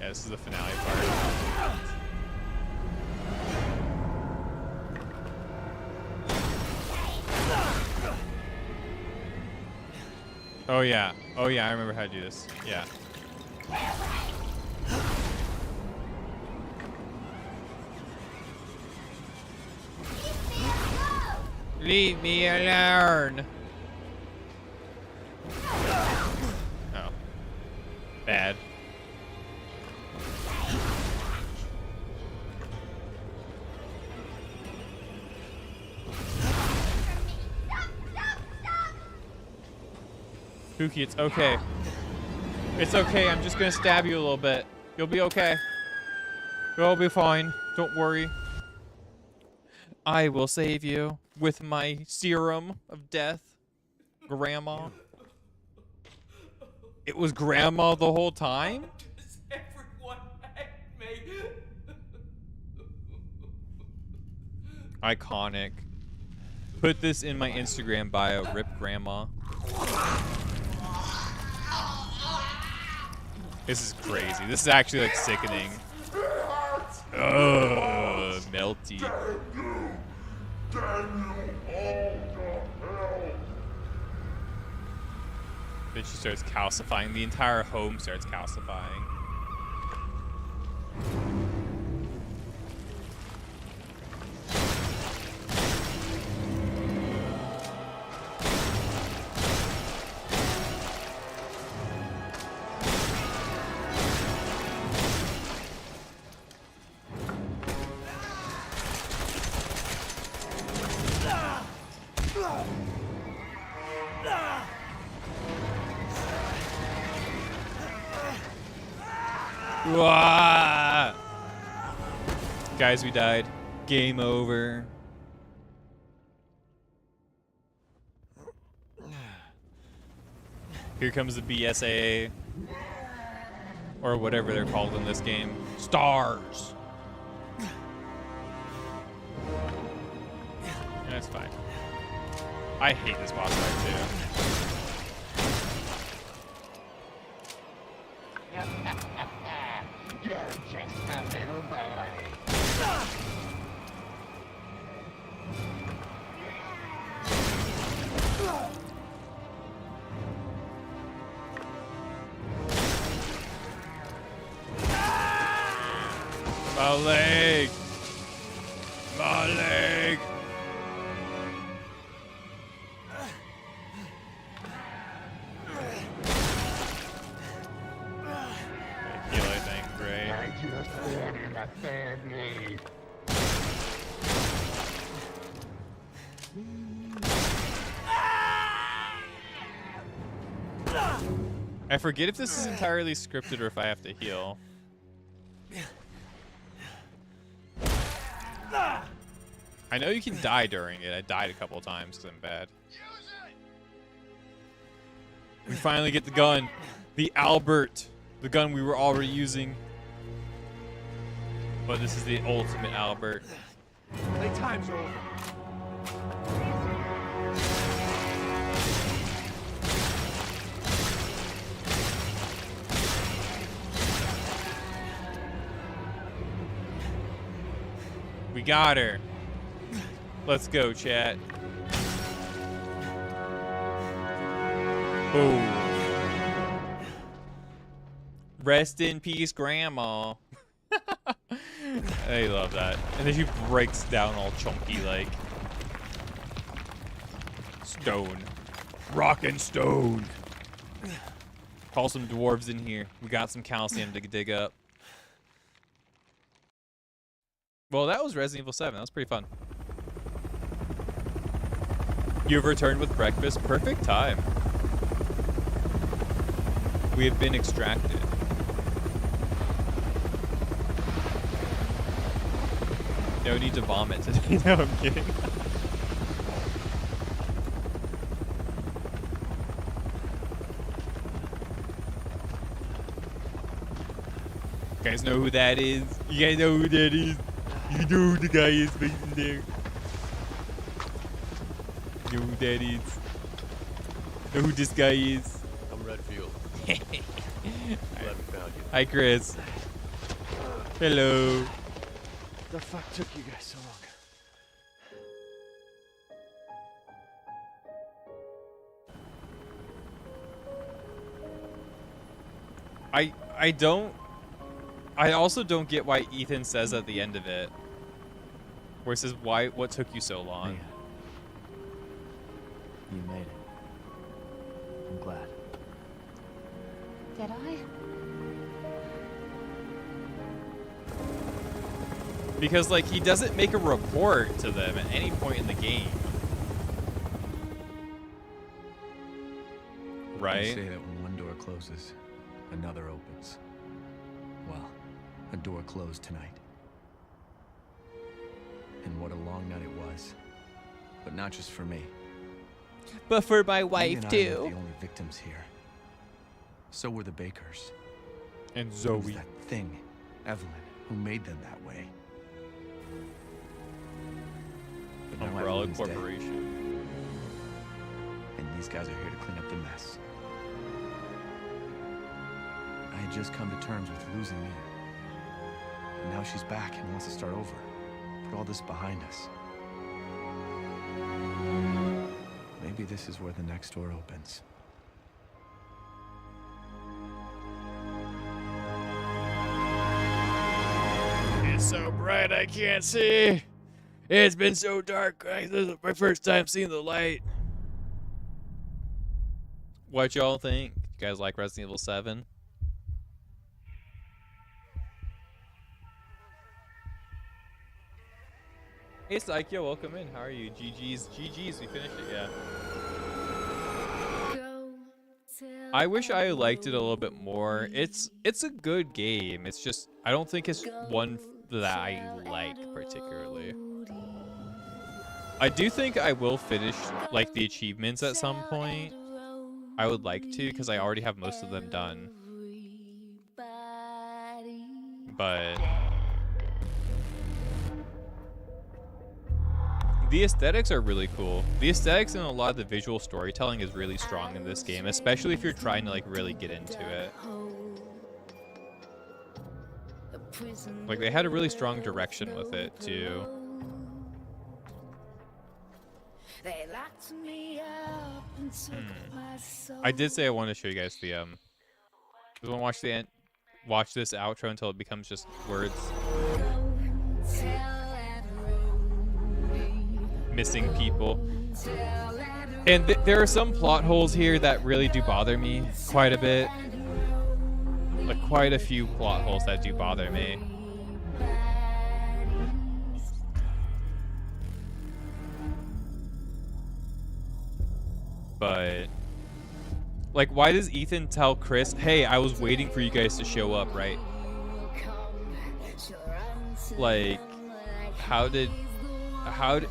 Yeah, this is the finale part. Oh yeah. Oh yeah, I remember how to do this. Yeah. Leave me alone. Oh. Bad. Pookie, it's okay. It's okay, I'm just gonna stab you a little bit. You'll be okay. You'll be fine. Don't worry. I will save you with my serum of death, Grandma. It was Grandma the whole time? Does everyone hate me? Iconic. Put this in my Instagram bio, Rip Grandma. This is crazy. This is actually like sickening. Ugh, melty. Then she starts calcifying. The entire home starts calcifying. Wah! Guys, we died. Game over. Here comes the BSAA. Or whatever they're called in this game. Stars! That's fine. I hate this boss fight too. You're just a little boy. My leg! My leg! Heal, I think, great. I just ordered a family. I forget if this is entirely scripted or if I have to heal. I know you can die during it. I died a couple times because I'm bad. We finally get the gun. The Albert. The gun we were already using. But this is the ultimate Albert. Playtime's over. We got her. Let's go, chat. Boom. Rest in peace, Grandma. I love that. And then she breaks down all chunky like stone. Rock and stone. Call some dwarves in here. We got some calcium to dig up. Well, that was Resident Evil 7. That was pretty fun. You've returned with breakfast. Perfect time. We have been extracted. No need to vomit today. No, I'm kidding. You guys know who that is? You guys know who that is? You know who the guy is facing there. You know who that is? Know who this guy is? I'm Redfield. Glad we found you. Hi, Chris. Hello. The fuck took you guys so long? I also don't get why Ethan says at the end of it, where it says, what took you so long? Mia, you made it. I'm glad. Did I? Because, like, he doesn't make a report to them at any point in the game. Right? They say that when one door closes, another opens. Well, a door closed tonight. And what a long night it was. But not just for me. But for my Mia wife, and I too. weren't the only victims here. So were the Bakers. And It was Zoe. that thing, Evelyn, who made them that way. But now Umbrella Evelyn's dead, Corporation. and these guys are here to clean up the mess. I had just come to terms with losing Mia. But now she's back and wants to start over. Put all this behind us. Maybe this is where the next door opens. It's so bright I can't see. It's been so dark. This is my first time seeing the light. What y'all think? You guys like Resident Evil 7? Hey Psycho, welcome in. How are you? GG's, we finished it, yeah. I wish I liked it a little bit more. It's a good game. It's just I don't think it's one that I like particularly. I do think I will finish like the achievements at some point. I would like to because I already have most of them done. But the aesthetics are really cool. The aesthetics and a lot of the visual storytelling is really strong in this game, especially if you're trying to like really get into it. Like they had a really strong direction with it too. I did say I wanted to show you guys the you want to watch the end? Watch this outro until it becomes just words. Missing people. And there are some plot holes here that really do bother me quite a bit. Like quite a few plot holes that do bother me. But like, why does Ethan tell Chris, hey, I was waiting for you guys to show up, right? Like,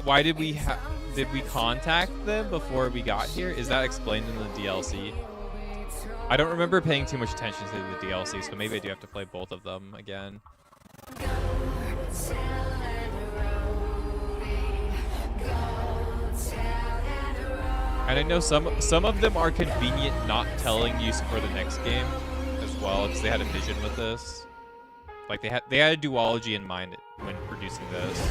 why did we contact them before we got here? Is that explained in the DLC? I don't remember paying too much attention to the DLC, so maybe I do have to play both of them again. And I know some of them are convenient not telling you for the next game as well, because they had a vision with this. Like they had a duology in mind when producing this.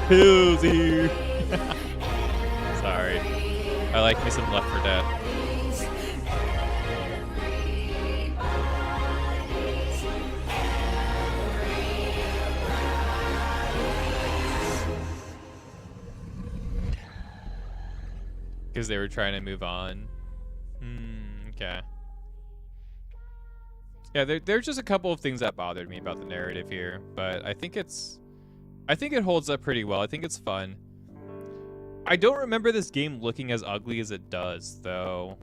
Hills here. Sorry, I like me some Left 4 Dead. Because they were trying to move on. Okay. Yeah, there's just a couple of things that bothered me about the narrative here, but I think it holds up pretty well. I think it's fun. I don't remember this game looking as ugly as it does, though.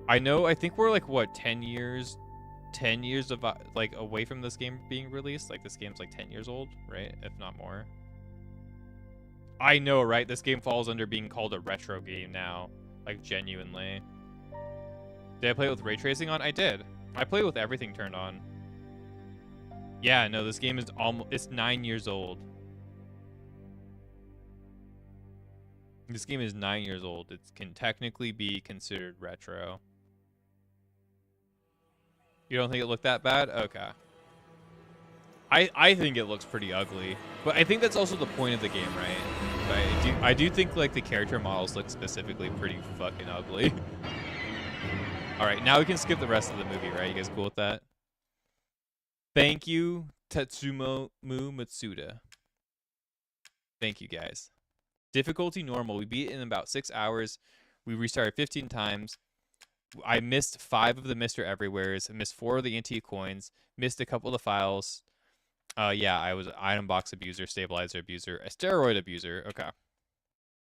I think we're like, what, 10 years of, like, away from this game being released? Like, this game's like 10 years old, right? If not more. I know, right? This game falls under being called a retro game now. Like, genuinely. Did I play it with ray tracing on? I did. I played with everything turned on. Yeah, no, this game is it's 9 years old. This game is 9 years old. It can technically be considered retro. You don't think it looked that bad? Okay. I think it looks pretty ugly, but I think that's also the point of the game, right? I do think like the character models look specifically pretty fucking ugly. All right, now we can skip the rest of the movie, right? You guys cool with that? Thank you, Tetsumo Matsuda. Thank you, guys. Difficulty normal. We beat it in about 6 hours. We restarted 15 times. I missed 5 of the Mr. Everywheres. I missed 4 of the antique coins. Missed a couple of the files. Yeah, I was an item box abuser, stabilizer abuser, a steroid abuser. Okay.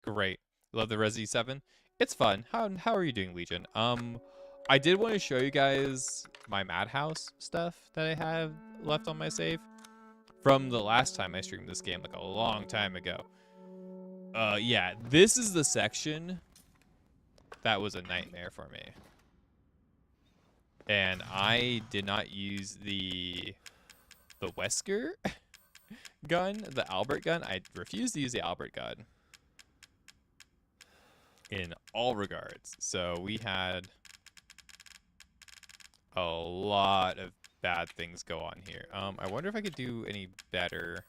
Great. Love the RESI 7. It's fun. How are you doing, Legion? I did want to show you guys my Madhouse stuff that I have left on my save from the last time I streamed this game, like a long time ago. Yeah, this is the section that was a nightmare for me. And I did not use the Wesker gun, the Albert gun. I refused to use the Albert gun in all regards. So we had a lot of bad things go on here. I wonder if I could do any better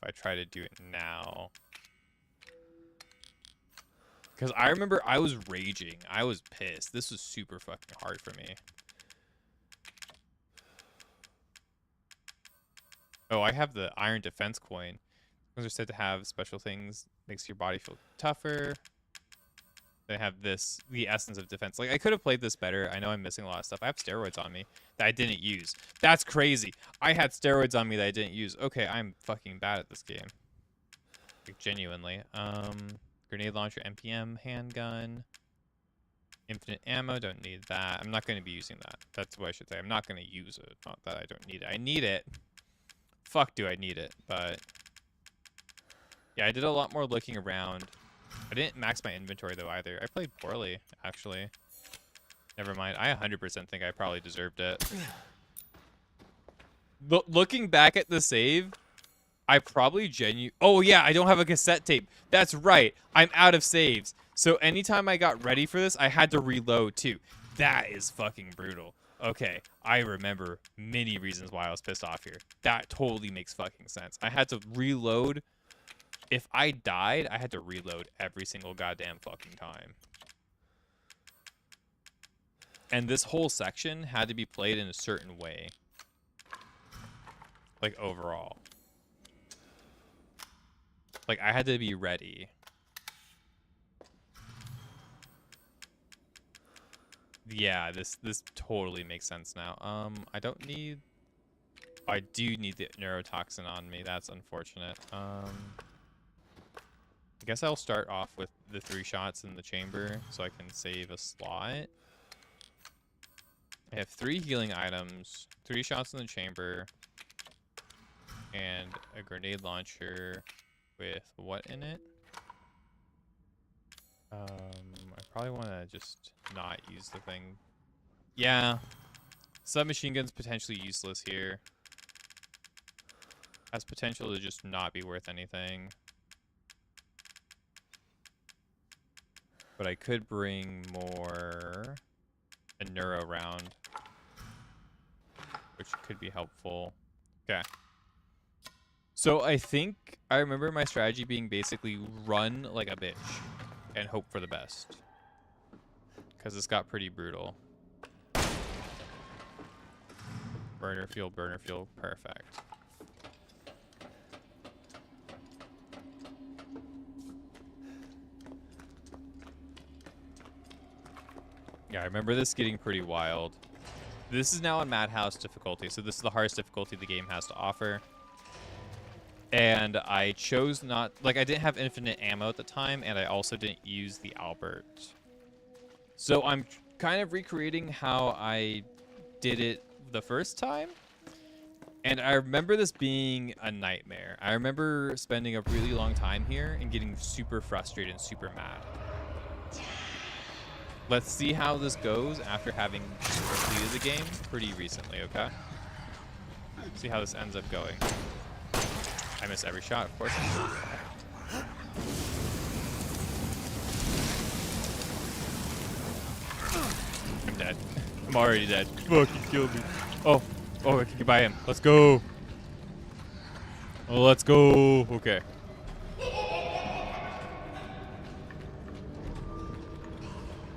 if I try to do it now. Because I remember I was raging. I was pissed. This was super fucking hard for me. Oh, I have the iron defense coin. Those are said to have special things. Makes your body feel tougher. They have this, the essence of defense. Like, I could have played this better. I know I'm missing a lot of stuff. I have steroids on me that I didn't use. That's crazy. I had steroids on me that I didn't use. Okay, I'm fucking bad at this game. Like, genuinely. Grenade launcher, MPM, handgun. Infinite ammo, don't need that. I'm not going to be using that. That's what I should say. I'm not going to use it. Not that I don't need it. I need it. Fuck do I need it, but... Yeah, I did a lot more looking around. I didn't max my inventory, though, either. I played poorly, actually. Never mind. I 100% think I probably deserved it. Looking back at the save, I probably Oh, yeah, I don't have a cassette tape. That's right. I'm out of saves. So anytime I got ready for this, I had to reload, too. That is fucking brutal. Okay, I remember many reasons why I was pissed off here. That totally makes fucking sense. I had to reload. If I died, I had to reload every single goddamn fucking time. And this whole section had to be played in a certain way. Like, overall. Like, I had to be ready. Yeah, this totally makes sense now. I don't need... I do need the neurotoxin on me. That's unfortunate. I guess I'll start off with the 3 shots in the chamber so I can save a slot. I have 3 healing items, 3 shots in the chamber, and a grenade launcher with what in it? I probably want to just not use the thing. Yeah. Submachine gun's potentially useless here. Has potential to just not be worth anything. But I could bring more a neuro round, which could be helpful. Okay. So I think I remember my strategy being basically run like a bitch and hope for the best. Because this got pretty brutal. Burner fuel, perfect. Yeah, I remember this getting pretty wild. This is now on Madhouse difficulty, so this is the hardest difficulty the game has to offer. And I chose not, like, I didn't have infinite ammo at the time, and I also didn't use the Albert. So I'm kind of recreating how I did it the first time. And I remember this being a nightmare. I remember spending a really long time here and getting super frustrated and super mad. Let's see how this goes after having completed the game pretty recently, okay? See how this ends up going. I miss every shot, of course. I'm dead. I'm already dead. Fuck, he killed me. Oh, I can get by him. Let's go. Oh, let's go. Okay.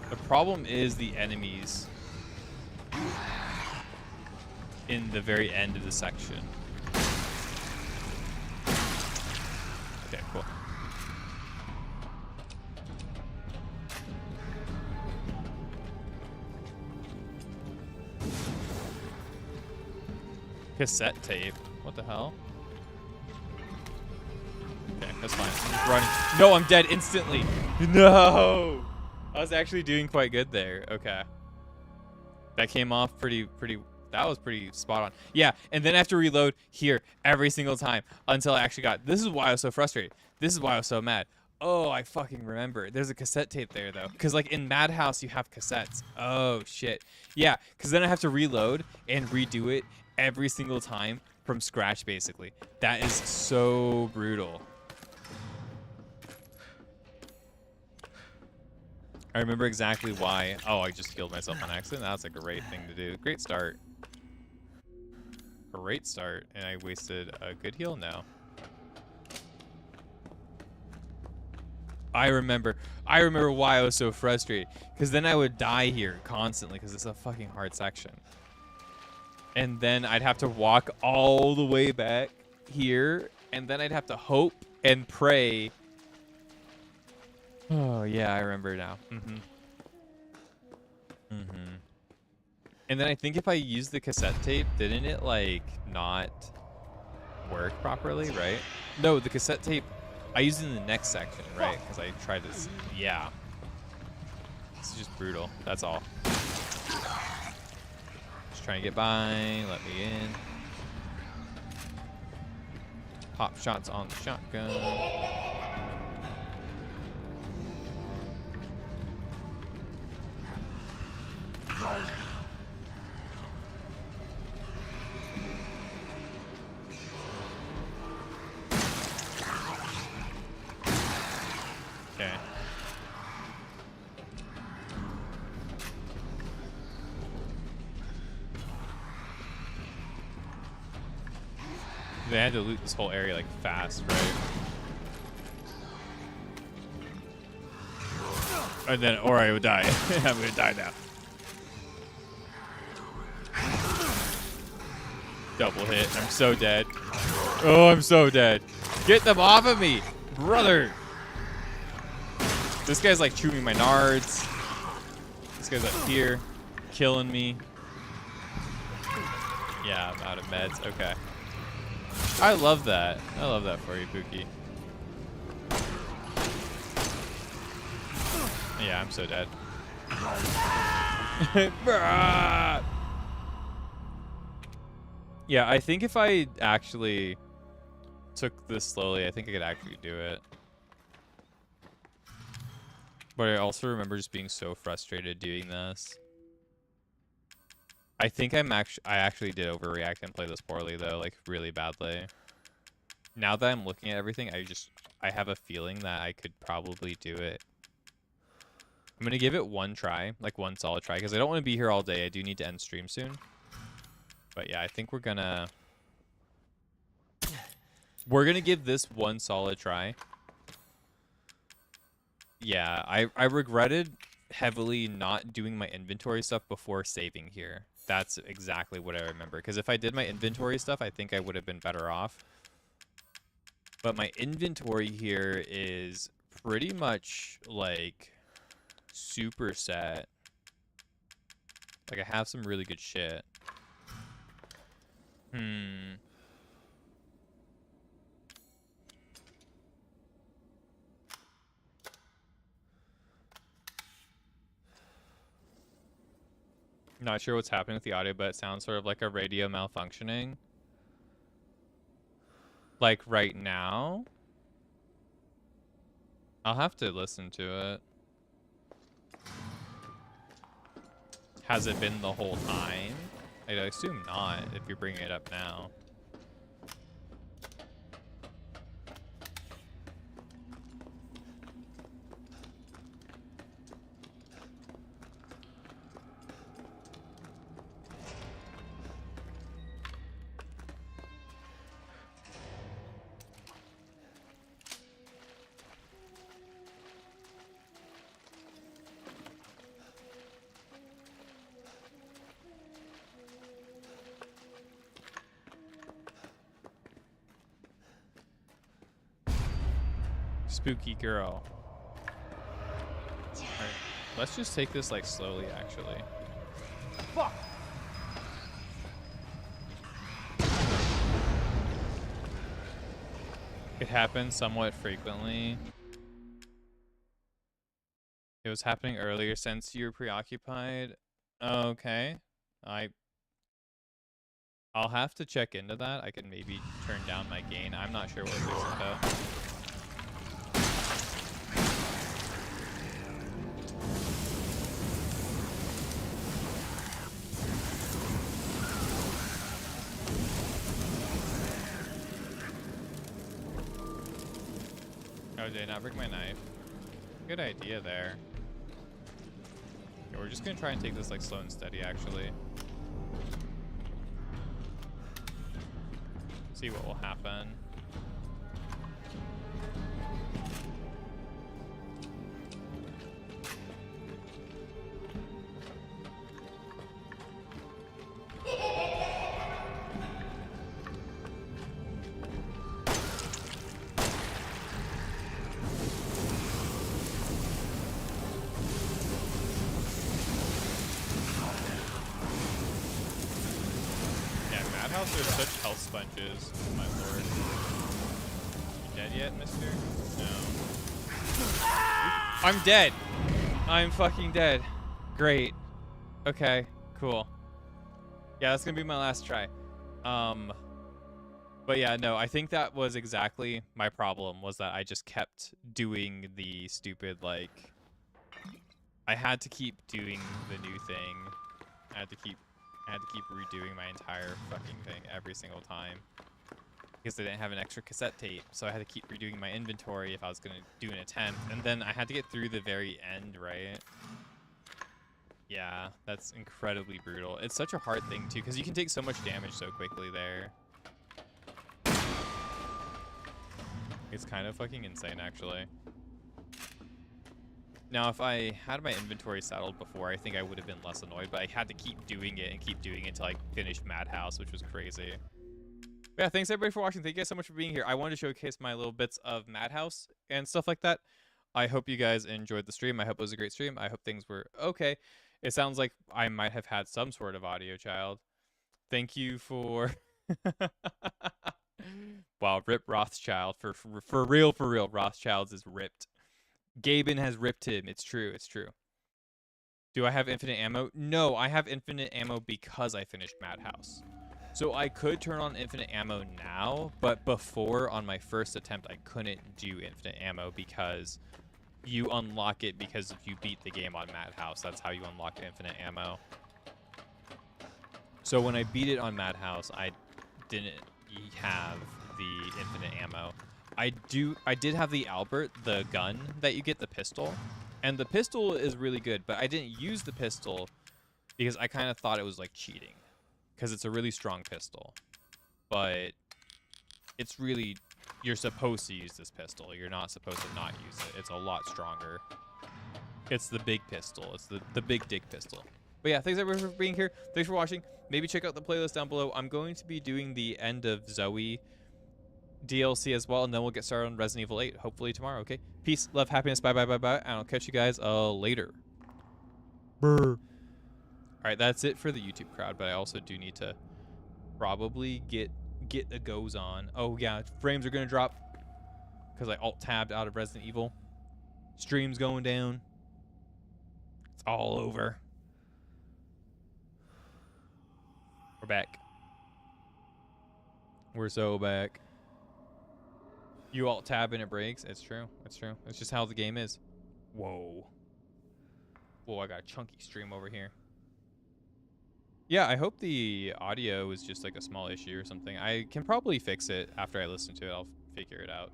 The problem is the enemies in the very end of the section. Okay, cool. Cassette tape. What the hell? Okay, that's fine. I'm just running. No, I'm dead instantly. No! I was actually doing quite good there. Okay. That came off pretty, that was pretty spot on. Yeah, and then I have to reload here every single time until I actually got, this is why I was so frustrated. This is why I was so mad. Oh, I fucking remember. There's a cassette tape there, though. Because, like, in Madhouse, you have cassettes. Oh, shit. Yeah, because then I have to reload and redo it every single time from scratch, basically. That is so brutal. I remember exactly why. Oh, I just killed myself on accident. That's a great thing to do. Great start. Great start. And I wasted a good heal? No. I remember why I was so frustrated. Because then I would die here constantly because it's a fucking hard section. And then I'd have to walk all the way back here. And then I'd have to hope and pray. Oh, yeah, I remember now. And then I think if I used the cassette tape, didn't it, like, not work properly, right? No, the cassette tape, I used it in the next section, right? Because I tried this. Yeah. This is just brutal. That's all. Just trying to get by. Let me in. Pop shots on the shotgun. Okay. They had to loot this whole area like fast, right? And then, or I would die. I'm gonna die now. Double hit. I'm so dead. Oh, I'm so dead. Get them off of me, brother. This guy's like chewing my nards. This guy's up here, killing me. Yeah, I'm out of meds. Okay. I love that. I love that for you, Pookie. Yeah, I'm so dead. Yeah, I think if I actually took this slowly, I think I could actually do it. But I also remember just being so frustrated doing this. I think I actually did overreact and play this poorly though, like really badly. Now that I'm looking at everything, I have a feeling that I could probably do it. I'm gonna give it one try, like one solid try, because I don't want to be here all day. I do need to end stream soon. But yeah, I think we're gonna give this one solid try. Yeah, I regretted heavily not doing my inventory stuff before saving here. That's exactly what I remember. Because if I did my inventory stuff, I think I would have been better off. But my inventory here is pretty much like super set. Like, I have some really good shit. Not sure what's happening with the audio, but it sounds sort of like a radio malfunctioning. Like right now. I'll have to listen to it. Has it been the whole time? I'd assume not if you're bringing it up now. Spooky girl. Alright, let's just take this like slowly, actually. Fuck! It happens somewhat frequently. It was happening earlier since you were preoccupied. Okay. I'll have to check into that. I can maybe turn down my gain. I'm not sure what it is about. Oh, did I not break my knife? Good idea there. Okay, we're just gonna try and take this like slow and steady, actually. See what will happen. There's such health sponges, my lord. You dead yet, mister? No. I'm dead! I'm fucking dead. Great. Okay, cool. Yeah, that's gonna be my last try. But yeah, no, I think that was exactly my problem, was that I just kept doing the stupid, like... I had to keep doing the new thing. I had to keep redoing my entire fucking thing every single time because I didn't have an extra cassette tape, so I had to keep redoing my inventory if I was gonna do an attempt, and then I had to get through the very end, right? Yeah, that's incredibly brutal. It's such a hard thing too, because you can take so much damage so quickly there. It's kind of fucking insane, actually. Now, if I had my inventory settled before, I think I would have been less annoyed, but I had to keep doing it and keep doing it until I finished Madhouse, which was crazy. But yeah, thanks everybody for watching. Thank you guys so much for being here. I wanted to showcase my little bits of Madhouse and stuff like that. I hope you guys enjoyed the stream. I hope it was a great stream. I hope things were okay. It sounds like I might have had some sort of audio child. Thank you for... Wow, Rip Rothschild. For real, Rothschilds is ripped. Gaben has ripped him. It's true. It's true. Do I have infinite ammo? No, I have infinite ammo because I finished Madhouse. So I could turn on infinite ammo now, but before, on my first attempt, I couldn't do infinite ammo because you unlock it because if you beat the game on Madhouse. That's how you unlock infinite ammo. So when I beat it on Madhouse, I didn't have the infinite ammo. I did have the Albert, the gun that you get, the pistol. And the pistol is really good, but I didn't use the pistol because I kind of thought it was like cheating. Because it's a really strong pistol. But it's really, you're supposed to use this pistol. You're not supposed to not use it. It's a lot stronger. It's the big pistol. It's the big dick pistol. But yeah, thanks everyone for being here. Thanks for watching. Maybe check out the playlist down below. I'm going to be doing the End of Zoe DLC as well, and then we'll get started on Resident Evil 8 hopefully tomorrow. Okay, peace, love, happiness, bye, and I'll catch you guys later. Brr. right, that's it for the YouTube crowd, but I also do need to probably get the goes on. Oh yeah, frames are gonna drop because I alt-tabbed out of Resident Evil. Stream's going down. It's all over. We're back. We're so back. You alt-tab and it breaks. It's true. It's true. It's just how the game is. Whoa. Whoa, I got a chunky stream over here. Yeah, I hope the audio is just like a small issue or something. I can probably fix it after I listen to it. I'll figure it out.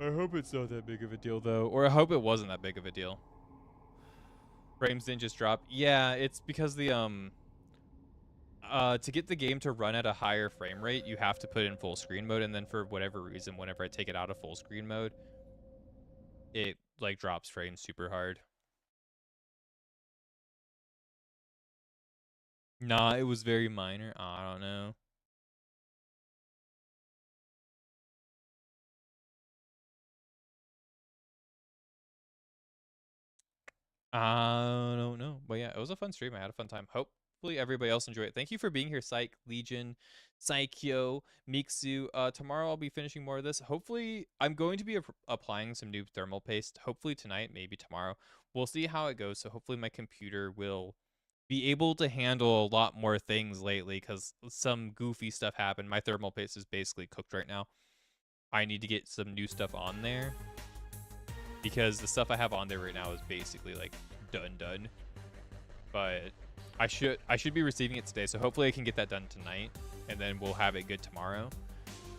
I hope it's not that big of a deal, though. Or I hope it wasn't that big of a deal. Frames didn't just drop. Yeah, it's because the, to get the game to run at a higher frame rate, you have to put it in full screen mode. And then for whatever reason, whenever I take it out of full screen mode, it, like, drops frames super hard. Nah, it was very minor. I don't know. I don't know. But yeah, it was a fun stream. I had a fun time. Hopefully everybody else enjoyed it. Thank you for being here, Psych, Legion, Psycho, Mixu. Tomorrow I'll be finishing more of this. Hopefully, I'm going to be applying some new thermal paste. Hopefully tonight, maybe tomorrow. We'll see how it goes. So hopefully my computer will be able to handle a lot more things lately because some goofy stuff happened. My thermal paste is basically cooked right now. I need to get some new stuff on there because the stuff I have on there right now is basically like done. But I should be receiving it today, so hopefully I can get that done tonight, and then we'll have it good tomorrow.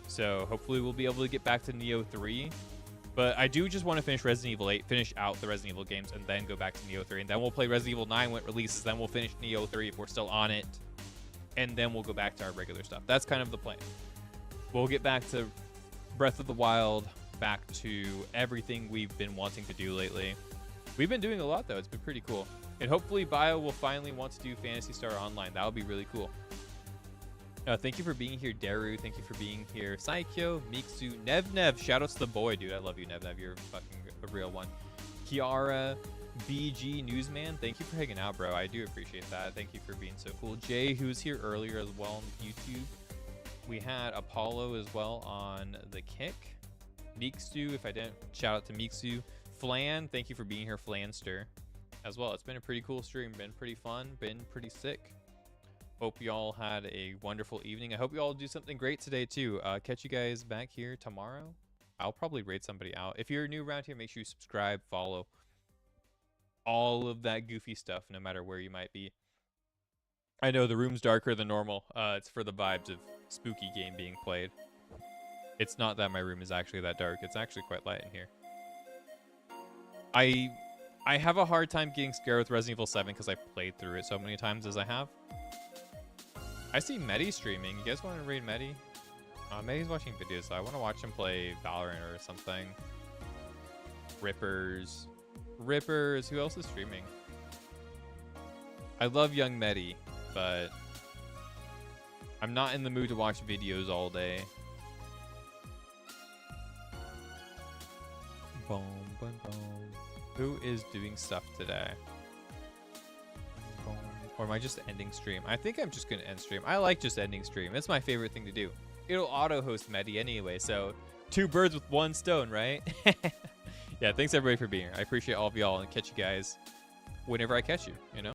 So hopefully we'll be able to get back to Neo 3. But I do just want to finish Resident Evil 8, finish out the Resident Evil games, and then go back to Neo 3. And then we'll play Resident Evil 9 when it releases. Then we'll finish Neo 3 if we're still on it. And then we'll go back to our regular stuff. That's kind of the plan. We'll get back to Breath of the Wild, back to everything we've been wanting to do lately. We've been doing a lot, though. It's been pretty cool. And hopefully Bio will finally want to do Phantasy Star Online. That would be really cool. Thank you for being here, Daru. Thank you for being here, Saikyo, Mixu, Nev. Shout out to the boy, dude. I love you, Nev. You're fucking a real one. Kiara, BG Newsman. Thank you for hanging out, bro. I do appreciate that. Thank you for being so cool. Jay, who was here earlier as well on YouTube. We had Apollo as well on the kick. Mixu, if I didn't shout out to Mixu. Flan, thank you for being here, Flanster, as well. It's been a pretty cool stream. Been pretty fun. Been pretty sick. Hope you all had a wonderful evening. I hope you all do something great today, too. Catch you guys back here tomorrow. I'll probably raid somebody out. If you're new around here, make sure you subscribe, follow. All of that goofy stuff, no matter where you might be. I know the room's darker than normal. It's for the vibes of spooky game being played. It's not that my room is actually that dark. It's actually quite light in here. I have a hard time getting scared with Resident Evil 7 because I played through it so many times as I have. I see Medi streaming. You guys want to raid Medi? Medi's watching videos, so I want to watch him play Valorant or something. Rippers. Who else is streaming? I love young Medi, but I'm not in the mood to watch videos all day. Boom, boom, boom. Who is doing stuff today? Or am I just ending stream? I think I'm just going to end stream. I like just ending stream. It's my favorite thing to do. It'll auto-host Medi anyway, so 2 birds with 1 stone, right? Yeah, thanks everybody for being here. I appreciate all of y'all, and catch you guys whenever I catch you, you know?